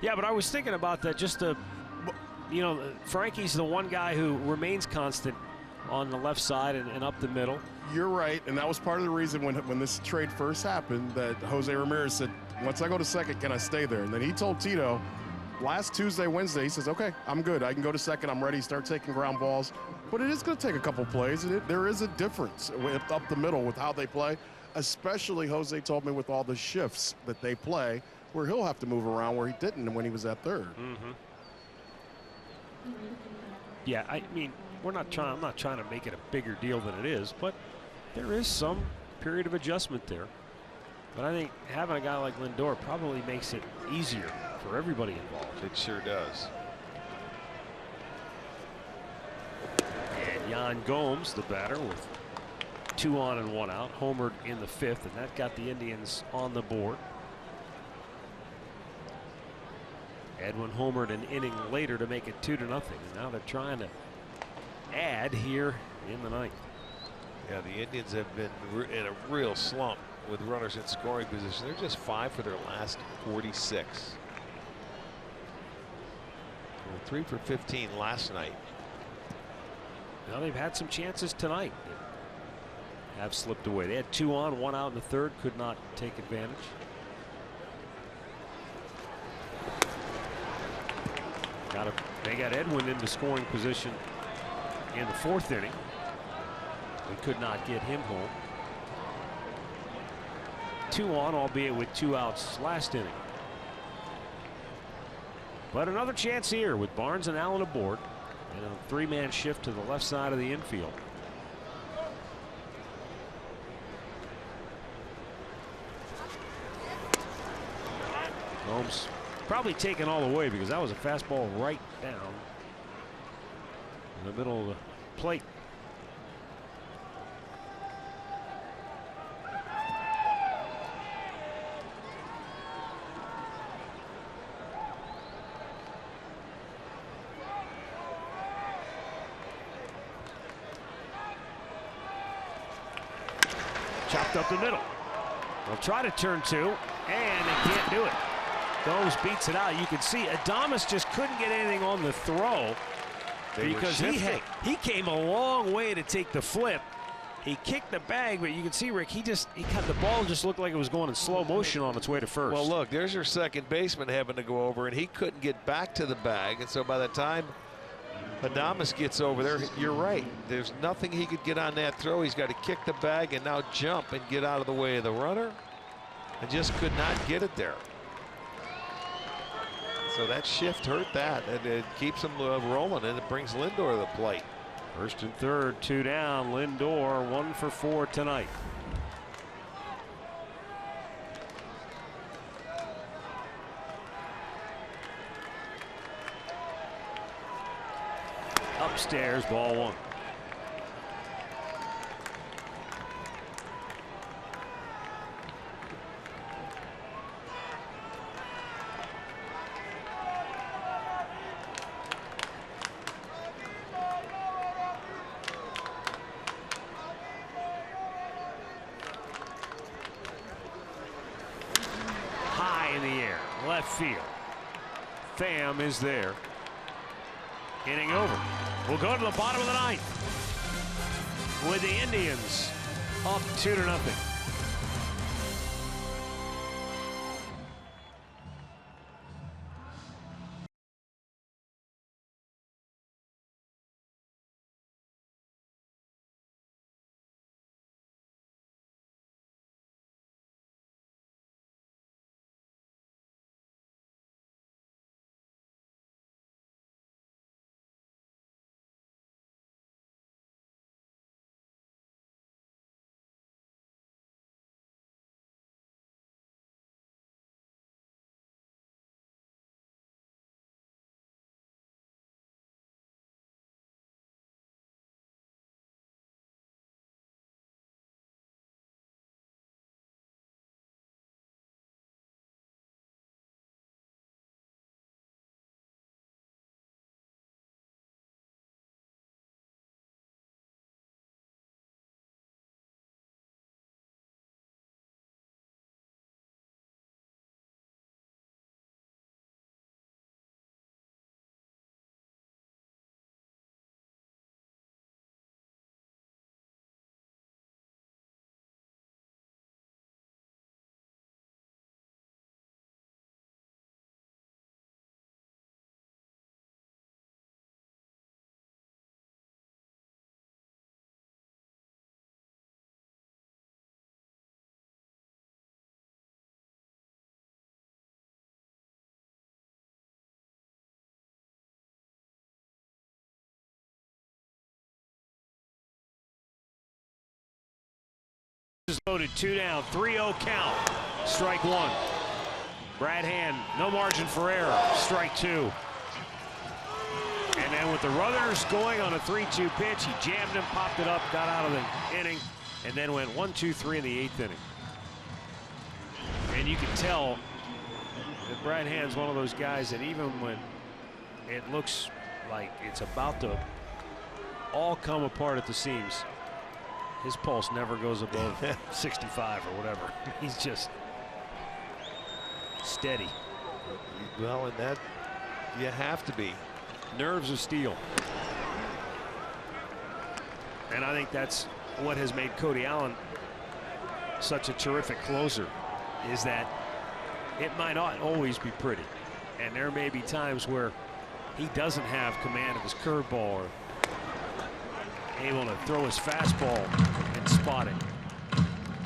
Yeah, but I was thinking about that. Just to, you know, Frankie's the one guy who remains constant on the left side and up the middle. You're right, and that was part of the reason when this trade first happened that Jose Ramirez said, once I go to second, can I stay there? And then he told Tito, last Tuesday, Wednesday, he says, okay, I'm good. I can go to second. I'm ready. Start taking ground balls. But it is going to take a couple plays. And there is a difference up the middle with how they play, especially Jose told me with all the shifts that they play where he'll have to move around where he didn't when he was at third. Yeah, I mean, I'm not trying to make it a bigger deal than it is, but there is some period of adjustment there. But I think having a guy like Lindor probably makes it easier for everybody involved. It sure does. And Yan Gomes, the batter, with 2 on and 1 out, homered in the 5th, and that got the Indians on the board. Edwin homered an inning later to make it 2-0, and now they're trying to add here in the 9th. Yeah, the Indians have been in a real slump with runners in scoring position. They're just 5 for their last 46. 3 for 15 last night. Now they've had some chances tonight that have slipped away. They had 2 on, 1 out in the 3rd, could not take advantage. They got Edwin into scoring position in the 4th inning. They could not get him home. 2 on, albeit with 2 outs last inning. But another chance here with Barnes and Allen aboard, and a 3-man shift to the left side of the infield. Gomes probably taken all the way because that was a fastball right down in the middle of the plate. Chopped up the middle. They'll try to turn 2, and they can't do it. Gomes beats it out. You can see Adames just couldn't get anything on the throw because he came a long way to take the flip. He kicked the bag, but you can see, Rick, the ball just looked like it was going in slow motion on its way to first. Well, look, there's your second baseman having to go over, and he couldn't get back to the bag. And so by the time Adames gets over there, you're right. There's nothing he could get on that throw. He's got to kick the bag and now jump and get out of the way of the runner, and just could not get it there. So that shift hurt that, and it keeps him rolling, and it brings Lindor to the plate. 1st and 3rd, 2 down. Lindor 1 for 4 tonight. Upstairs, ball 1. left field. Pham is there. Inning over. We'll go to the bottom of the ninth with the Indians up 2-0. Is loaded, 2 down, 3-0 count. Strike 1. Brad Hand, no margin for error. Strike 2. And then with the runners going on a 3-2 pitch, he jammed him, popped it up, got out of the inning, and then went 1-2-3 in the 8th inning. And you can tell that Brad Hand's one of those guys that even when it looks like it's about to all come apart at the seams, his pulse never goes above 65 or whatever. He's just steady. Well, and that you have to be. Nerves of steel. And I think that's what has made Cody Allen such a terrific closer, is that it might not always be pretty. And there may be times where he doesn't have command of his curveball or able to throw his fastball and spot it,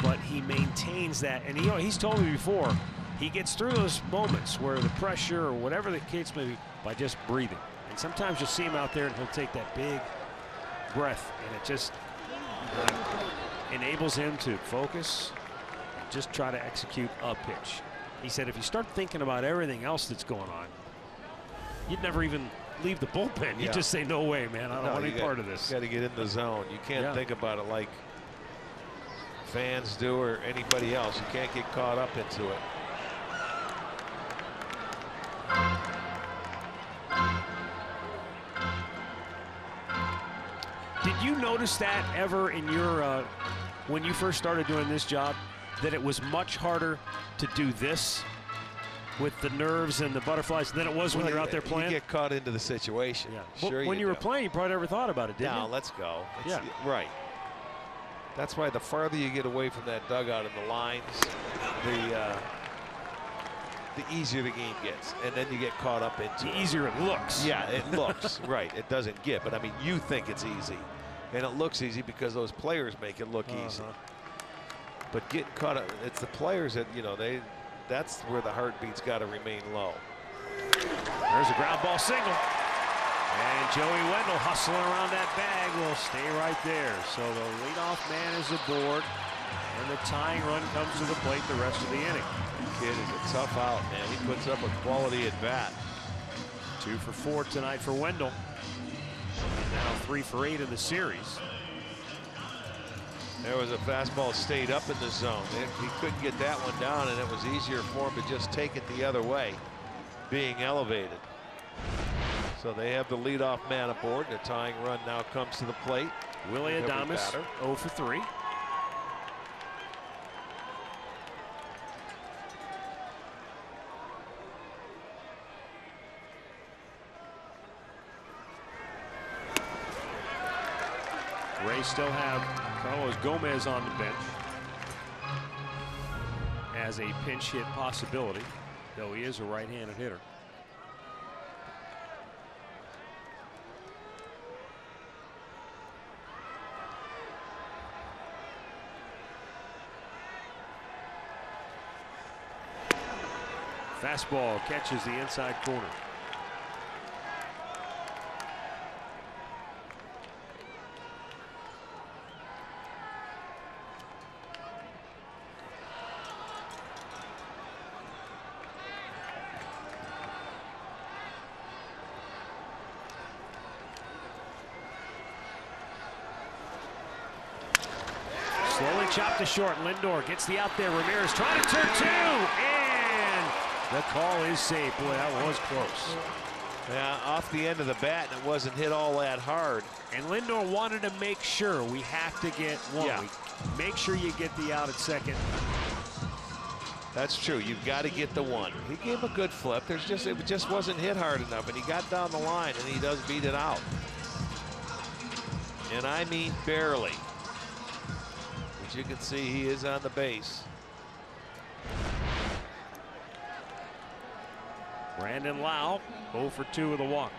but he maintains that. And he's told me before, he gets through those moments where the pressure or whatever the case may be by just breathing. And sometimes you'll see him out there and he'll take that big breath, and it just enables him to focus and just try to execute a pitch. He said if you start thinking about everything else that's going on, you'd never even leave the bullpen. You just say, no way, man, I don't want any part of this. You got to get in the zone. You can't think about it like fans do or anybody else. You can't get caught up into it. Did you notice that ever in your when you first started doing this job, that it was much harder to do this with the nerves and the butterflies than it was when you're out there playing? You get caught into the situation. Yeah. Sure. When you were playing, you probably never thought about it, didn't you? No, let's go. Yeah. Right. That's why the farther you get away from that dugout and the lines, the easier the game gets, and then you get caught up into the easier it looks. Yeah, it looks. Right. It doesn't get, but I mean, you think it's easy, and it looks easy because those players make it look easy. But getting caught up, it's the players that, that's where the heartbeat's got to remain low. There's a ground ball single. And Joey Wendell hustling around that bag will stay right there. So the leadoff man is aboard, and the tying run comes to the plate the rest of the inning. The kid is a tough out, man. He puts up a quality at bat. 2 for 4 tonight for Wendell. And now 3 for 8 in the series. There was a fastball stayed up in the zone. He couldn't get that one down, and it was easier for him to just take it the other way, being elevated. So they have the leadoff man aboard. The tying run now comes to the plate. Willie Adames, 0 for 3. Rays still have Carlos Gomez on the bench as a pinch hit possibility, though he is a right-handed hitter. Fastball catches the inside corner. Slowly chopped to short. Lindor gets the out there. Ramirez trying to turn two, and the call is safe. Boy, that was close. Yeah, off the end of the bat, and it wasn't hit all that hard. And Lindor wanted to make sure we have to get one. Yeah. Make sure you get the out at second. That's true. You've got to get the one. He gave a good flip. It just wasn't hit hard enough, and he got down the line, and he does beat it out. And I mean barely. As you can see, he is on the base. Brandon Lau, 0 for 2 with a walk.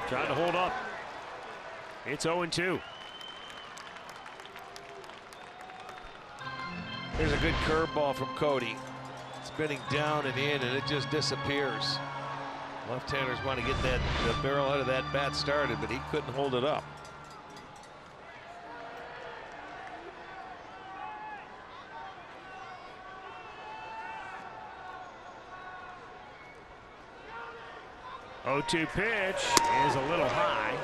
Trying to hold up. It's 0-2. Here's a good curveball from Cody. Spinning down and in, and it just disappears. Left-handers want to get the barrel out of that bat started, but he couldn't hold it up. Oh-2 pitch is a little high.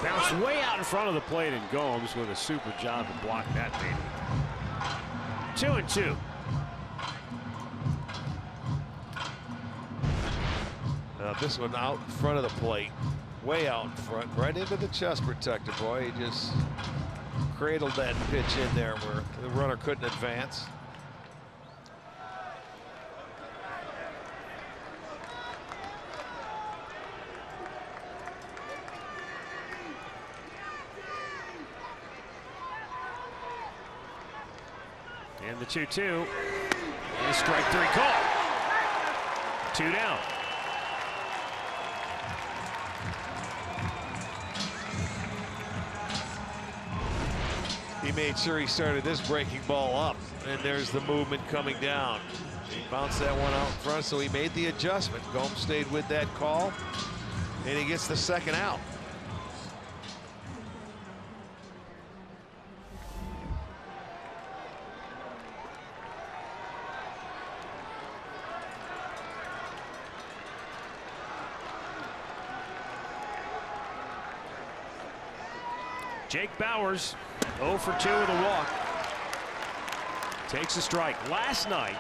Bounced way out in front of the plate, and Gomes with a super job to block that baby. 2-2. Now this one out in front of the plate, way out in front, right into the chest protector. Boy, he just cradled that pitch in there where the runner couldn't advance. And the 2-2 is strike 3 call. 2 down. He made sure he started this breaking ball up, and there's the movement coming down. He bounced that one out in front, so he made the adjustment. Gomes stayed with that call, and he gets the second out. Jake Bauers, 0 for 2 with a walk. Takes a strike. Last night,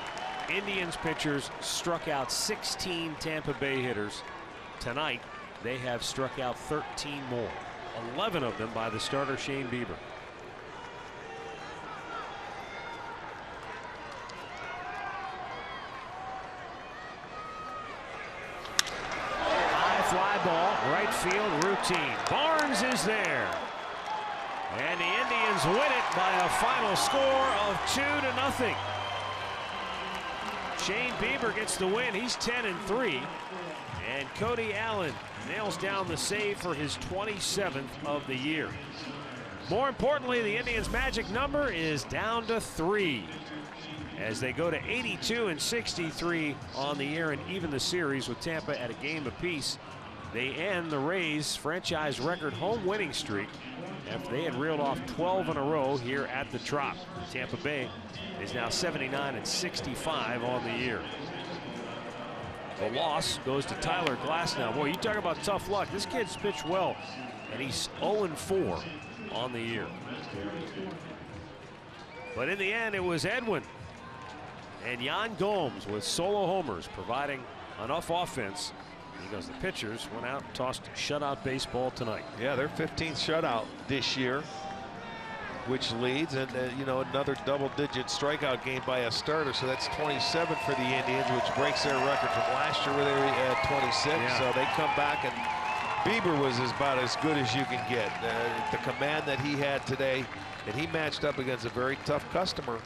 Indians pitchers struck out 16 Tampa Bay hitters. Tonight, they have struck out 13 more. 11 of them by the starter Shane Bieber. High fly ball, right field routine. Barnes is there. And the Indians win it by a final score of 2-0. Shane Bieber gets the win. He's 10-3. And Cody Allen nails down the save for his 27th of the year. More importantly, the Indians' magic number is down to 3 as they go to 82 and 63 on the year and even the series with Tampa at a game apiece. They end the Rays' franchise record home winning streak after they had reeled off 12 in a row here at the Trop. Tampa Bay is now 79 and 65 on the year. The loss goes to Tyler Glasnow. Boy, you talk about tough luck. This kid's pitched well, and he's 0-4 on the year. But in the end, it was Edwin and Yan Gomes with solo homers providing enough offense because the pitchers went out and tossed shutout baseball tonight. Yeah, their 15th shutout this year, which leads, and you know, another double-digit strikeout game by a starter. So that's 27 for the Indians, which breaks their record from last year where they were at 26. Yeah. So they come back, and Bieber was about as good as you can get. The command that he had today, and he matched up against a very tough customer.